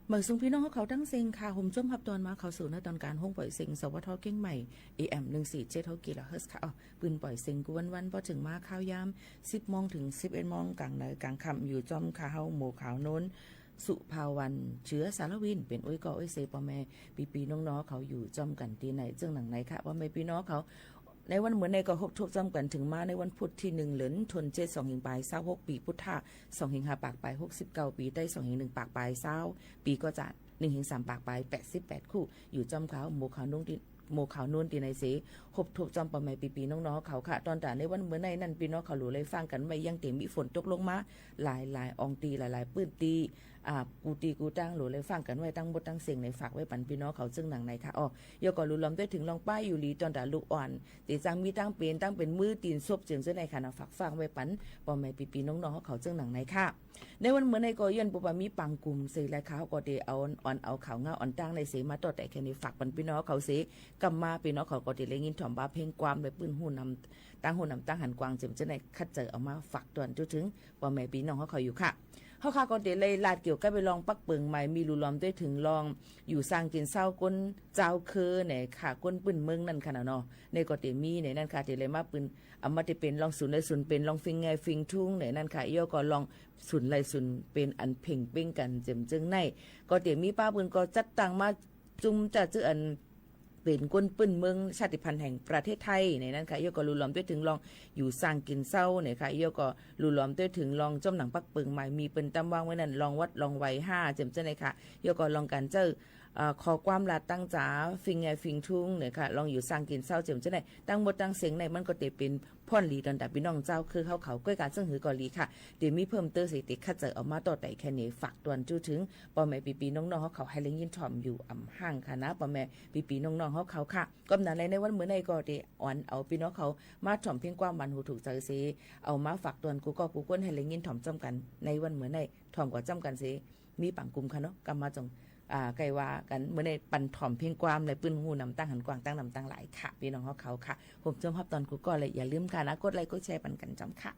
เมื่อส่งพี่น้องเขาทั้งเซ็งค่ะห่มจ้มหับตอนมาเขาสู่ในตอนการห้องปล่อยเซ็งสวทเก้งใหม่ AM 147กิโลเฮิรตซ์ค่ะปืนปล่อยเซ็งกวันพอถึงมาข้าวยาม 10 โมงถึง 11 โมงกลางในกลางค่ำอยู่จอมขาเฮาหมู่ขาวโน้นสุภาวันเชื้อสารวินเป็นอ้อยกออ้อยเซปอแม่ปีน้องๆเขาอยู่จอมกันที่ไหนเจ้าหนังไหนค่ะว่าไม่พี่น้องเขาในวันเหมือนในก็หกทบจำกันถึงมาในวันพุธที่1เหรินทน7 2หิงปลาย26ปีพุทธะ2หิง5ปากปลาย69ปีได้2หิง1ปากปลาย20ปีก็จะ1หิง3ปากปลาย88คู่อยู่จอมเขาหมู่ขาวนุ่งที่โมขาวนุ่นตีในเสหบทบจอมปะแม่ปีน้องๆเขาค่ะตอนแต่ในวันเหมือนในนั่นพี่น้องเขาหลูเลยฟังกันไม่ยังเต็มมีฝนตกลงมาหลายอองตีหลายปื้นตีกูตีกูตั้งหลูเลยฟังกันไว้ตั้งบทตั้งเสียงในฝากไว้ปันพี่น้องเขาซึ่งหนังในค่ะยกก่อนรู้ล้อมได้ถึงลองป้ายอยู่ลีตอนแต่ลูกอ่อนตีจังมีตั้งเป็นมือตีนซบเจียงเส้นในค่ะฝากฟังไว้ปันปอแม่ปีน้องๆเขาซึ่งหนังในค่ะในวันเหมือนในก็ยันปุบมีปังกลุ่มเสและเขาก็เดเอาอ่อนเอาข่าวเงาอ่อนตั้งในเสมาต่อแต่แค่นี้ฝากปันพี่น้องเขาเสกำมาพี่น้องเขาก็เดเลยยินถ่อมบาเพลงความไปปื้นหูนำตั้งหันกวางเจียมเส้นในคัดเจอเอามาฝากตวนจนถึงปอแม่พี่น้องเขาอยู่ค่ะเขาค่ะก็เดเลยลาดเกี่ยวกับไปลองปักเปิงใหม่มีรูล้อมด้วยถึงลองอยู่สร้างกินเศร้าก้นเจ้าคือเนี่ยค่ะก้นปืนเมืองนั่นค่ะเนาะในก็เดมีเนี่ยนั่นค่ะเดเลยมาปืนเอามาจะเป็นลองศูนย์เลยศูนย์เป็นลองฟิงไงฟิงทุ่งเนี่ยนั่นค่ะย่อก็ลองศูนย์เลยศูนย์เป็นอันเพ่งเป้งกันเจิมจึงในก็เดมีป้าปืนก็จัดตั้งมาจุ่มจะจื้ออันเป็นก้นปื้นเมืองชาติพันธุ์แห่งประเทศไทยในนั้นค่ะย่อก็รูล้อมด้วยถึงลองอยู่สร้างกินเศร้าเนี่ยค่ะย่อก็รูล้อมด้วยถึงลองจ้อมหนังปักเปิงใหม่มีเป็นตำวางไว้นั่นลองวัดลองไว้5เจิมเจ้าในค่ะย่อก็ลองการเจอ ขอความลาตั้งจ๋าฟิงไงฟิงทุ่งเนี่ยค่ะลองอยู่สร้างกินเศร้าเจียมจะได้ตั้งหมดตั้งเสียงในมันก็เตเป็นพ่อนหลีดอนดับพี่น้องเจ้าคือเขาก้อยการซึ่งหือกอลีค่ะเดี๋ยวมีเพิ่มเติมสิติคัดเจอออกมาต่อแต่แค่นี้ฝากตวนจู้ถึงปอแม่ปีน้องๆเขาให้เลี้ยงยินถ่อมอยู่อ่ำห่างค่ะนะปอแม่ปีน้องๆเขาค่ะก็นั้นในวันมื้อในก็ได้อ่อนเอาพี่น้องเขามาถ่อมเพียงความมันหูถูกใจสิเอามาฝากตวนกูก็กูก้นให้เลี้ยงยินถ่อมจำกันในวันมื้อในถ่อมกว่าจำกันสิมีปังกลุ่มค่ะเนาะกำมาจงไกลว่ากันเมื่อในปันถ่อมเพียงความในปืนหูนำตั้งหันกวางตั้งนำตั้งหลายค่ะพี่น้องเขาค่ะผมจมพับตอนกูก็เลยอย่าลืมค่ะนะกดไลค์กดแชร์ปันกันจำค่ะ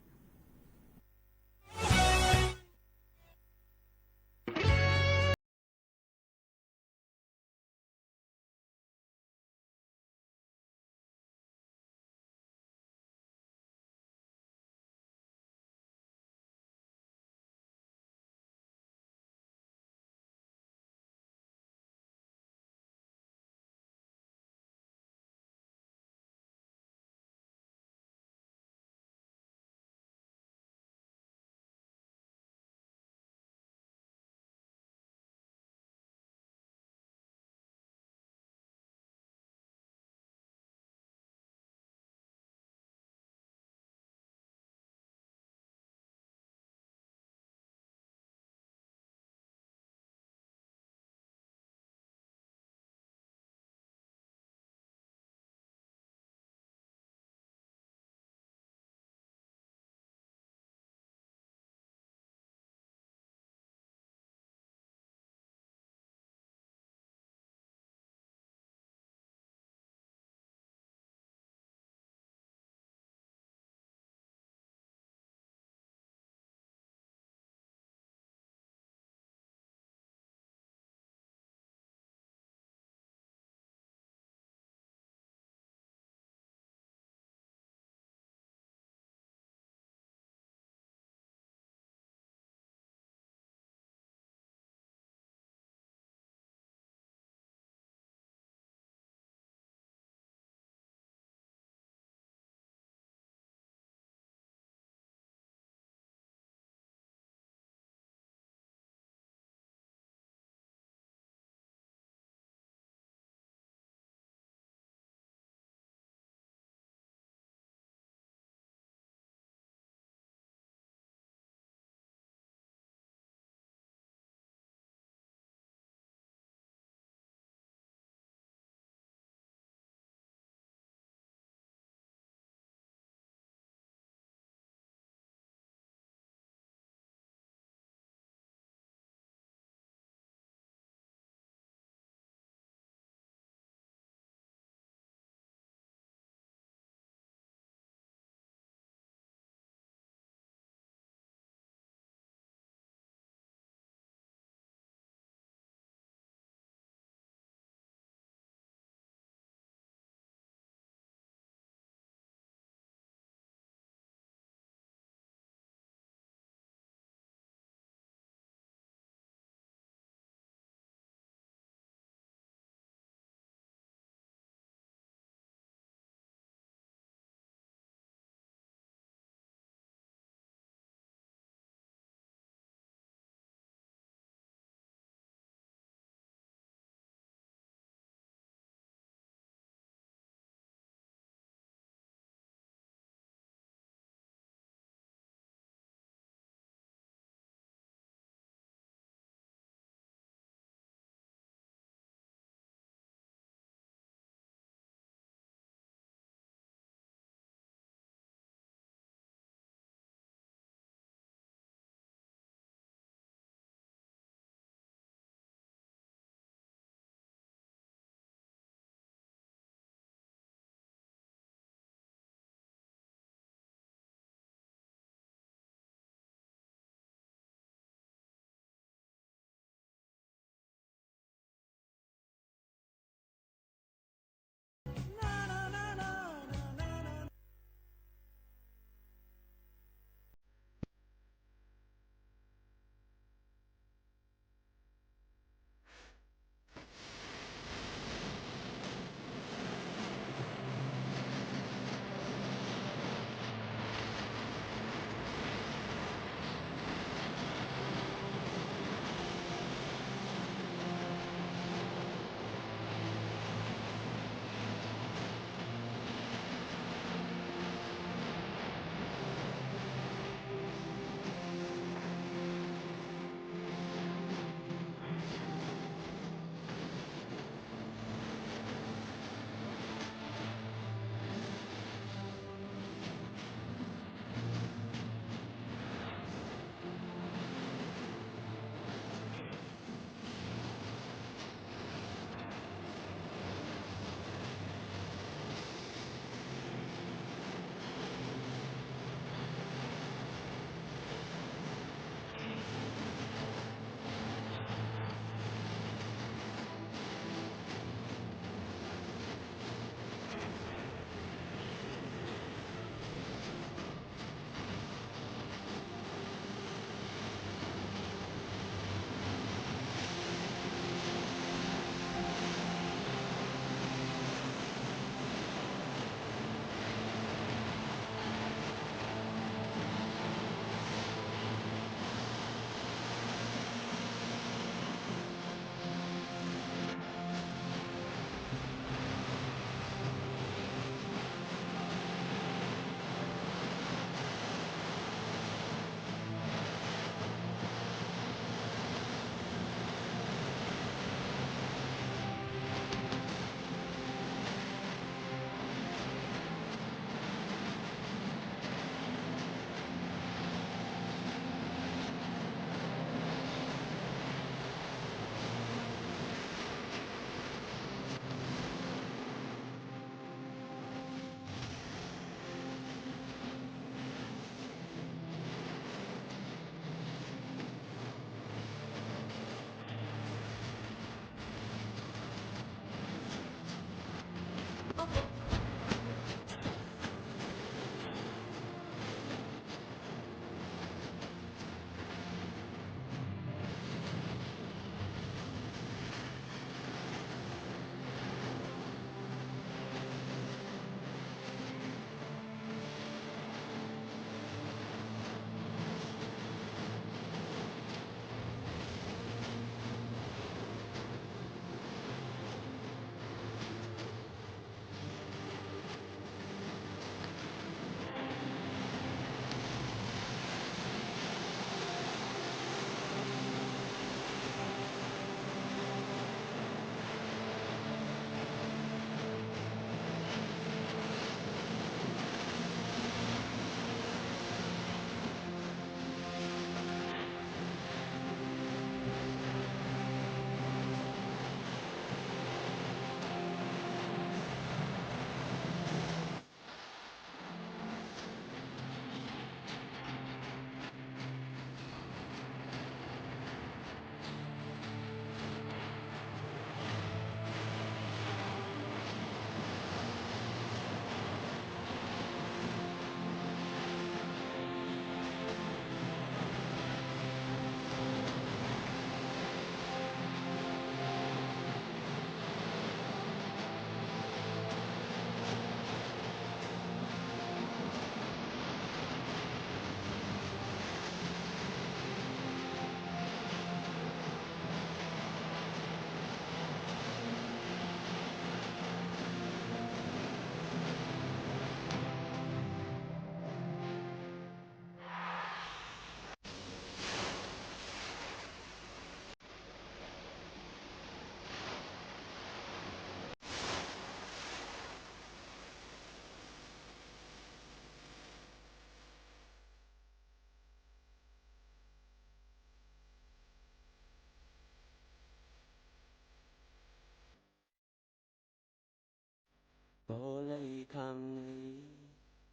bỏ lấy khăn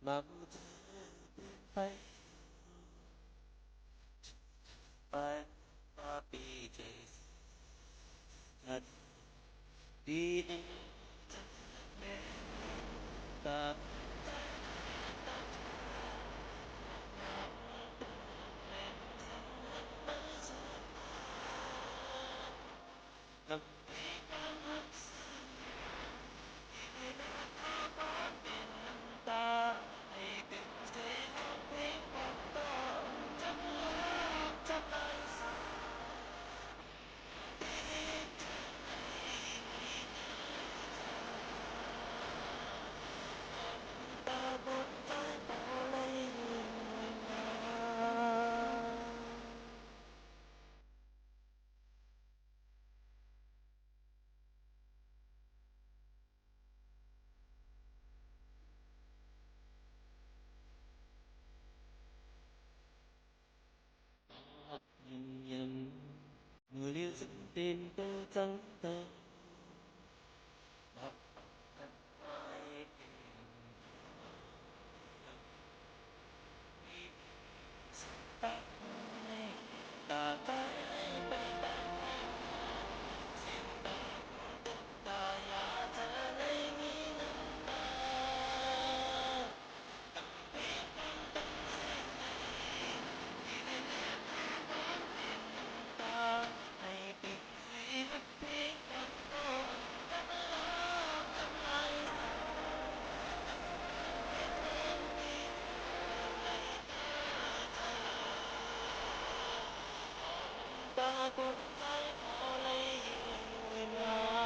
mặc phải phải bị chết thật đi ta nhầm người yêu dẫn đến tôi trắng tơ ta cũng phải bỏ lấy người mà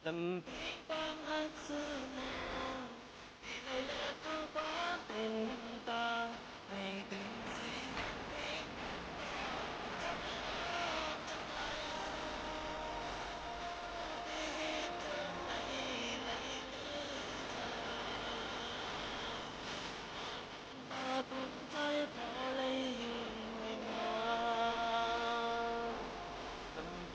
lầm bám hát xưa nào vì lời lẽ thơ quá tình ta ngày tình ta cũng phải bỏ lấy người mà lầm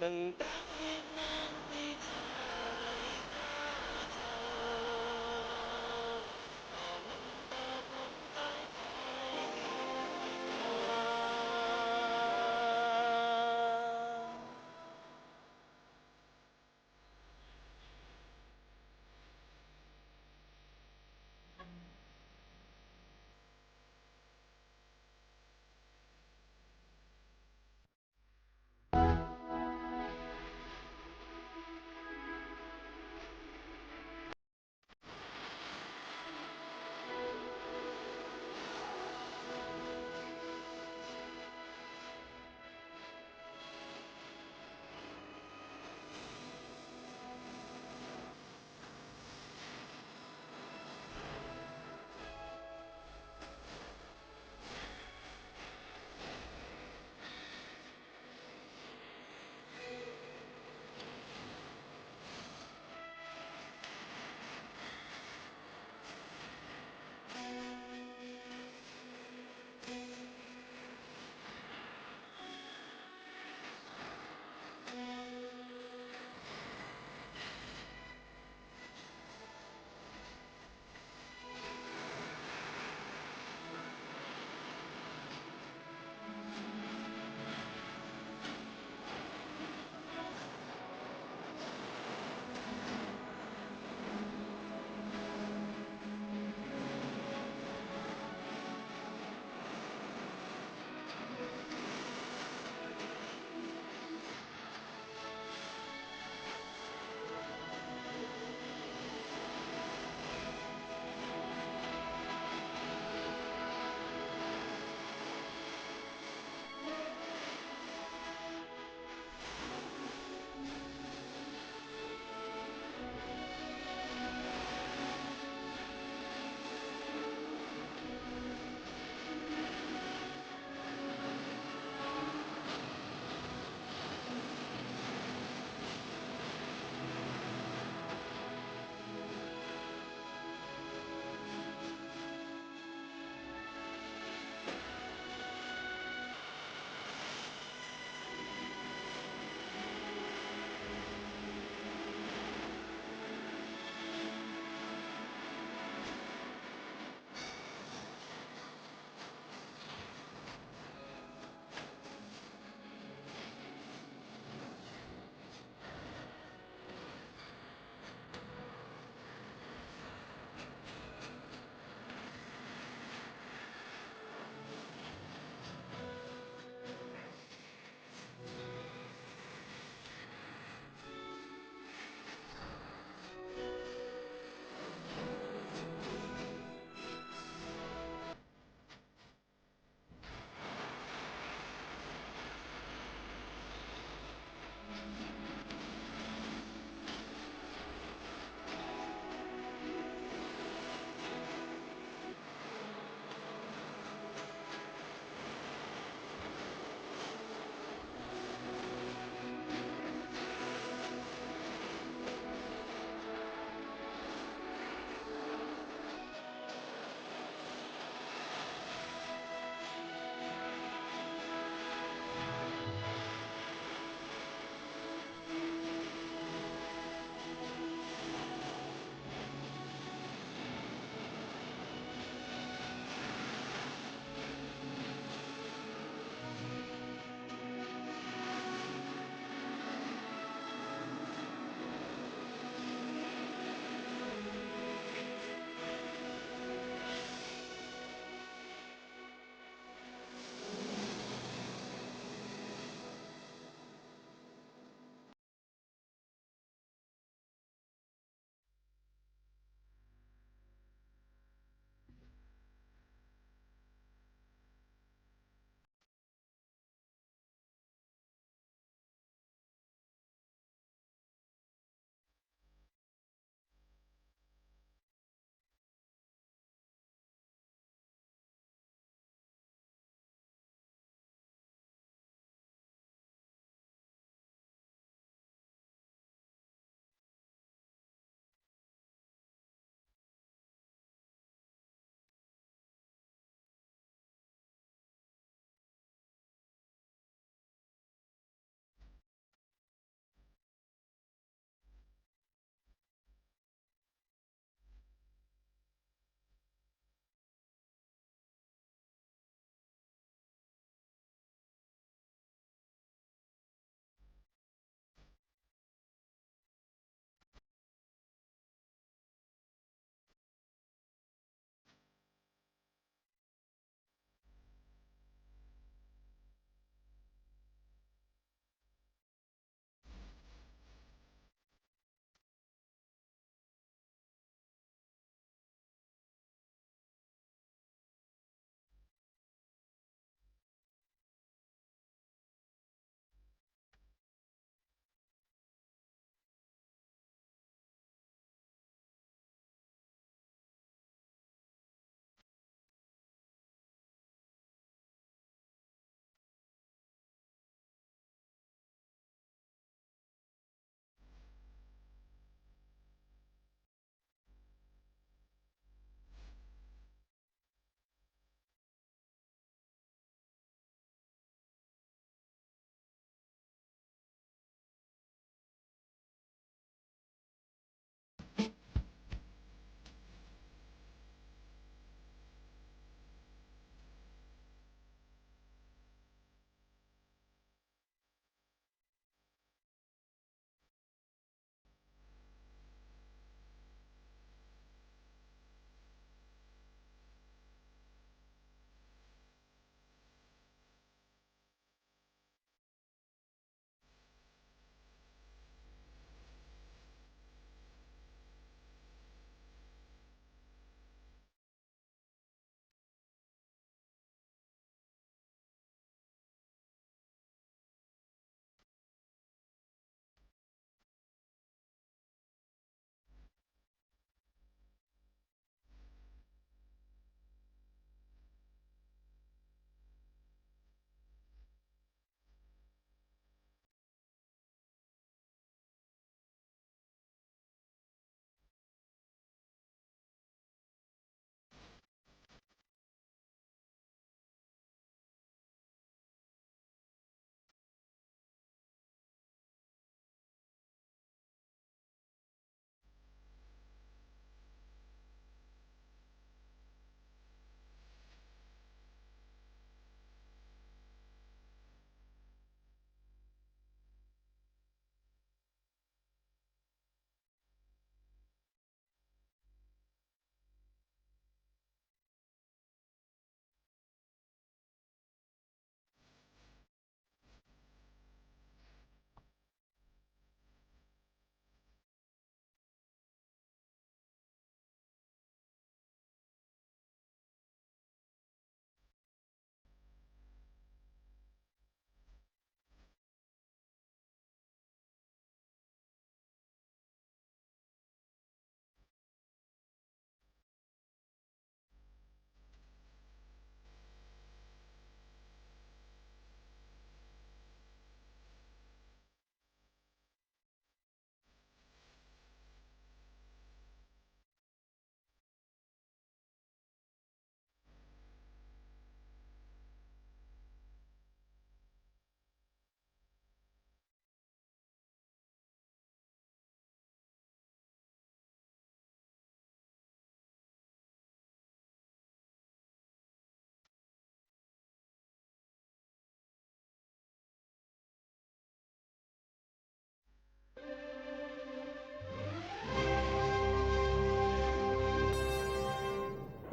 đừng đáng hiên ngang khi chờ lấy ta chờ còn ta cũng phải bỏ lấy người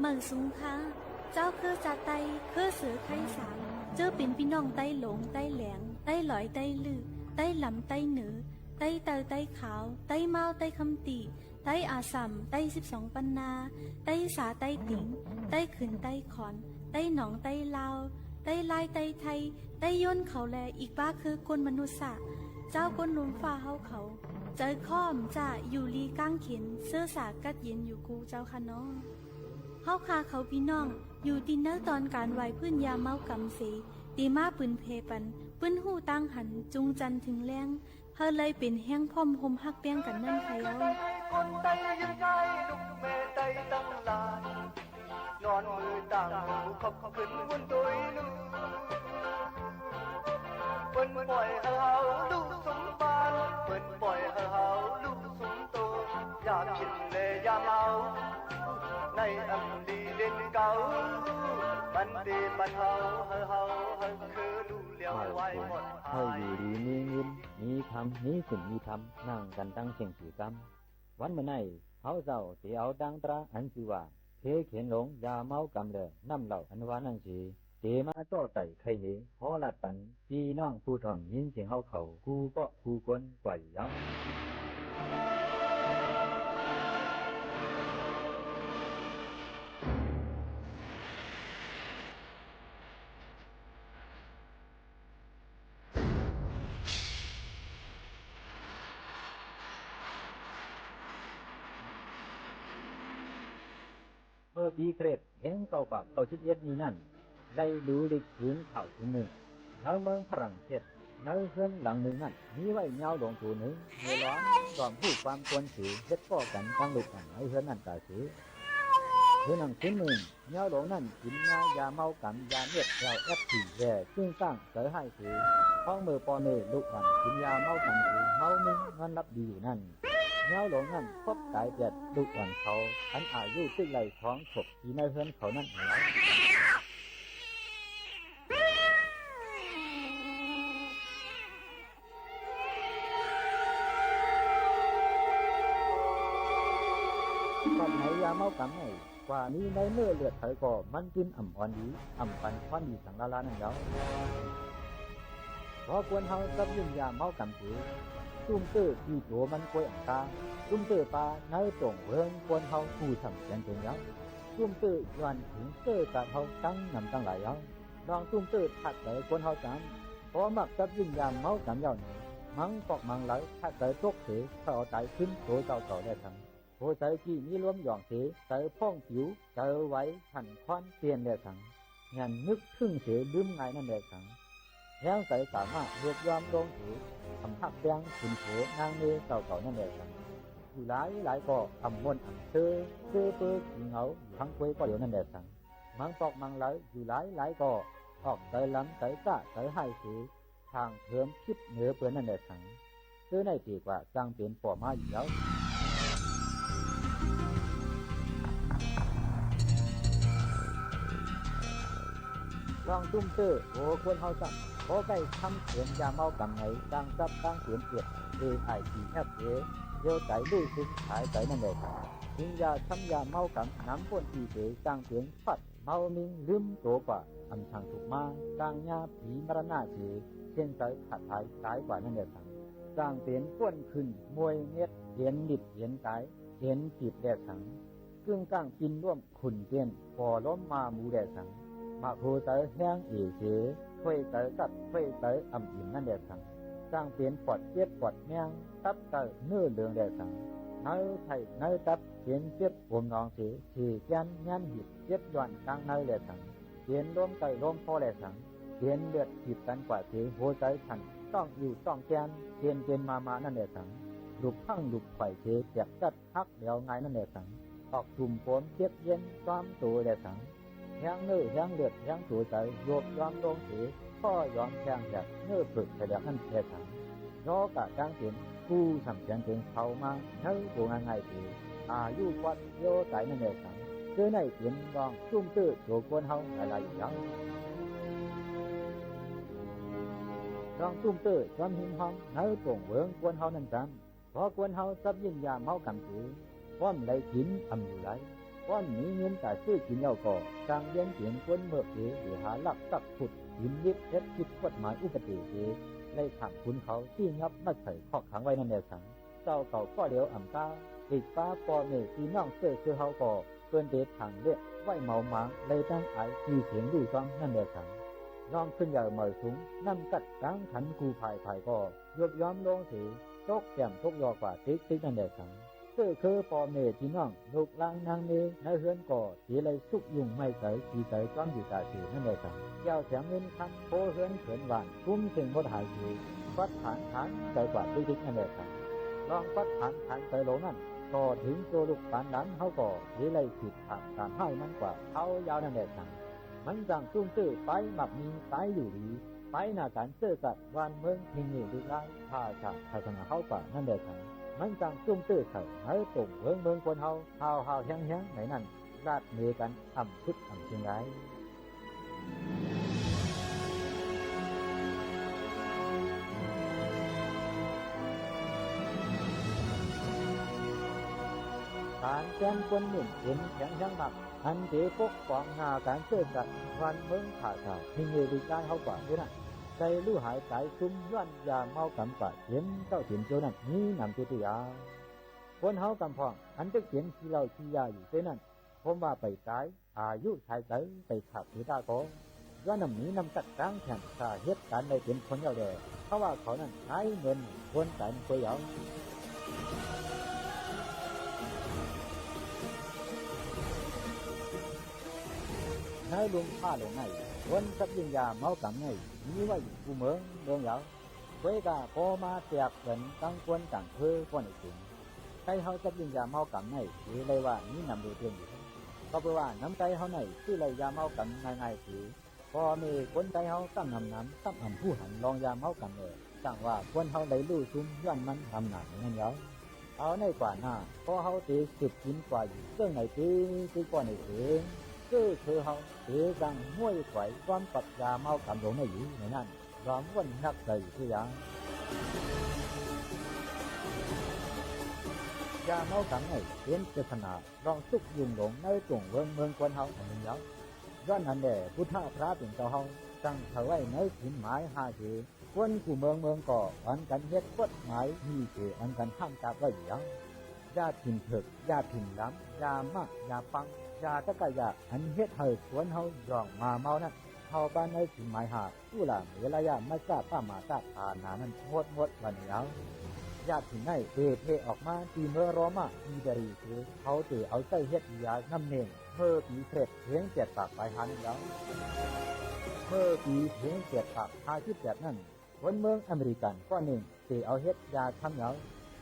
เมืองสุงค่ะเจ้าคือจ่าไตคือเสือไข่สางเจ้าเป็นพี่น้องไต้หลงไต้แหลงไต้หลอยไต้ลือไต้หลำไต้เหนือไต้เตอไต้ขาวไต้เมาไต้คำตีไต้อาสัมไต้12ปันนาไต้สาไต้ติงไต้ขืนไต้ขอนไต้หนองไต้ลาวไต้ลายไต้ไทยไต้ย่นเขาแลอีกบ้าคือคนมนุษย์สะเจ้าก้นนุ่มฟ้าเฮาเขาเจอข้อมจะอยู่ลีก้างเขียนเสื้อสากัดเย็นอยู่กูเจ้าค่ะน้องเฮาคาเขาพี่น้องอยู่ดินเนอร์ตอนการไหวพื้นยาเมากำเสตีมาปืนเพปันปืนหูตั้งหันจุงจันถึงแรงเฮาเลยเป็นแห้งพร้อมหมฮักเปียงกันนั่นใครเอาคนไตยืนใจลูกแม่ไตตั้งลานนอนมือต่างหูขบขึ้นบนตัวลูกเปิ้นปล่อยเฮาลูกสมบานเปิ้นปล่อยเฮาลูกสมโตอย่าคิดเลยอย่าเมาในอันดีเด่นเก่าบันดีบันเฮาคือลูกเลี้ยวไว้หมดหาย อยู่ดีมีเงินมีทำมีสิ่งมีทำนั่งกันตั้งเสียงถือกำวันเมื่อไหร่เขาเจ้าที่เอาดังตราอันชื่อว่าเพเขียนหลงยาเมากำเลยน้ำเหล่าอันว่านั่นสิเตมาโต้ไต่ใครเหขอลัดปันพี่น้องผู้ทองยินเสียงเขากูก็กูกวนกว่ายังเมื่อปีเกรดเห็นเก่าปากเก่าชิดเอ็ดนี้นั่นได้ดูดิกพื้นเข่าถึงหนึ่งแล้วเมืองฝรั่งเศสในเพื่อนหลังหนึ่งนั่นมีไว้เงาหลงตัวหนึ่งในร้อนก่อนพูดความควรถือเด็ดก็กันทั้งลูกกันในเพื่อนนั่นตาสือเพื่อนหนังชิ้นหนึ่งเงาหลงนั่นกินยาเมากำยาเม็ดเราแอปถี่แย่ซึ่งตั้งเสยให้ถือท้องมือปอเน่ลูกกันกินยาเมากำถือเมานิ่งนอนรับดีอยู่นั่นเงาหลงนั่นพบตายเจ็ดลูกอ่อนเขาอันอายุตึกไหลท้องฉกที่ในเพื่อนเขานั่นแล้วตอนไหนยาเมากำไหนกว่านี้ในเมื่อเลือดเถยก่อมันกินอ่ำอ่อนดีอ่ำปันควันดีสังลาลานั่นแล้วพอควรเฮากับยิ่งยาเมากำถือตุ้มเตื้อที่ตัวมันกล้วยอ่างตาตุ้มเตื้อปลาในตรงเวิงควรเฮาผู้ทำเสียงเสียงแล้วตุ้มเตื้อย้อนถึงเตื้อกะเฮาตั้งนำตั้งหลายแล้วลองตุ้มเตื้อถัดไปควรเฮาจำพอมักกับยิ่งยาเมากำยาวหนึ่งมังปอกมังไหลถัดไปตกเสียเขาเอาใจขึ้นโตเจ้าต่อได้ทั้งโหใจที่มีรวมหย่องเสียใจพ่องผิวใจไว้หันควันเปลี่ยนได้ทั้งยันนึกถึงเสียลืมไงนั่นได้ทั้งแล้วใจสามารถรวบยอมลงถือทำหักแดงขุนโผนางเนเก่าๆนั่นเองครับอยู่หลายก็ทำมนต์ทำเปื้อขี้เหงาอยู่ทั้งกล้วยก็เดี๋ยวนั่นเองครับมังปอกมังไหลอยู่หลายก็ออกใจหลังใจก้าใจให้สีทางเทิมคิดเหนือเปื้อนนั่นเองครับซื้อในตีกว่าจังเป็นปอมาอยู่แล้วลองตุ้มเตอร์โอ้ควรเฮาจังพอใกล้ทำเขียนยาเมากำไหนตั้งซับตั้งเขียนเกียรAITFA เดี๋ยวใจด้วยซึ่งขายใจนั่นเลยครับถึงยาทำยาเมากำน้ำพ่นที่เสตั้งเขียนฟัดเมามิงลืมโตกว่าอันทางถูกมาตั้งยาผีมรณะเสเช่นใจขาดหายตายกว่านั่นเลยครับตั้งเขียนพ่นขึ้นมวยเน็ดเขียนดิบเขียนกายเขียนจีบแดดสังกึ่งกลางกินร่วมขุนเตียนพอล้มมาหมูแดดสังมาโคใจแห้งเอเสค่อยเต๋อกัดค่อยเต๋ออ่ำอิ่มนั่นแดดสังสร้างเปลี่ยนปอดเจ็บปอดแมงตับเต๋อเนื้อเหลืองแดดสังเนื้อไทยเนื้อตับเปลี่ยนเจ็บอมนองเสียฉี่แกนยันหิดเจ็บย้อนกลางเนื้อแดดสังเปลี่ยนลมไตลมพอแดดสังเปลี่ยนเลือดผิดกันกว่าเสียหัวใจฉันต้องอยู่ต้องแกนเปลี่ยนมานั่นแดดสังลุกพังลุกไฟเสียแจกจัดฮักเดียวไงนั่นแดดสังออกจุ่มฝนเจ็บเย็นความตัวแดดสังแห้งเนื้อแห้งเลือดแห้งตัวใจโยบยอมลงเสียพ่อยอมแข็งจากเนื้อปึกไปแล้วนั่นแค่ถังรอกะจ้างเสียงผู้ทำเสียงเสียงเขามาเนื้อตัวง่ายๆถืออายุวัดโยใจนั่นแหละถังเจอในเสียงรองซุ่มตื้อโจกวนเฮาอะไรอย่างรองซุ่มตื้อจอมหินห้องเนื้อตรงเวิงกวนเฮานั่นจังพอกวนเฮาซับยิ่งยาเมากำถือพร้อมไหลขินอำอยู่ไหล ก้อนนี้เงินแต่ซื้อกินเยาก่อสร้างเลี้ยงเสียงคนเมื่อเหรือหาลักทรัพย์ขุดหินยึดเพชรผิดกฎหมายอุปติเหตุเลยขังคุณเขาที่งับมาใส่ข้อขังไว้นั่นแหละสังเจ้าเก่าก็เดียวอ่ำตาอีกป้าปอเมที่น้องเสื้อเขาก่อเพื่อนเด็ดทางเรียกไหวเมาหมางเลยตั้งไอมีเสียงดูซ้อมนั่นแหละสังน้องขึ้นใหญ่เหมยสูงนั่งกัดกลางขันกูภายก็ยกย้อมลงสีโต๊ะแก้มทกยอกว่าติ๊กนั่นแหละสังเสื้อคือปอเมที่น้องลูกลางนางเมในเฮือนก่อสีเลยสุกยุ่งไม่ใสสีใสจ้อมอยู่ตาสีนั่นแหละสังยาวเสียงเงินคันโพเฮือนเขินหวานคุ้มเสียงบดหายสีฟัดฐานใจกว่าติ๊กนั่นแหละสังลองฟัดฐานใจโหลนั่นก็ถึงตัวลูกปานนั้นเขาก่อสีเลยผิดทางตามเฮ้ามันกว่าเขายาวนั่นแหละสังมันจังจุ้งตื้อไปหมักมีไปอยู่ดีไปหน้าการเสื้อกัดวันเมืองพิงเหดูร้ายผ้าฉากศาสนาเขากว่านั่นแหละสังมันจังจุ้งตื้อเถิดให้ตุ่มเมืองคนเฮาแห้งไหนนั่นลาดเมกันอ่ำชุดอ่ำเชียงรายการแจ้งคนหนึ่งเห็นแข็งหนักอันเดปกป้องหน้าการเสื้อกัดวันเมืองขาดพิงเหดูร้ายเขากว่าด้วยนะใจลู่หายใจซุ่มย้อนยาเมากำกว่าเห็นเจ้าเห็นโจนั่นนี่นำตัวยาคนเฮากำพองอันจะเขียนที่เราที่ยาอยู่เท่นั้นผมว่าไปตายอายุชายใจไปขับถือตาโกย้อนนำนี้นำจัดกลางแข่งสาเหตุการในเป็นคนเยาว์แดเพราะว่าเขานั้นใช้เงินคนแต่งคนเยาว์นายลุงผ้าลงไงคนกับยิงยาเมากำไงนี่ว่าอยู่กูเมืองเมืองเยาว์เวกาพอมาเตียกเกินตั้งควนต่างเพื่อคนอีกสิ่งใจเขาจะยิงยาเมากำไงหรือเลยว่านี่นำดูเรื่องอยู่ก็เพราะว่าน้ำใจเขาไหนที่เลยยาเมากำง่ายๆคือพอมีคนใจเขาตั้งน้ำตั้งผู้หันลองยาเมากำเลยจังว่าคนเขาเลยลู่ซุ้มย้อนมันทำหนักนั่นเยาว์เอาในกว่าหน้าพอเขาตีสุดกินกว่าอยู่เรื่องไหนตีกว่าในเสียงคือเขาเสียกังห้วยไขว่ความปัดยาเมากำลงไม่อยู่ในนั้นร้องวันนักใจที่ยังยาเมากำไงเห็นเจตนาลองสุกยุ่งหลงในตรงเมืองคนเขาอันนี้แล้วย้อนนั้นแด่พุทธะพระเป็นเจ้าเขาจังเถาไว้ในถิ่นหมายหาเจคนกูเมืองก่ออันกันเฮ็ดกฎหมายมีเจอันกันห้ามจับไว้อย่างยาถิ่นเถิกยาถิ่นล้ำยามากยาปังยาตะกะยาอันเฮ็ดให้สวนเฮาย่องมาเมานั่นเฮาบ้านในถิ่นหมายหาผู้ล่ะเวลายามาทราบป้ามาทราบฐานนานั้นหมดวันนี้แล้วญาติที่ไหนเทออกมาที่เมื่อรอมาอีดารีคือเขาเตเอาใจเฮ็ดยาน้ำเน่งเมื่อปีเสร็จเพียง7 ปากไปหานี่แล้วเมื่อปีเพียง7 ปาก57นั่นคนเมืองอเมริกันก็หนึ่งเตเอาเฮ็ดยาทำเหงา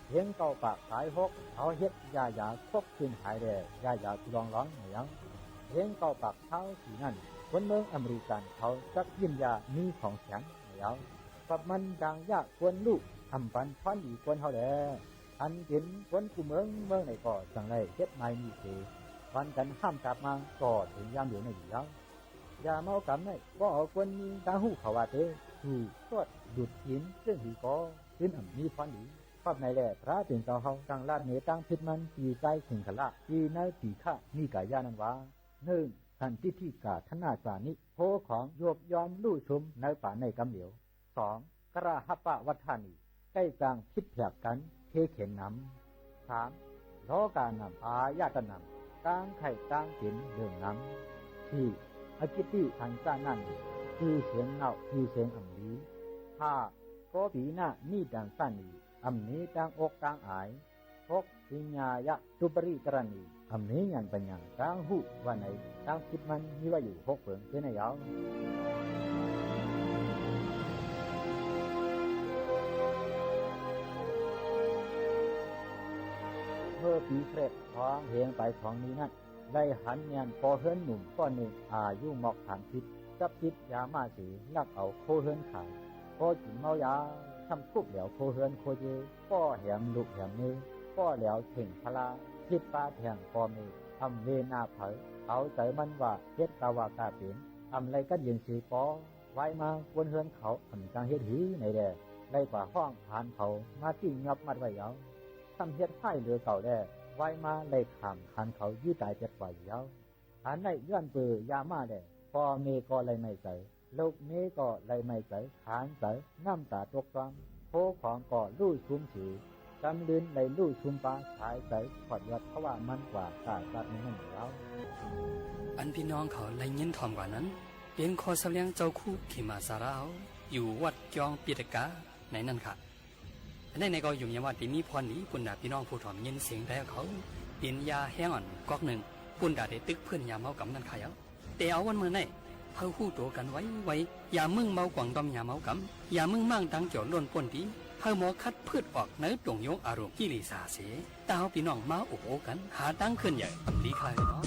เพียง9 ปากขาย6เอาเฮ็ดยาครบขึ้นหายแด่ยาที่ลองร้องเหนียวเพียง9 ปากเท้าสีนั่นคนเมืองอเมริกันเขาจักยินยามีของแข็งเหนียวกับมันดังยากควรลูกทำปันพันดีคนเฮาแลอันเห็นคนกูเมืองไหนก็จังไรเฮ็ดไม่มีเสวันกันห้ามกลับมาก็ถึงยามอยู่ในเดียวอย่าเมากำไนก็เอาคนมีตาหูเขาว่าเตถูกตรวจดุดหินซึ่งหีก็ขึ้นมีพันดีครอบในแหล่พระเป็นเจ้าเฮาตั้งลาดเหนือตั้งพิษมันปีใจสิงขละปีในปีข้ามีกายานันว่า1ท่านพิธีกาธนาสานิโพของโยบยอมลู่ชุมในป่าในกำเหลียว2กระหัปปะวัฏานีใกล้กลางพิษแผลบกันเทเข็นน้ำ3โลกานำอาญาตนำตั้งไข่ตั้งเข็นเรื่องน้ำที่อกิติทันจ้านั่นคือเสียงเนาคือเสียงอ่ำลี5ก็ปีหน้านี่ดังสั้นนีอ่ำนี้ตั้งอกตั้งอาย6ปิญญายะสุปริตรณีอ่ำนี้ยันปัญญาตั้งหูว่าไหนตั้งคิดมันมีว่าอยู่6เปิงเป็นยาวเมื่อปีเสร็จท้องเฮียงไปของนี้นั่นได้หันเงียนพอเฮิรนหนุ่มก้อนหนึ่งอายุหมอกฐานพิษจับพิษยามาสีลักเอาโคเฮิรนขายพอกินเมายาทำทุกเหลวโคเฮิรนโคเจป้อแหมลุกแหมเนป้อเหลวเข่งพลาพิษปลาแทงปอเมทำเวนาเผยเอาใจมันว่าเฮ็ดกาวากาเป็นทำไรก็เย็นสีปอไว้มาวนเฮิรนเขาทำจังเฮ็ดหีในแดดได้กว่าห้องผ่านเขามาจิ้งยับมัดไว้ยาวทำเฮ็ดไผ่เรือเก่าแด่ ไว้มาเลยขำคันเขายืดตายเจ็บกว่าเย้าอันไหนย้อนเปือยามาเลยพอเมก็เลยไม่ใส่ลูกเมก็เลยไม่ใส่ขานใส่น้ำตาตกตามโพของก็ลู่ชุ่มฉีกำลืนเลยลู่ชุ่มปลาฉายใส่ขอดยอดเพราะว่ามันกว่าตายตัดในมันแล้ว อันพี่น้องเขาไล่ยินทอมกว่านั้นเป็นคอเสลียงเจ้าคู่ขี่มาสาราวอยู่วัดจองปีตกาในนั่นค่ะในก็อยู่ยังว่าที่มีพรนี้ปุ่นดาพี่น้องผู้ถอมยินเสียงแต่เขาเปลี่ยนยาแห้งอ่อนก๊อกหนึ่งปุ่นดาได้ตึกเพื่อนยาเมากำนั่นขายเอาแต่เอาวันเมื่อไหนเขาคู่ตัวกันไว้อย่ามึงเมากว่างดอมยาเมากำอย่ามึงมั่งตังเกี่ยวล้นป่นดีเขาหมอคัดพืชออกเนื้อตรงยงอารมณ์กิเลสาเสตาเอาพี่น้องมาโอ้กันหาตั้งขึ้นใหญ่ดีใครเนาะ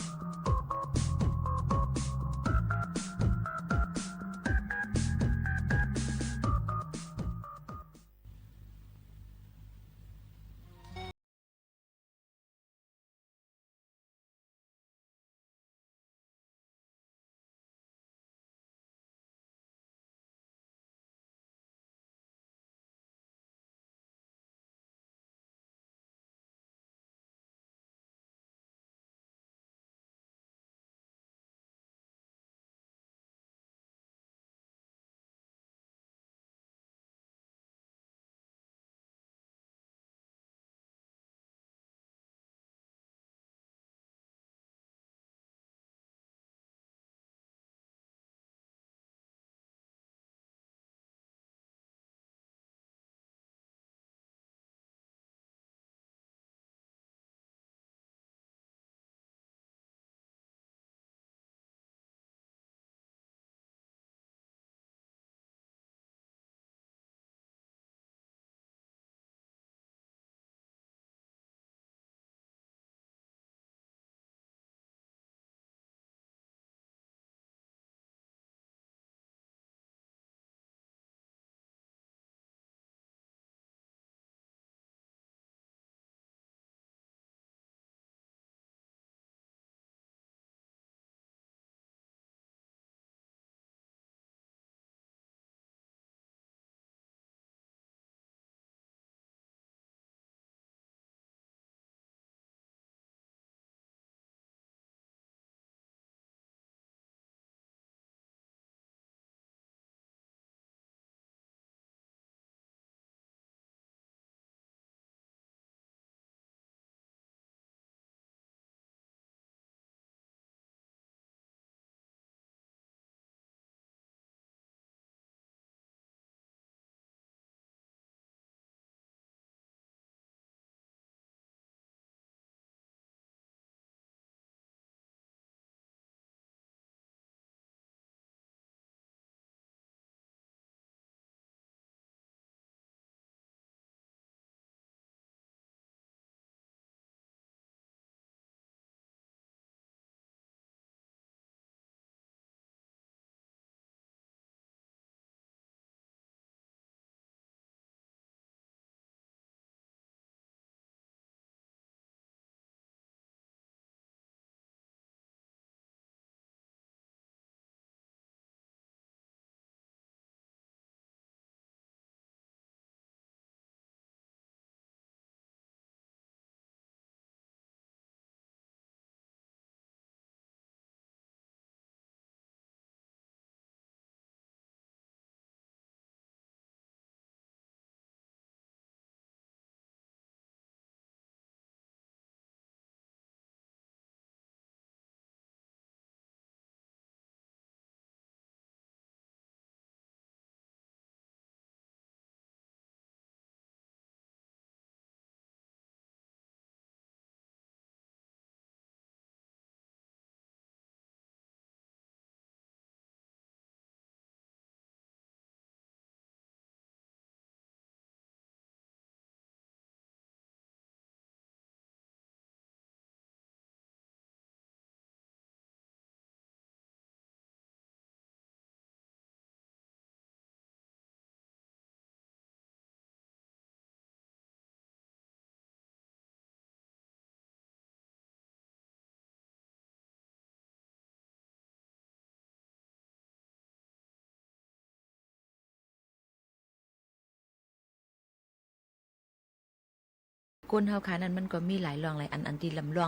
ก้นเฮาค่ะนั้นมันก็มีหลายรองหลายอันที่ลำล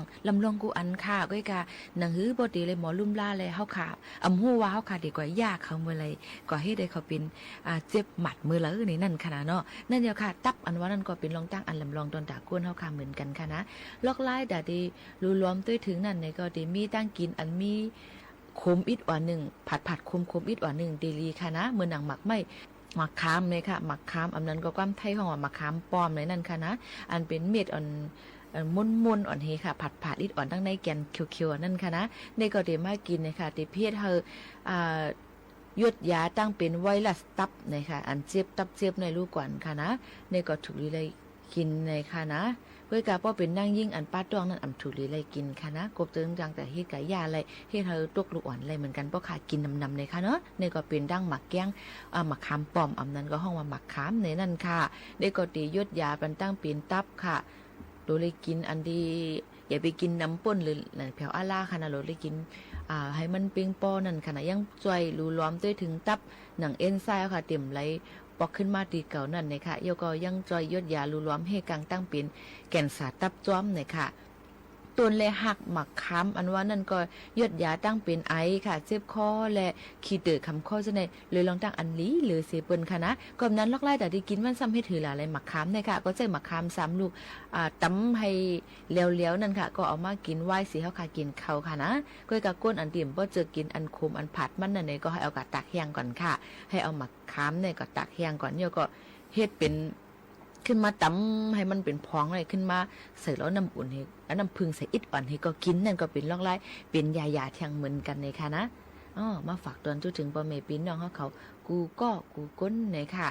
องกูอันค่ะก้อยกาหนังหื้อบ่ดีเลยหมอลุ่มล่าเลยเฮาค่ะฮู้ว่าเฮาค่ะดีกว่ายากเขาเมื่อไรก็ให้ได้เขาเป็นเจ็บหมัดมือละนี่นั่นค่ะเนาะนั่นเดียวค่ะตับอันว่านั่นก็เป็นรองตั้งอันลำลองตอนตาก้นเฮาค่ะเหมือนกันค่ะนะลอกไล่ดาดีรูล้อมด้วยถึงนั่นในก็ดีมีตั้งกินอันมีคมอิดอ่อนหนึ่งผัดคมอิดอ่อนหนึ่งดีลีค่ะนะเมื่อหนังหมักไม่หมักคามเลยค่ะหมักคามอันนั้นก็ความไทยของว่าหมักคามปลอมเลยนั่นค่ะนะอันเป็นเม็ดอ่อนมุนอ่อนเฮค่ะผัดอิดอ่อนตั้งในแกนเขียวๆนั่นค่ะนะในก็ดีมากินเลยค่ะที่เพียรเธอยุดยาตั้งเป็นไวรัสตับนะคะอันเจ็บตับเจ็บในลูกก่อนค่ะนะในก็ถูกลีเลยกินในค่ะนะเพื่อกาป้อเป็นนั่งยิ่งอันป้าตองนั่นถูกลีเลยกินค่ะนะกบเติงจังแต่เฮ็ดกะยาอะไรเฮ็ดเธอตกลูกอ่อนอะไรเหมือนกันป้อขากินนำในค่ะเนาะในก็เป็นดั้งหมักแก้งหมักขามป้อมอันนั้นก็ห้องว่าหมักขามในนั่นค่ะในก็ตียุดยาเป็นตั้งเป็นตับค่ะโดยเลยกินอันดีอย่าไปกินน้ำป่นหรือแผ่วอาล่าค่ะนะโดยเลยกินให้มันเปียงปอนั่นค่ะนะยังจ่อยรูล้อมด้วยถึงตับหนังเอ็นไซค่ะเต็มไหลปอกขึ้นมาตีเก่านั่นนะคะเยาก็ยังจ่อยยดยารูล้อมให้กลางตั้งเป็นแก่นสาตับจ้อมเนี่ยค่ะต้นและหักหมักค้ำอันว่านั่นก็ยดยาตั้งเป็นไอค่ะเจ็บคอและขี้เตือคำข้อจะในเลยลองตั้งอันลีหรือเสเปิลค่ะนะก่อนนั้นลอกไล่แต่ที่กินมันซ้ำให้ถือหลายหมักค้ำเนี่ยค่ะก็ใช้หมักค้ำ3 ลูกตำให้เลี้ยวๆนั่นค่ะก็เอามากินไหว้สีเขาค่ะกินเขาค่ะนะก้อยกะก้นอันดิ่มก็เจอกินอันคมอันผัดมันนั่นเนี่ยก็ให้เอากะตักแห้งก่อนค่ะให้เอาหมักค้ำเนี่ยก็ตักแห้งก่อนเนี่ยก็เฮ็ดเป็นขึ้นมาตำให้มันเป็นพองเลยขึ้นมาใส่แล้วน้ำอุ่นให้น้ำพึ่งใส่อิดอ่อนให้ก็กินนั่นก็เป็นลอกไล่เป็นยาเทียงเหมือนกันเลยค่ะนะมาฝากตอนจุดถึงปอเมปิ้นน้องเขากูก้นเลยค่ะ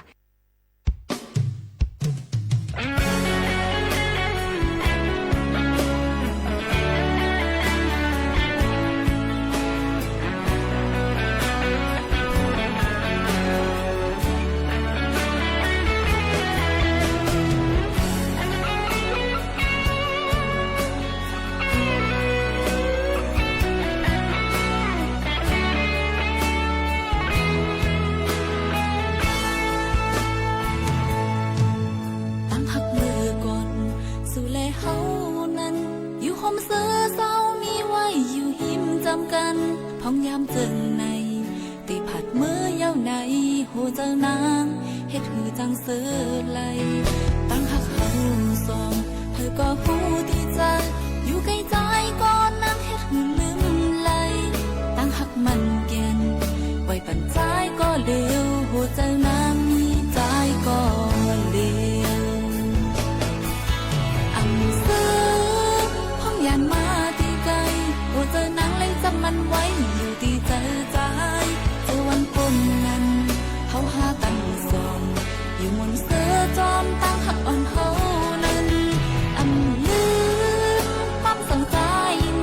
พองยามเจิงในตีผัดเมื่อเย้าในโหเจอนางเฮ็ดหือจังเสือไหลตั้งหักเฮาสองเธอก็หูดีใจอยู่ใกล้ใจก็นางเฮ็ดหือลืมไหลตั้งหักมันแก่นไว้ปั่นใจก็เร็วโหเจอนางมีใจก็เร็วอันเสือพองยานมาตีไกลโหเจอนางเลยจำมันไว้อยู่ดีเจอใจเจอวันปนนั้นเฮาหาตั้งสองอยู่มนเสือจอมตั้งหักอ่อนเฮานั้นอันลืมความสนใจ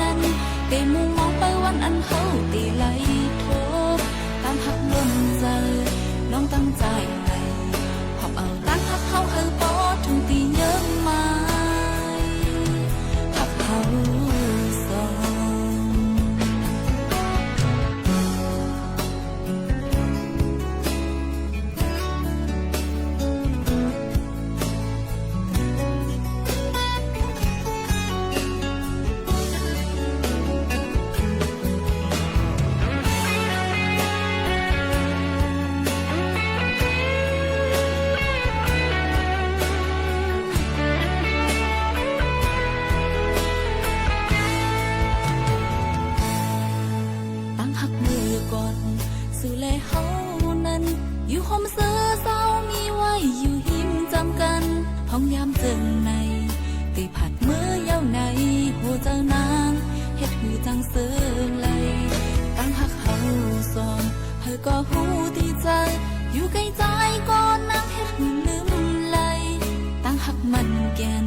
นั้นเตมุงมองไปวันอันเฮาตีไหลโทตามหักลมเจอน้องตั้งใจไหนหอบเอาตั้งหักเฮาปอถึงตีเยอะมาหักเฮาพองยามเจิงในตีผัดเมื่อเย้าในโหเจ้านางเฮ็ดหือจังเสือไหลตั้งหักเฮาสองเธอก็หูดีใจอยู่ใกล้ใจก็นางเฮ็ดหือลืมไหลตั้งหักมันแก่น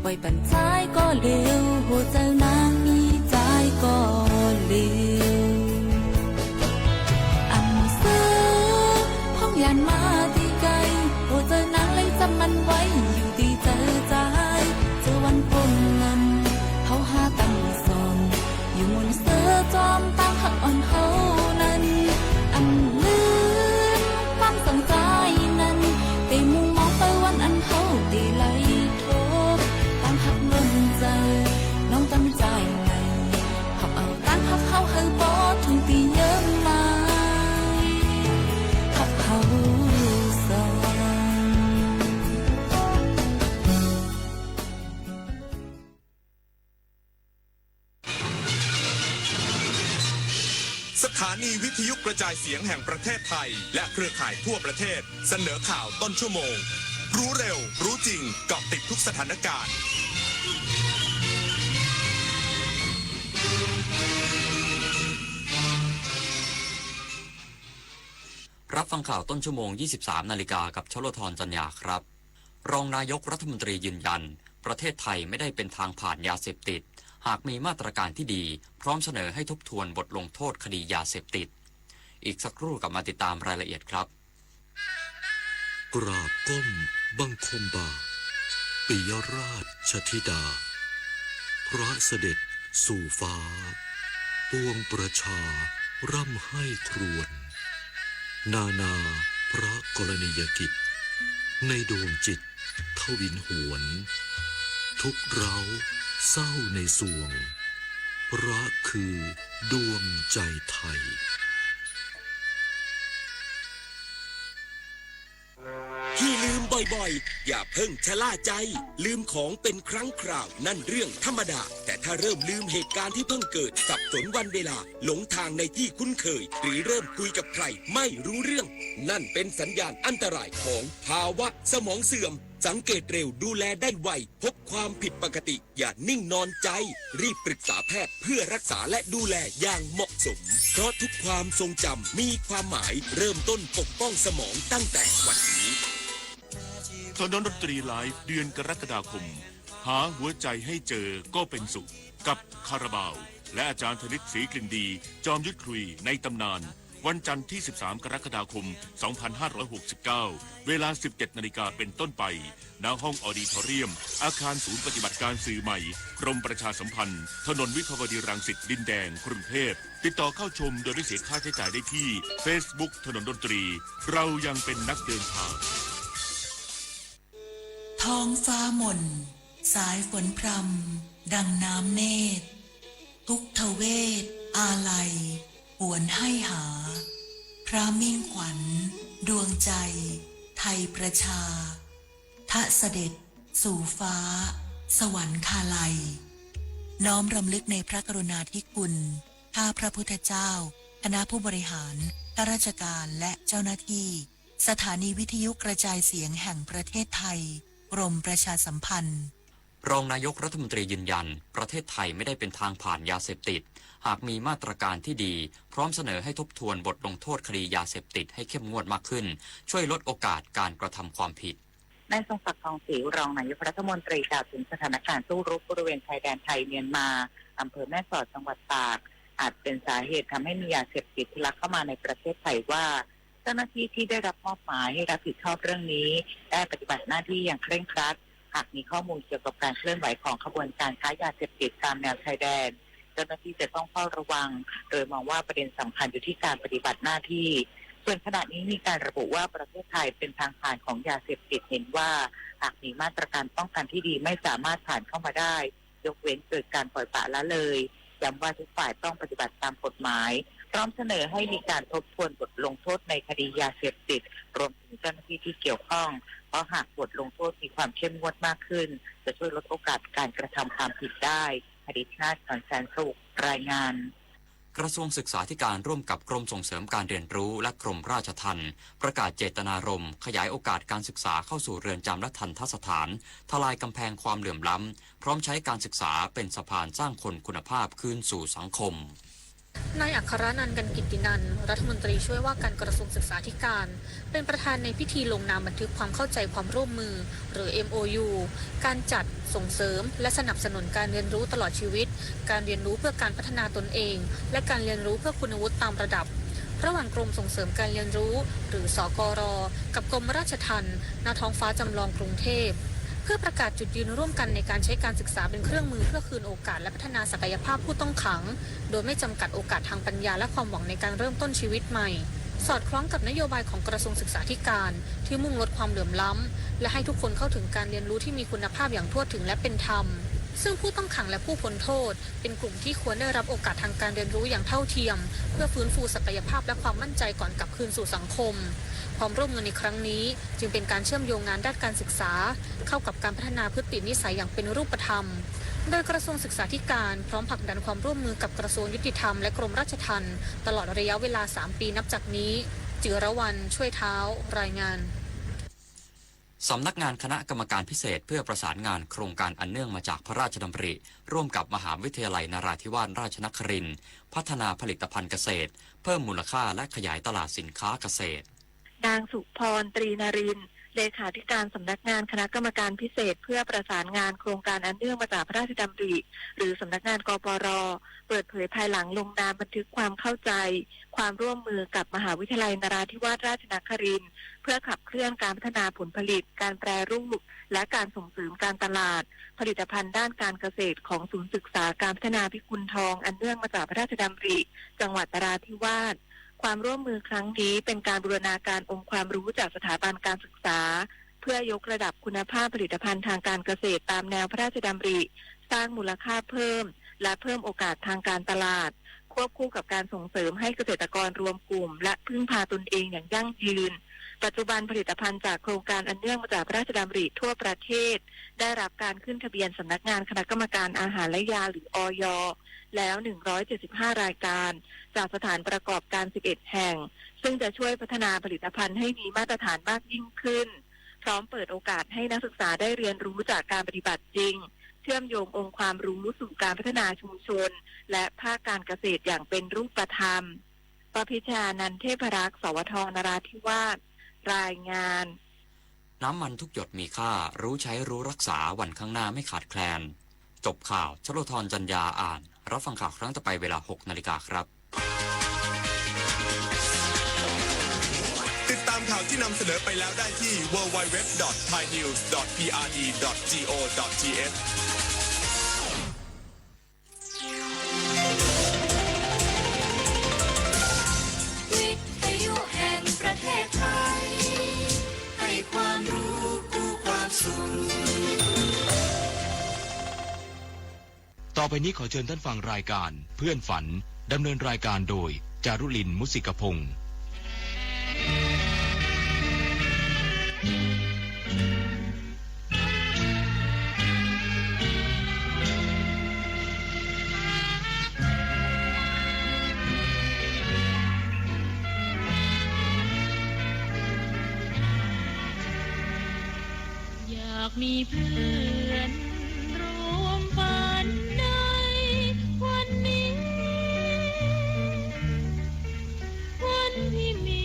ไว้ปั่นใจก็เร็วโหเจ้านางมีใจก็เร็วอันเสือพองยานมาตีไกลโหเจ้านางเลยจำมันไว้อยู่ดีเจอใจเจอวันปนนั้นเฮาหาตั้งสองอยู่มนเสือจอมตั้งหักอ่อนเฮานั้นอันลืมความสนใจนั้นเตมุงมองไปวันอันเฮาตีไหลโทต สถานีวิทยุกระจายเสียงแห่งประเทศไทยและเครือข่ายทั่วประเทศเสนอข่าวต้นชั่วโมงรู้เร็วรู้จริงเกาะติดทุกสถานการณ์รับฟังข่าวต้นชั่วโมง 23 นาฬิกากับชลธรจันยาครับรองนายกรัฐมนตรียืนยันประเทศไทยไม่ได้เป็นทางผ่านยาเสพติดหากมีมาตรการที่ดีพร้อมเสนอให้ทบทวนบทลงโทษคดียาเสพติดอีกสักครู่กลับมาติดตามรายละเอียดครับกราบก้มบังคมบาทปิยราชธิดาพระเสด็จสู่ฟ้าปวงประชาร่ำให้ครวญนานาพระกรณียกิจในดวงจิตทวินหวนทุกเราเศร้าในสวงพระคือดวงใจไทยที่ลืมบ่อยๆอย่าเพิ่งชะล่าใจลืมของเป็นครั้งคราวนั่นเรื่องธรรมดาแต่ถ้าเริ่มลืมเหตุการณ์ที่เพิ่งเกิดสับสนวันเวลาหลงทางในที่คุ้นเคยหรือเริ่มคุยกับใครไม่รู้เรื่องนั่นเป็นสัญญาณอันตรายของภาวะสมองเสื่อมสังเกตเร็วดูแลได้ไวพบความผิดปกติอย่านิ่งนอนใจรีบปรึกษาแพทย์เพื่อรักษาและดูแลอย่างเหมาะสมเพราะทุกความทรงจำมีความหมายเริ่มต้นปกป้องสมองตั้งแต่วันนี้ถนนดนตรีไลฟ์เดือนกรกฎาคมหาหัวใจให้เจอก็เป็นสุขกับคาราบาวและอาจารย์ธนิตศรีกลิ่นดีจอมยุทธคุยในตำนานวันจันทร์ที่ 13 กรกฎาคม 2569 เวลา 17 นาฬิกาเป็นต้นไปณห้องออดิทอเรียมอาคารศูนย์ปฏิบัติการสื่อใหม่กรมประชาสัมพันธ์ถนนวิภาวดีรังสิตดินแดงกรุงเทพติดต่อเข้าชมโดยไม่เสียค่าใช้จ่ายได้ที่ Facebook ถนนดนตรีเรายังเป็นนักเดินทางท้องฟ้ามนสายฝนพรำดังน้ำเนตรทุกทเวศอาลัยหวนให้หาพระมิ่งขวัญดวงใจไทยประชาทะเสด็จสู่ฟ้าสวรรคาลัยน้อมรำลึกในพระกรุณาธิคุณข้าพระพุทธเจ้าคณะผู้บริหารข้าราชการและเจ้าหน้าที่สถานีวิทยุกระจายเสียงแห่งประเทศไทยกรมประชาสัมพันธ์รองนายกรัฐมนตรียืนยันประเทศไทยไม่ได้เป็นทางผ่านยาเสพติดหากมีมาตรการที่ดีพร้อมเสนอให้ทบทวนบทลงโทษคดียาเสพติดให้เข้มงวดมากขึ้นช่วยลดโอกาสการกระทำความผิดนายทรงศักดิ์ทองศรีรองนายกรัฐมนตรีกล่าวถึงสถานการณ์สู้รบบริเวณชายแดนไทยเมียนมาอำเภอแม่สอดจังหวัดตากอาจเป็นสาเหตุทำให้มียาเสพติดทะลักเข้ามาในประเทศไทยว่าเจ้าหน้าที่ที่ได้รับมอบหมายให้รับผิดชอบเรื่องนี้ได้ปฏิบัติหน้าที่อย่างเคร่งครัดหากมีข้อมูลเกี่ยวกับการเคลื่อนไหวของขบวนการค้ายาเสพติดตามแนวชายแดนเจ้าหน้าที่จะต้องเฝ้าระวังโดยมองว่าประเด็นสำคัญอยู่ที่การปฏิบัติหน้าที่ส่วนขณะนี้มีการระบุว่าประเทศไทยเป็นทางผ่านของยาเสพติดเห็นว่าหากมีมาตรการป้องกันที่ดีไม่สามารถผ่านเข้ามาได้ยกเว้นเกิดการปล่อยปละละเลยย้ำว่าทุกฝ่ายต้องปฏิบัติตามกฎหมายพร้อมเสนอให้มีการทบทวนบทลงโทษในคดียาเสพติดรวมถึงเจ้าหน้าที่ที่เกี่ยวข้องเพราะหากบทลงโทษมีความเข้มงวดมากขึ้นจะช่วยลดโอกาสการกระทำความผิดได้อดิษฐ์นาถ แสนสุขรายงานกระทรวงศึกษาธิการร่วมกับกรมส่งเสริมการเรียนรู้และกรมราชทัณฑ์ประกาศเจตนารมณ์ขยายโอกาสการศึกษาเข้าสู่เรือนจำและทัณฑสถานทลายกำแพงความเหลื่อมล้ำพร้อมใช้การศึกษาเป็นสะพานสร้างคนคุณภาพคืนสู่สังคมนายอัครนันท์ กันกิตตินันท์รัฐมนตรีช่วยว่าการกระทรวงศึกษาธิการเป็นประธานในพิธีลงนามบันทึกความเข้าใจความร่วมมือหรือ MOU การจัดส่งเสริมและสนับสนุนการเรียนรู้ตลอดชีวิตการเรียนรู้เพื่อการพัฒนาตนเองและการเรียนรู้เพื่อคุณวุฒิตามระดับระหว่างกรมส่งเสริมการเรียนรู้หรือสกร.กับกรมราชทัณฑ์ณท้องฟ้าจำลองกรุงเทพเพื่อประกาศจุดยืนร่วมกันในการใช้การศึกษาเป็นเครื่องมือเพื่อคืนโอกาสและพัฒนาศักยภาพผู้ต้องขังโดยไม่จำกัดโอกาสทางปัญญาและความหวังในการเริ่มต้นชีวิตใหม่สอดคล้องกับนโยบายของกระทรวงศึกษาธิการที่มุ่งลดความเหลื่อมล้ำและให้ทุกคนเข้าถึงการเรียนรู้ที่มีคุณภาพอย่างทั่วถึงและเป็นธรรม ซึ่งผู้ต้องขังและผู้พ้นโทษเป็นกลุ่มที่ควรได้รับโอกาสทางการเรียนรู้อย่างเท่าเทียมเพื่อฟื้นฟูศักยภาพและความมั่นใจก่อนกลับคืนสู่สังคมความร่วมมือในครั้งนี้จึงเป็นการเชื่อมโยงงานด้านการศึกษาเข้ากับการพัฒนาพฤตินิสัยอย่างเป็นรูปธรรมโดยกระทรวงศึกษาธิการพร้อมผลักดันความร่วมมือกับกระทรวงยุติธรรมและกรมราชทัณฑ์ตลอดระยะเวลา3 ปีนับจากนี้จิรวรรณช่วยเท้ารายงานสำนักงานคณะกรรมการพิเศษเพื่อประสานงานโครงการอันเนื่องมาจากพระราชดำริร่วมกับมหาวิทยาลัยนราธิวาสราชนครินทร์พัฒนาผลิตภัณฑ์เกษตรเพิ่มมูลค่าและขยายตลาดสินค้าเกษตรนางสุพรตรีนรินทร์เลขาธิการสำนักงานคณะกรรมการพิเศษเพื่อประสานงานโครงการอันเนื่องมาจากพระราชดำริหรือสำนักงานกปร.เปิดเผยภายหลังลงนามบันทึกความเข้าใจความร่วมมือกับมหาวิทยาลัยนราธิวาสราชนครินทร์เพื่อขับเคลื่อนการพัฒนาผลผลิตการแปรรูปและการส่งเสริมการตลาดผลิตภัณฑ์ด้านการเกษตรของศูนย์ศึกษาการพัฒนาพิกุลทองอันเนื่องมาจากพระราชดำริจังหวัดนราธิวาสความร่วมมือครั้งนี้เป็นการบูรณาการองค์ความรู้จากสถาบันการศึกษาเพื่อยกระดับคุณภาพผลิตภัณฑ์ทางการเกษตรตามแนวพระราชดำริสร้างมูลค่าเพิ่มและเพิ่มโอกาสทางการตลาดควบคู่กับการส่งเสริมให้เกษตรกรรวมกลุ่มและพึ่งพาตนเองอย่างยั่งยืนปัจจุบันผลิตภัณฑ์จากโครงการอันเนื่องมาจากพระราชดำริทั่วประเทศได้รับการขึ้นทะเบียนสำนักงานคณะกรรมการอาหารและยาหรืออย.แล้ว175รายการจากสถานประกอบการ11แห่งซึ่งจะช่วยพัฒนาผลิตภัณฑ์ให้มีมาตรฐานมากยิ่งขึ้นพร้อมเปิดโอกาสให้นักศึกษาได้เรียนรู้จากการปฏิบัติจริงเชื่อมโยงองค์ความรู้สู่การพัฒนาชุมชนและภาคการเกษตรอย่างเป็นรูปธรรมปพิชานันเทพรักษ์สวทนราธิวาสรายงานน้ำมันทุกหยดมีค่ารู้ใช้รู้รักษาวันข้างหน้าไม่ขาดแคลนจบข่าวชโลธรจันยาอ่านรับฟังข่าวครั้งต่อไปเวลา 6 นาฬิกาครับติดตามข่าวที่นำเสนอไปแล้วได้ที่ www.thainews.prd.go.thวิทยุแห่งประเทศไทยให้ความรู้คู่ความสุขต่อไปนี้ขอเชิญท่านฟังรายการเพื่อนฝันดำเนินรายการโดยจารุลินมุสิกพงศ์อยากมีเพื่อนรวมฝันในวันนี้วันที่มี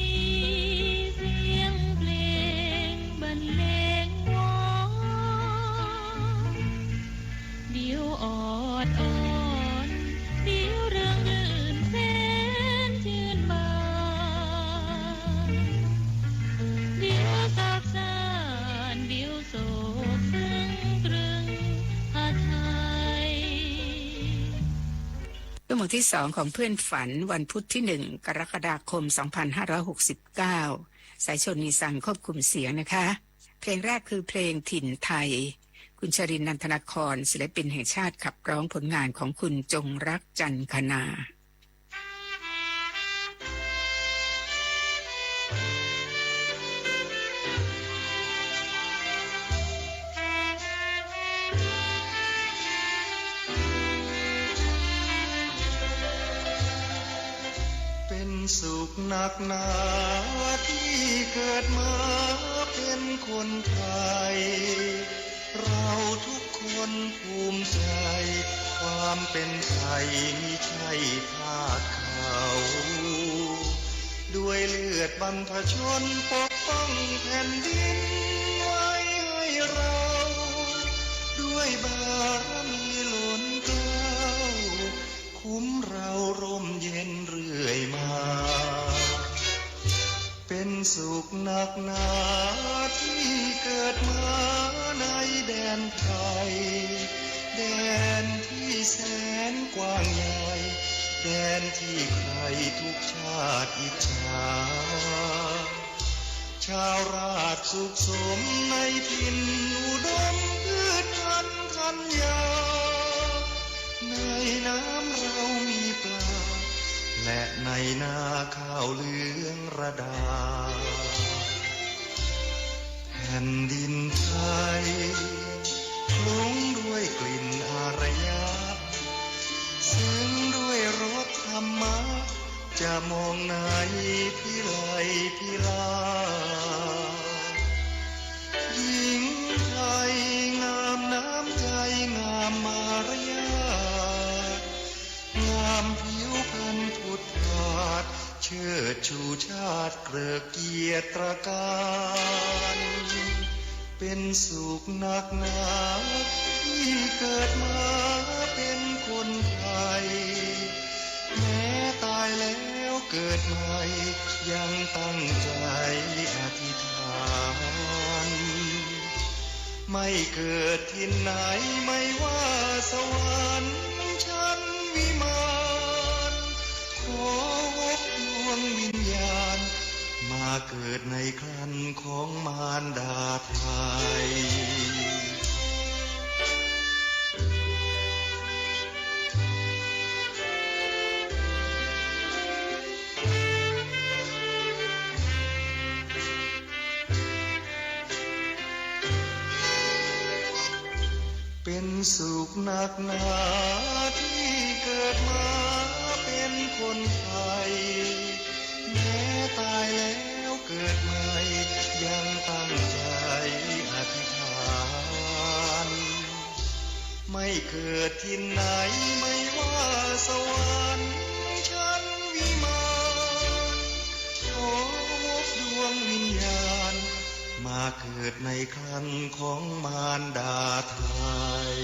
เสียงเพลงบรรเลงวอนเดี๋ยวออดอ่อนเดี๋ยวเรื่องลื่นแสนชื่นบานเดี๋ยวสักสานเดี๋ยวโศกซึ้งตรึงหาไทยชั่วโมงที่2ของเพื่อนฝันวันพุธที่1กรกฎาคม2569สายชนนีสังควบคุมเสียงนะคะเพลงแรกคือเพลงถิ่นไทยคุณชรินทร์นันทนครศิลปินแห่งชาติขับร้องผลงานของคุณจงรักจันคณาเป็นสุขหนักหนาที่เกิดมาเป็นคนไทยเราทุกคนภูมิใจความเป็นไทยมิใช่ภาคเขาด้วยเลือดบรรพชนปกป้องแผ่นดินไว้ให้เราด้วยบารมีล้นเกล้าคุ้มเราร่มเย็นเรื่อยมาเป็นสุขหนักหนาที่เกิดมาในแดนไทยแดนที่แสนกว้างใหญ่แดนที่ใครทุกชาติอิจฉาชาวราชสุขสมในถิ่นอุดมพืชพันธุ์ธัญญา ระดาแผ่นดินไทยคลุ้งด้วยกลิ่นอารยะซึ้งด้วยรสธรรมะจะมองไหนพิไลพิลาหญิงไทยงามน้ำใจงามมารยาทงามผิวพรรณผุดผาดเชิดชูชาติเกริกเกียรติตระการเป็นสุขหนักหนาที่เกิดมาเป็นคนไทยแม้ตายแล้วเกิดใหม่ยังตั้งใจอธิษฐานไม่เกิดที่ไหนไม่ว่าสวรรค์ชั้นวิมานขอวกดวงวิญญาณมาเกิดในครรภ์ของมารดาไทยเป็นสุขหนักหนาที่เกิดมาเป็นคนไทยแม้ตายแล้วเกิดใหม่ยังตั้งใจอธิษฐานไม่เกิดที่ไหนไม่ว่าสวรรค์ชั้นวิมานขอวกดวงวิญญาณมาเกิดในครรภ์ของมารดาไทย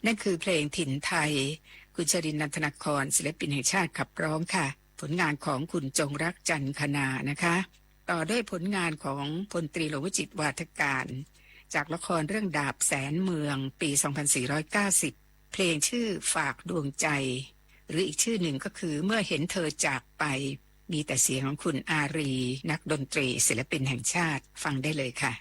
นั่นคือเพลงถิ่นไทยคุณชรินทร์ นันทนครศิลปินแห่งชาติขับร้องค่ะผลงานของคุณจงรักจันทร์คณานะคะต่อด้วยผลงานของพลตรีหลวงวจิตรวาทการจากละครเรื่องดาบแสนเมืองปี 2490 เพลงชื่อฝากดวงใจหรืออีกชื่อหนึ่งก็คือเมื่อเห็นเธอจากไปมีแต่เสียงของคุณอารีนักดนตรีศิลปินแห่งชาติฟังได้เลยค่ะ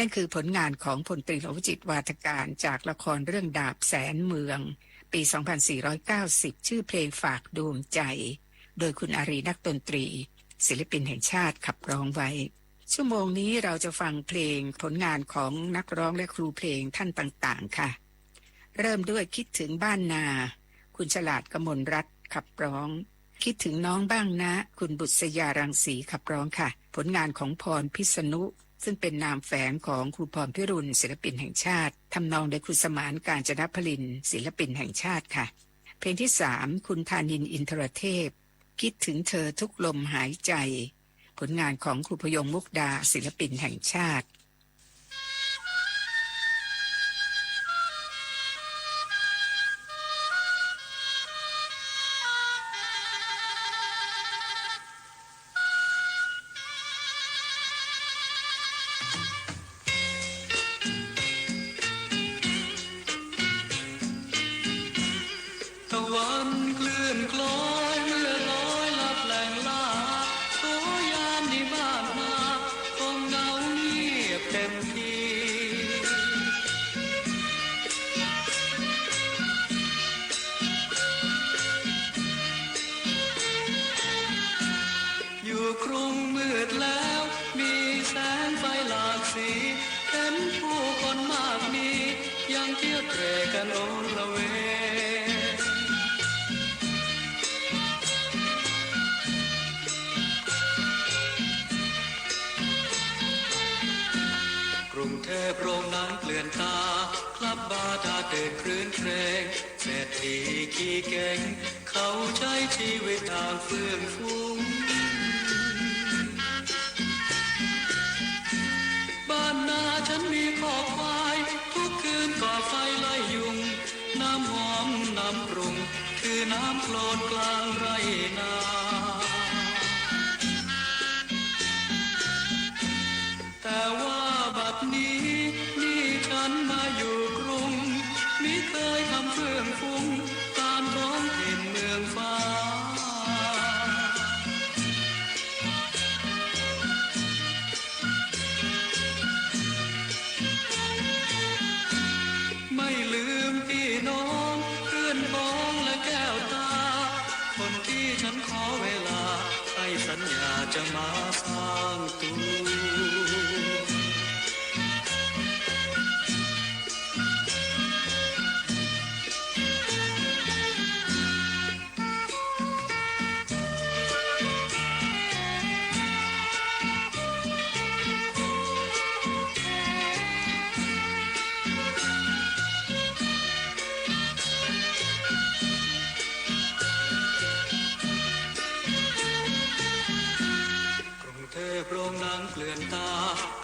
นั่นคือผลงานของพลตรีหลวงวิจิตรวาทการจากละครเรื่องดาบแสนเมืองปี 2490 ชื่อเพลงฝากดวงใจโดยคุณอารีนักดนตรีศิลปินแห่งชาติขับร้องไว้ชั่วโมงนี้เราจะฟังเพลงผลงานของนักร้องและครูเพลงท่านต่างๆค่ะเริ่มด้วยคิดถึงบ้านนาคุณฉลาดกมลรัตน์ขับร้องคิดถึงน้องบ้างนะคุณบุษยารังสีขับร้องค่ะผลงานของพรพิษณุซึ่งเป็นนามแฝงของครูพรพิรุณศิลปินแห่งชาติทำนองโดยคุณสมานกาญจนพลินศิลปินแห่งชาติค่ะเพลงที่3คุณธานินทร์อินทรเทพคิดถึงเธอทุกลมหายใจผลงานของครูพยงมุกดาศิลปินแห่งชาติตะวันเคลื่อนคล้อยเมื่อลอยลับแหล่งลาโสยามในบ้านนาคงเงาเงียบเต็มทีอยู่กรุงมืดแล้วมีแสงไฟหลากสีเห็นผู้คนมากมียังเที่ยวเตร่กันโอละเวกรุงเทพโรงหนังเปลี่ยนตาคลับบาร์ดาเดินคลื่นเครงเศรษฐีขี้เก่งเขาใช้ชีวิตทางเฟื่องฟูบ้านนาฉันมีคอกควายทุกคืนก่อไฟไล่ยุงน้ำหอมน้ำปรุงคือน้ำโคลนกลางไรนาแต่ว่าบัดนี้นี่ฉันมาอยู่กรุงมิเคยทำเฟื่องฟุ้งตามท้องถิ่นเมืองฟ้าไม่ลืมพี่น้องเพื่อนพ้องและแก้วตาคนที่ฉันขอเวลาให้สัญญาจะมาสร้างตัวโรงหนังเปลี่ยนตา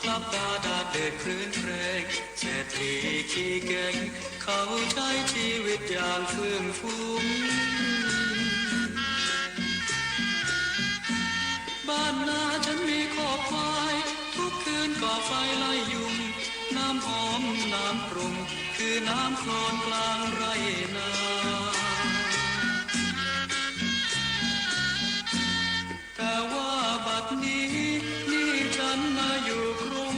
คลับบาร์ดาเดินคลื่นเครงเศรษฐีขี้เก่งเขาใช้ชีวิตอย่างเฟื่องฟูบ้านนาฉันมีคอกควายทุกคืนก่อไฟไล่ยุงน้ำหอมน้ำปรุงคือน้ำโคลนกลางไรนาแต่ว่าบัดนี้นี่ฉันมาอยู่กรุง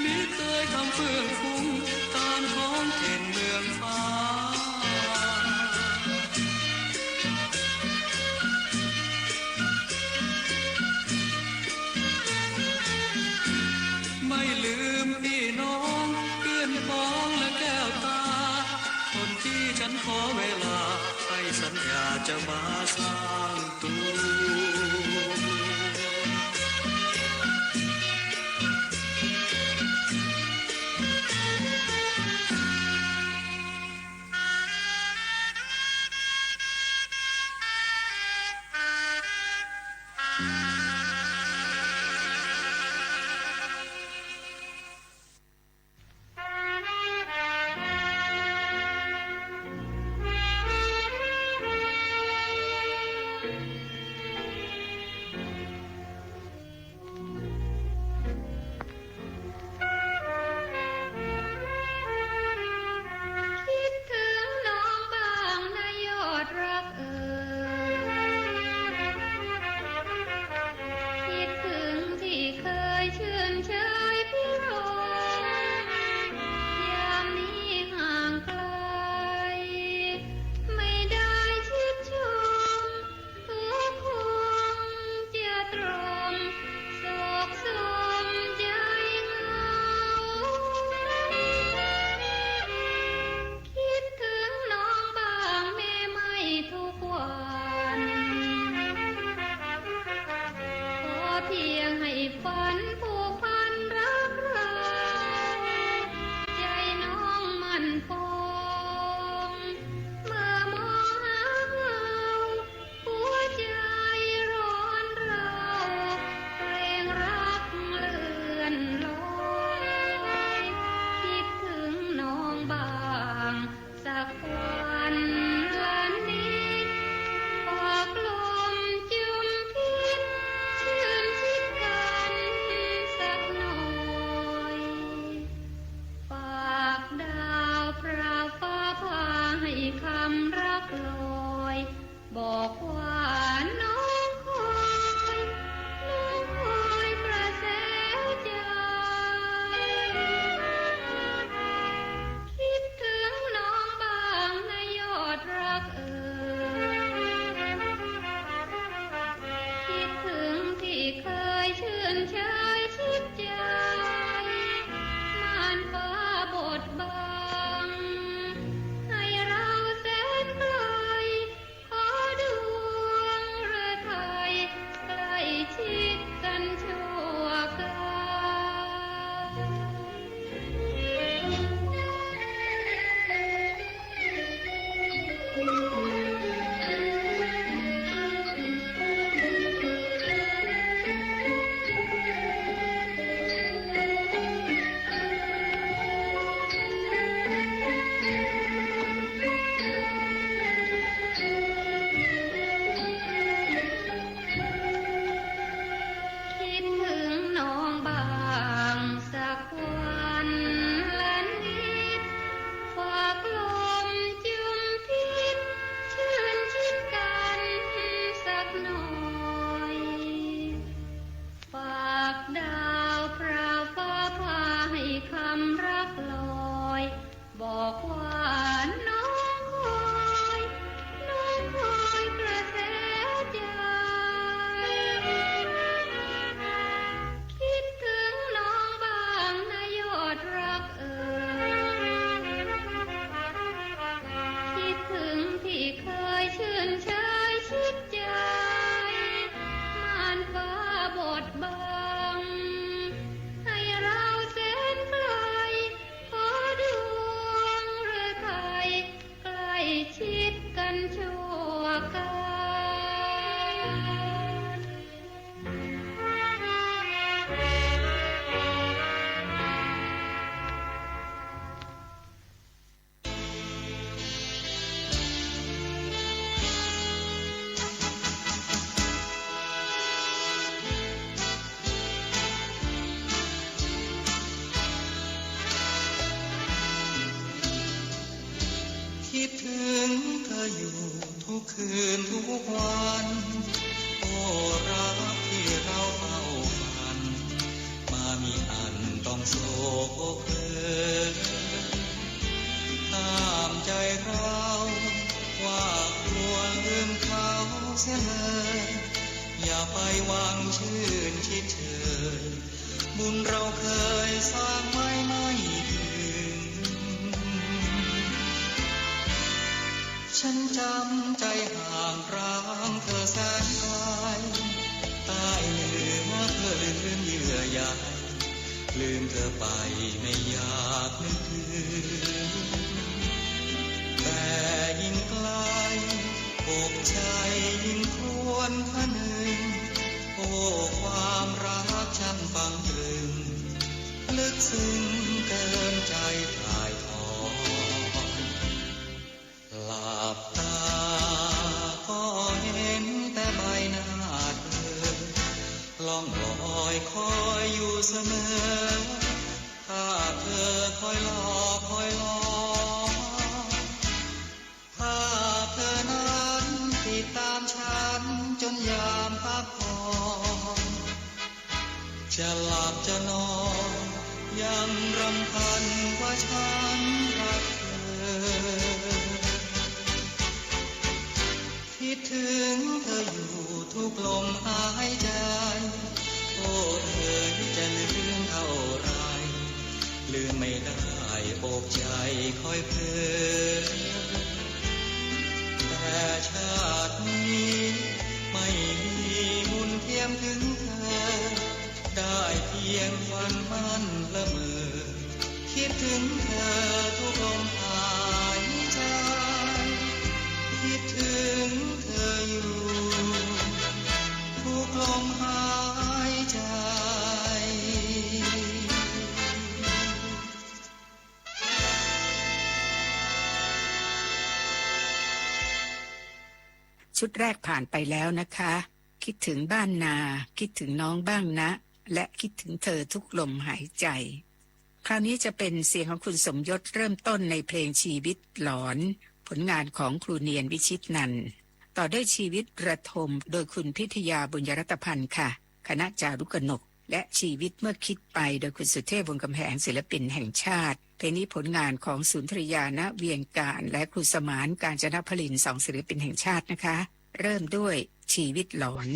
มิเคยทำเฟื่องฟุ้งตามท้องถิ่นเมืองฟ้าไม่ลืมพี่น้องเพื่อนพ้องและแก้วตาคนที่ฉันขอเวลาให้สัญญาจะมาสร้างตัว ค อยู่ทุกคืนทุกวันโอ้รักที่เราเฝ้าฝันมามีอันต้องโศกเอ่ยห้ามใจเราว่ากลัวลืมเขาเสียเลยอย่าไปหวังชื่นคิดเชยบุญเราเคยสร้างไว้ไม่ถึงฉันจำใจห่างร้างเธอแสนไกลใต้เหนือเพื่อลืมเยื่อใยลืมเธอไปไม่อยากนึกถึงแต่ยิ่งไกลอกใจยิ่งครวญพะนึงโอ้ความรักฉันฟังตรึงลึกซึ้งเกินใจถ่ายทอดหลับตาก็เห็นแต่ใบหน้าเธอล่องลอยคอยอยู่เสมอถ้าเธอคอยรอคอยรอถ้าเธอนั้นติดตามฉันจนยามพักผ่อนจะหลับจะนอนยังรำพันว่าฉันรักเธอคิดถึงเธออยู่ทุกลมหายใจโอ้เธอจะลืมเท่าไรลืมไม่ได้อกใจคอยเพลินแต่ชาตินี้ไม่มีบุญเทียมถึงเธอได้เพียงฝันมันละเมอคิดถึงเธอทุกลมหายใจคิดถึงเธออยู่ทุกลมหายใจชุดแรกผ่านไปแล้วนะคะ คิดถึงบ้านนาคิดถึงน้องบ้างนะและคิดถึงเธอทุกลมหายใจคราวนี้จะเป็นเสียงของคุณสมยศเริ่มต้นในเพลงชีวิตหลอนผลงานของครูเนียนวิชิตนันท์ต่อด้วยชีวิตระทมโดยคุณพิทยาบุญยรัตพันธ์ค่ะคณะจารุกนกและชีวิตเมื่อคิดไปโดยคุณสุเทพวงศ์กำแหงศิลปินแห่งชาติเพลงนี้ผลงานของสุนทรียาณเวียงการและครูสมานกาญจนพลินสองศิลปินแห่งชาตินะคะเริ่มด้วยชีวิตหลอน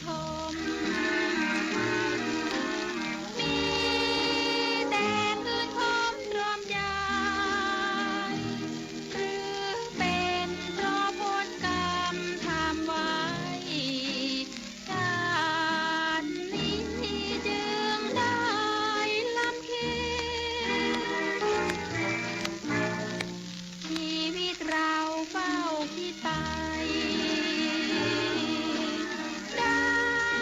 ทมมีแต่คืนคมรวมใจหรือเป็นเพราะผลกรรมทำไว้ชาตินี้จึงได้ลำเค็ญชีวิตเราเฝ้าคิดไปได้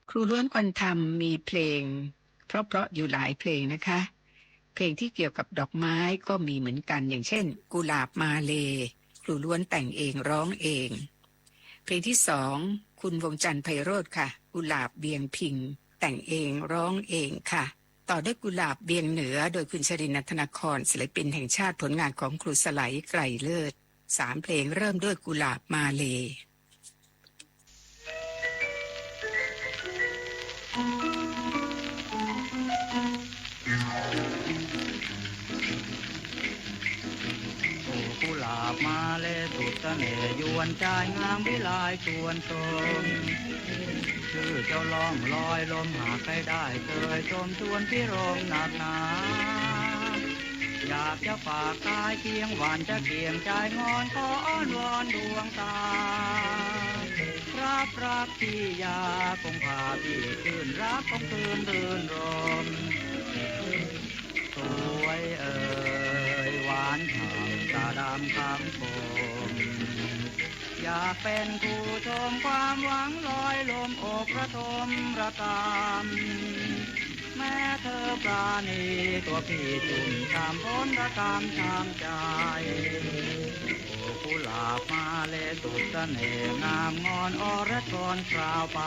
ครูล้วนคนทำมีเพลงเพราะอยู่หลายเพลงนะคะ เพลงที่เกี่ยวกับดอกไม้ก็มีเหมือนกันอย่างเช่นกุหลาบมาเลครูล้วนแต่งเองร้องเองเพลงที่2คุณวงจันทร์ไพโรจน์ค่ะกุหลาบเบียงพิงแต่งเองร้องเองค่ะต่อด้วยกุหลาบเบียงเหนือโดยคุณชรินทร์ นันทนครศิลปินแห่งชาติผลงานของครูสไลไกรเลิศ3เพลงเริ่มด้วยกุหลาบมาเลกุหลาบมาเลสุดเสน่ห์ยวนใจงามวิไลชวนชมชื่อเจ้าล่องลอยลมหากใครได้เคยชมชวนพิรมหนักหนาอยากจะฝากกายเคียงหวานจะเคียงใจงอนขออ้อนวอนดวงตารับรักที่ยาคงพาพี่คืนรักของคืนรื่นรมสวยหวานฉ่ำตาดำคำคมอยากเป็นผู้ชมความหวังลอยลมอกระทมระกำแม้เธอปราณีตัวพี่จุ่มชามพ้นระกำชามใจโอ้กุหลาบมาเลสุดเสน่ห์งามงอนอรชรคราวไป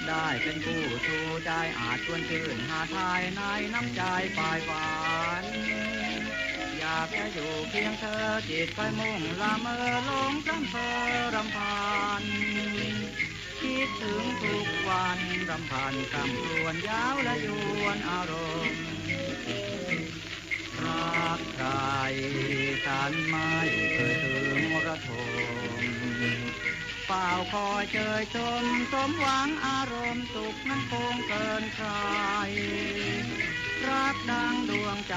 ได้เป็นผู้ชูใจอาจชวนชื่นหาทายในน้ำใจฝ่ายฝันอยากจะอยู่เพียงเธอจิตไปมุ่งละเมอลงพร่ำเพ้อรำพันคิดถึงทุกวันรำพันคำครวญยาวและยวนอารมณ์รักใครฉันไม่เคยถึงระทมเฝ้าคอยเจยชมสมหวังอารมณ์สุขนั้นคงเกินใครรักดังดวงใจ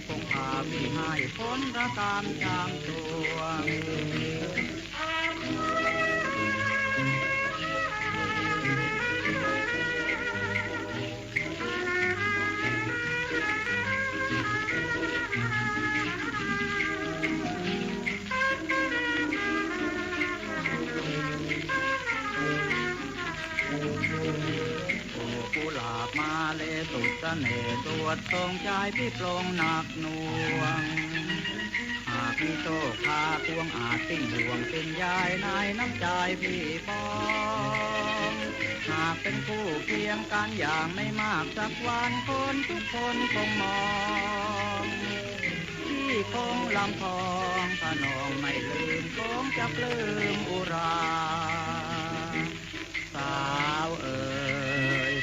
คงพาพี่ให้พ้นระกำจางดวงกุหลาบมาเลสุดเสน่ห์ตรวจทรงใจพี่ปรงหนักหน่วงหากมีโชคพาพวงอาจสิ้นห่วงสิ้นยายในน้ำใจพี่ปองหากเป็นคู่เคียงกันอย่างไม่มากสักวันคนทุกคนคงมองที่คงลำพองพนองไม่ลืมคงจะปลื้มอุราสาว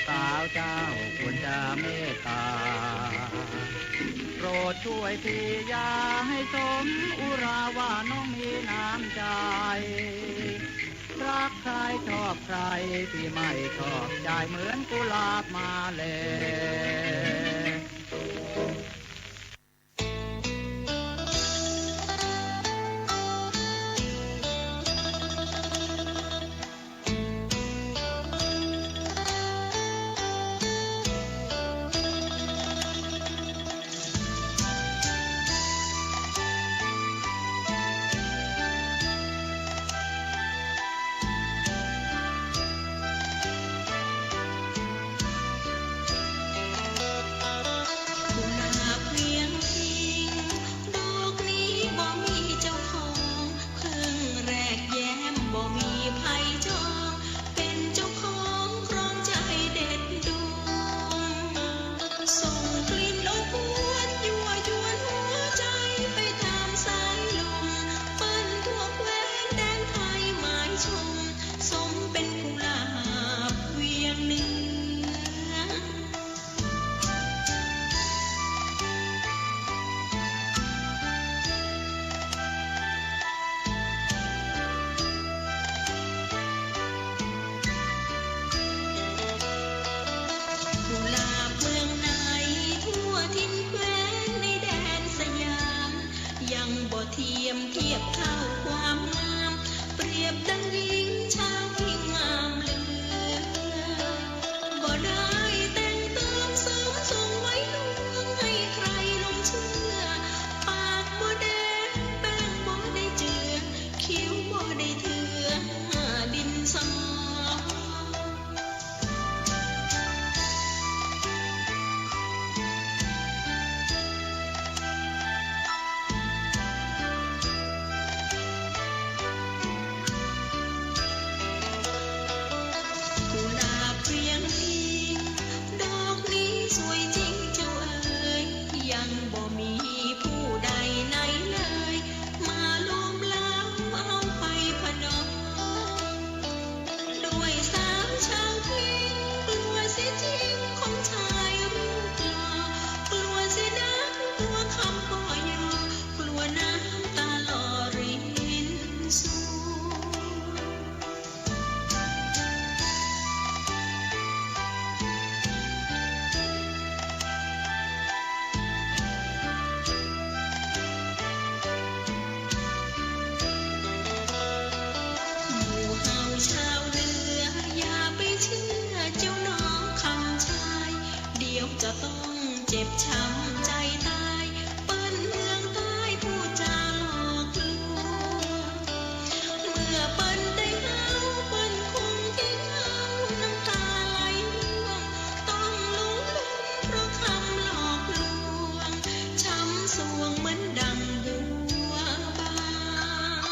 สาวเจ้าควรจะเมตตาโปรดช่วยพี่ยาให้สมอุราว่าน้องมีน้ำใจรักใครชอบใครที่ไม่ชอบใจเหมือนกุหลาบมาเล เปิ้นได้เฮาเปิ้นคงทิ้งเฮาน้ำตาไหลร่วงต้องลุ่มเพราะคำหลอกลวงช้ำสวงเหมือนดังบัวบาน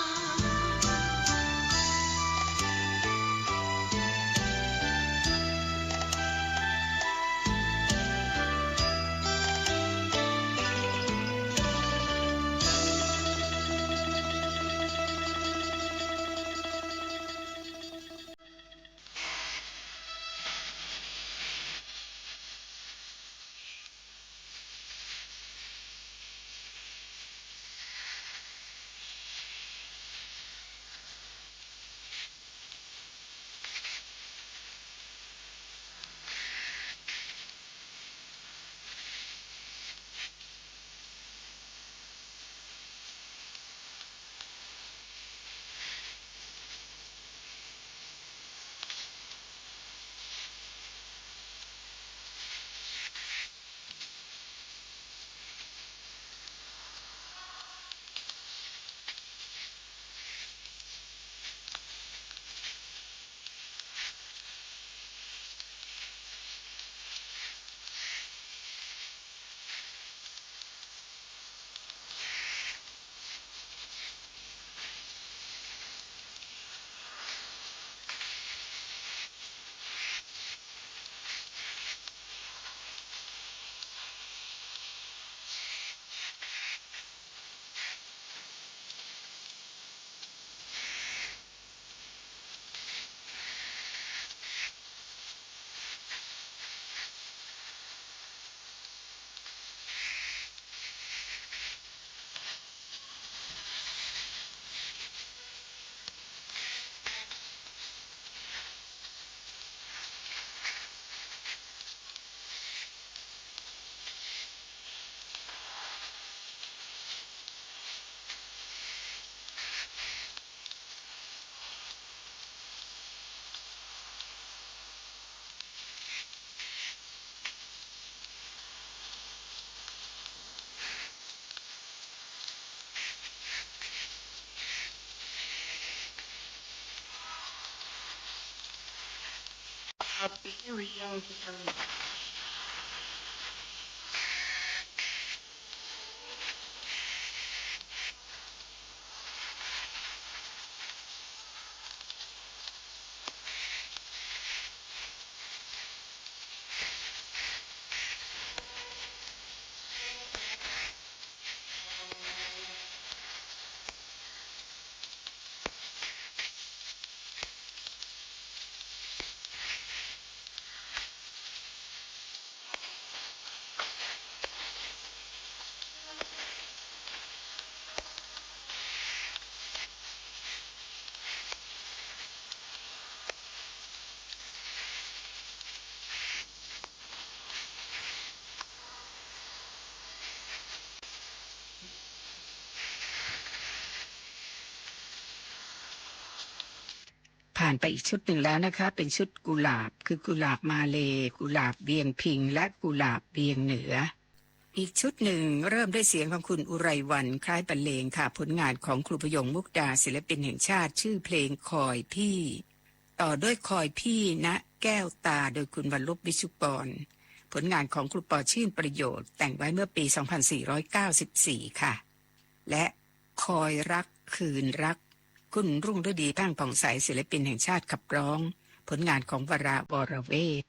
ผ่านไปอีกชุดหนึ่งแล้วนะคะเป็นชุดกุหลาบคือกุหลาบมาเลกุหลาบเบียงพิงและกุหลาบเบียงเหนืออีกชุดหนึ่งเริ่มด้วยเสียงของคุณอุไรวรรณคล้ายบรรเลงค่ะผลงานของครูพยงมุกดาศิลปินแห่งชาติชื่อเพลงคอยพี่ต่อด้วยคอยพี่ณแก้วตาโดยคุณวรรลบวิชุกรผลงานของครูปอชื่นประโยชน์แต่งไว้เมื่อปี 2494 ค่ะและคอยรักคืนรักคุณรุ่งฤดีตั้งผ่องใสศิลปินแห่งชาติขับร้องผลงานของวราวรเวท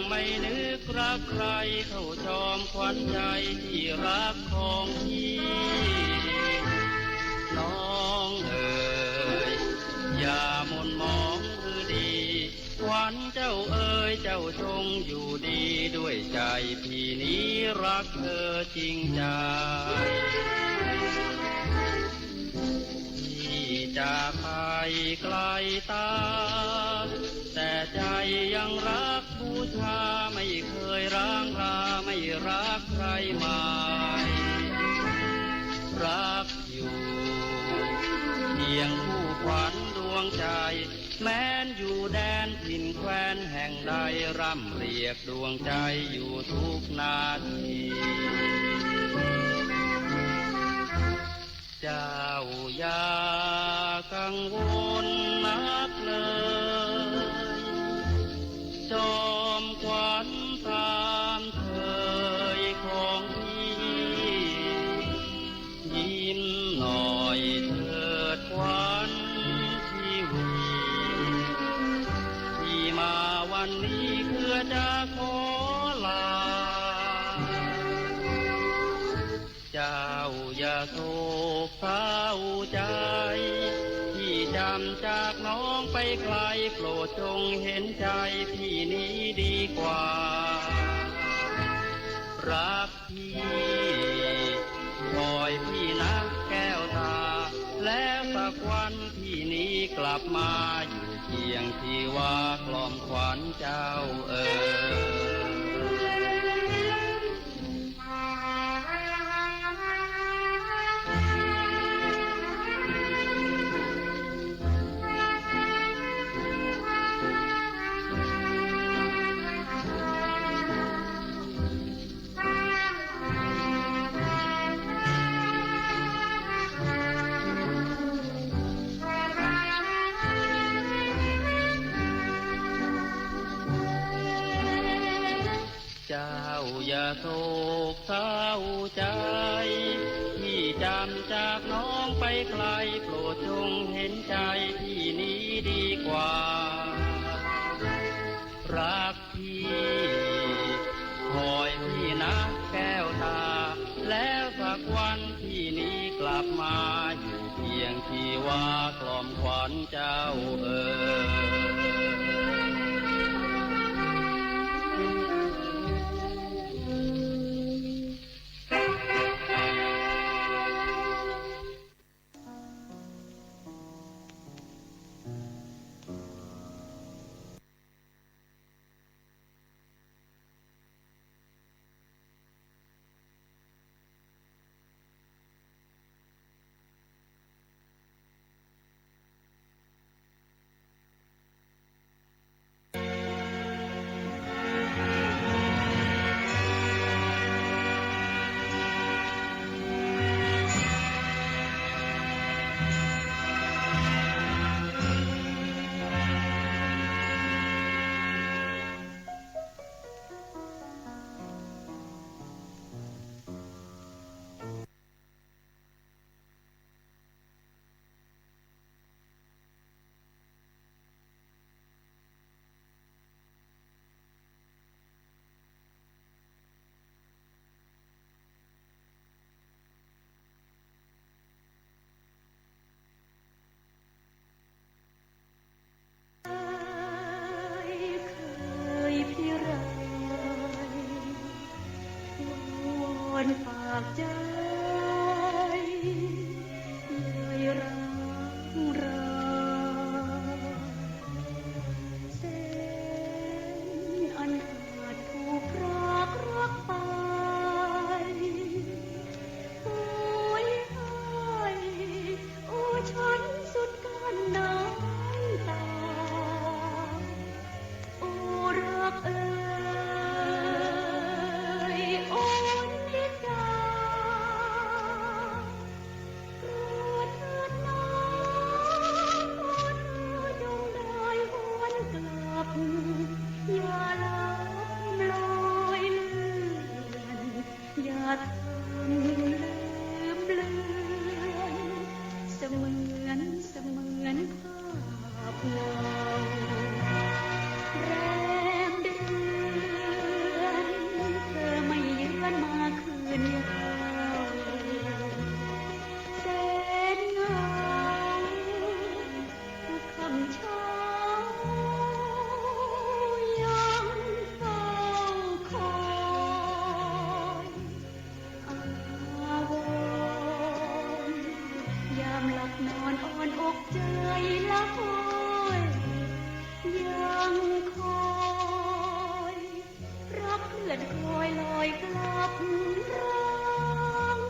ไม่นึกรักใครเข้าจอมขวัญใจที่รักของพี่น้องเอ๋ยอย่ามนมองหรือดีขวัญเจ้าเอ๋ยเจ้าจงอยู่ดีด้วยใจพี่นี้รักเธอจริงใจจากไปไกลตาแต่ใจยังรักบูชาไม่เคยร้างราไม่รักใครใหม่รักอยู่เพียงผู้ขวัญดวงใจแม้นอยู่แดนถิ่นแคว้นแห่งใดร่ำเรียกดวงใจอยู่ทุกนาทีเจ้าอย่ากังวลนักเลยจอมขวัญตามเคยของพี่ยิ้มหน่อยเถิดขวัญชีวีที่มาวันนี้เพื่อจะขอลาเจ้าอย่าโศกเศร้าใจที่จำจากน้องไปไกลโปรดจงเห็นใจพี่นี้ดีกว่ารักพี่คอยพี่นะแก้วตาแล้วสักวันพี่นี้กลับมาอยู่เคียงที่ว่ากล่อมขวัญเจ้าเอ๋ยอย่าโศกเศร้าใจที่จำจากน้องไปไกลโปรดจงเห็นใจพี่นี้ดีกว่ารักพี่คอยพี่นะแก้วตาแล้วสักวันพี่นี้กลับมาอยู่เพียงที่ว่ากล่อมขวัญเจ้าเอ๋ฝากใจเลยรักเราเส้นอันขาดถูกรักไปโอ้ยโอ้ฉันสุดกันน้ำตาโอ้รักแรมเดือน อนคอยลอยกลับรัง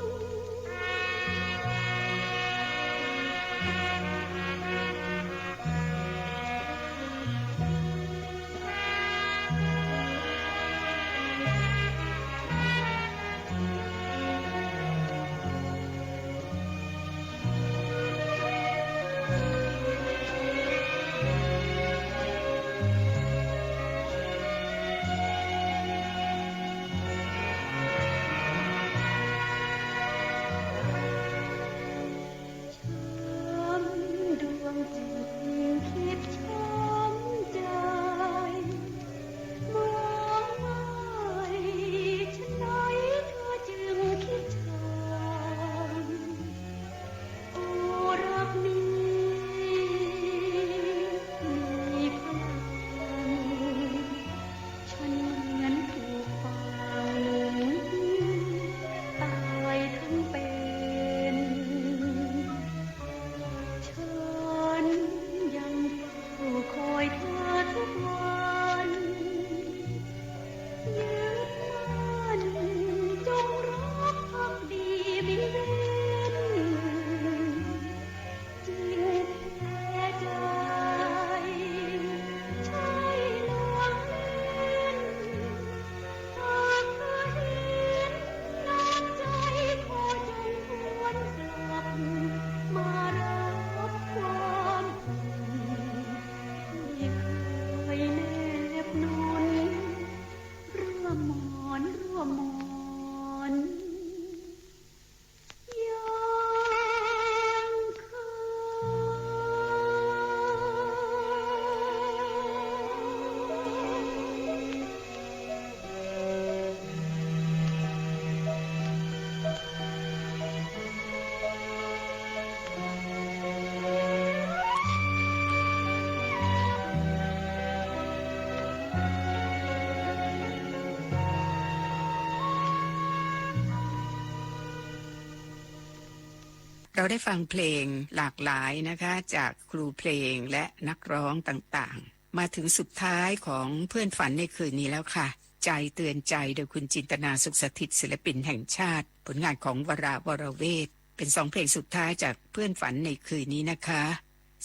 เราได้ฟังเพลงหลากหลายนะคะจากครูเพลงและนักร้องต่างๆมาถึงสุดท้ายของเพื่อนฝันในคืนนี้แล้วค่ะใจเตือนใจโดยคุณจินตนาสุขสถิตศิลปินแห่งชาติผลงานของวราวรเวทเป็น2เพลงสุดท้ายจากเพื่อนฝันในคืนนี้นะคะ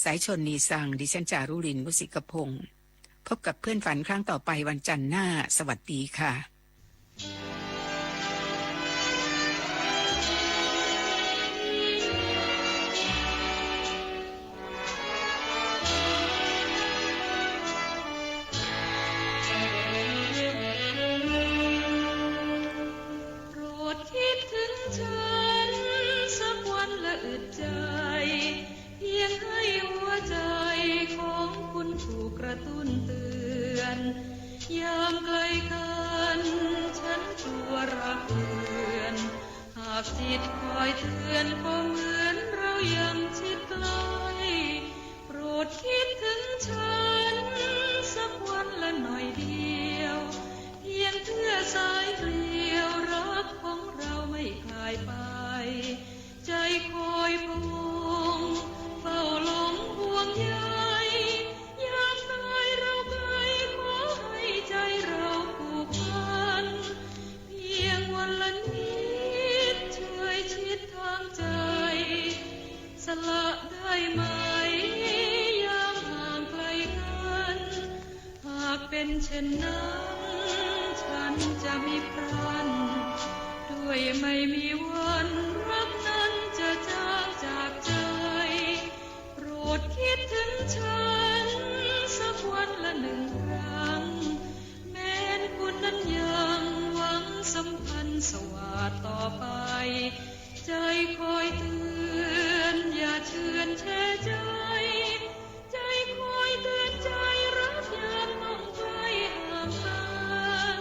สายชนนีสังดิฉันจารุรินทร์ มุสิกพงศ์พบกับเพื่อนฝันครั้งต่อไปวันจันทร์หน้าสวัสดีค่ะยามไกลกันฉันกลัวรักเลือนหากจิตคอยเตือนก็เหมือนเรายังชิดใกล้โปรดคิดถึงฉันสักวันละหน่อยเดียวเพียงเพื่อสายเกลียวรักของเราไม่คลายไปใจคอยพงเฝ้าหลงห่วงใยสละได้ไหมยามห่างไกลกันหากเป็นเช่นนั้นฉันจะมีพรันด้วยไม่มีวันรักนั้นจะจางจากใจโปรดคิดถึงฉันสักวันละหนึ่งครั้งแม้นคุณนั้นยังหวังสัมพันธ์สวัสดิ์ต่อไปใจคอยเตือนอย่าเชื่อนแช่ใจใจคอยเตือนใจรักยามต้องไกลห่างกัน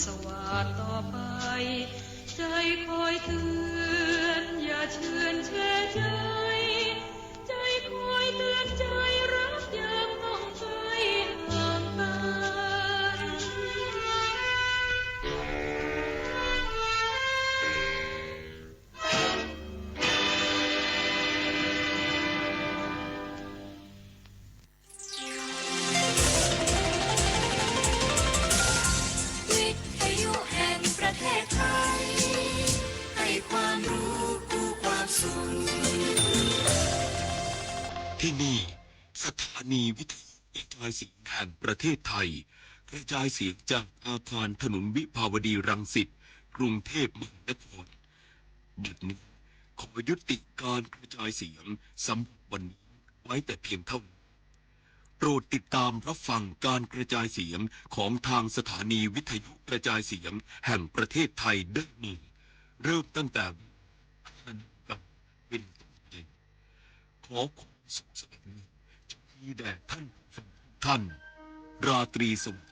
สวัสดิ์ต่อไปใจคอยเตือนอย่าเชื่อนแช่ใจใจคอยเตือนใจรักยังต้องไปห่างกัน วิทยุแห่งประเทศไทยให้ความรู้คู่ความสุข ที่นี่สถานีวิทยุกระจายเสียงแห่งประเทศไทยกระจายเสียงจากอาคารถนนวิภาวดีรังสิตกรุงเทพมหานครจุดนี้ขอยุติการกระจายเสียงสำหรับวันนี้ไว้แต่เพียงเท่านี้โปรดติดตามรับฟังการกระจายเสียงของทางสถานีวิทยุกระจายเสียงแห่งประเทศไทยได้ใหม่เริ่มตั้งแต่กับเป็นต้นไปขอความสุขสวัสดิ์จงมีแด่ท่านฟังทุกท่านราตรีสวัสดิ์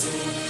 สุข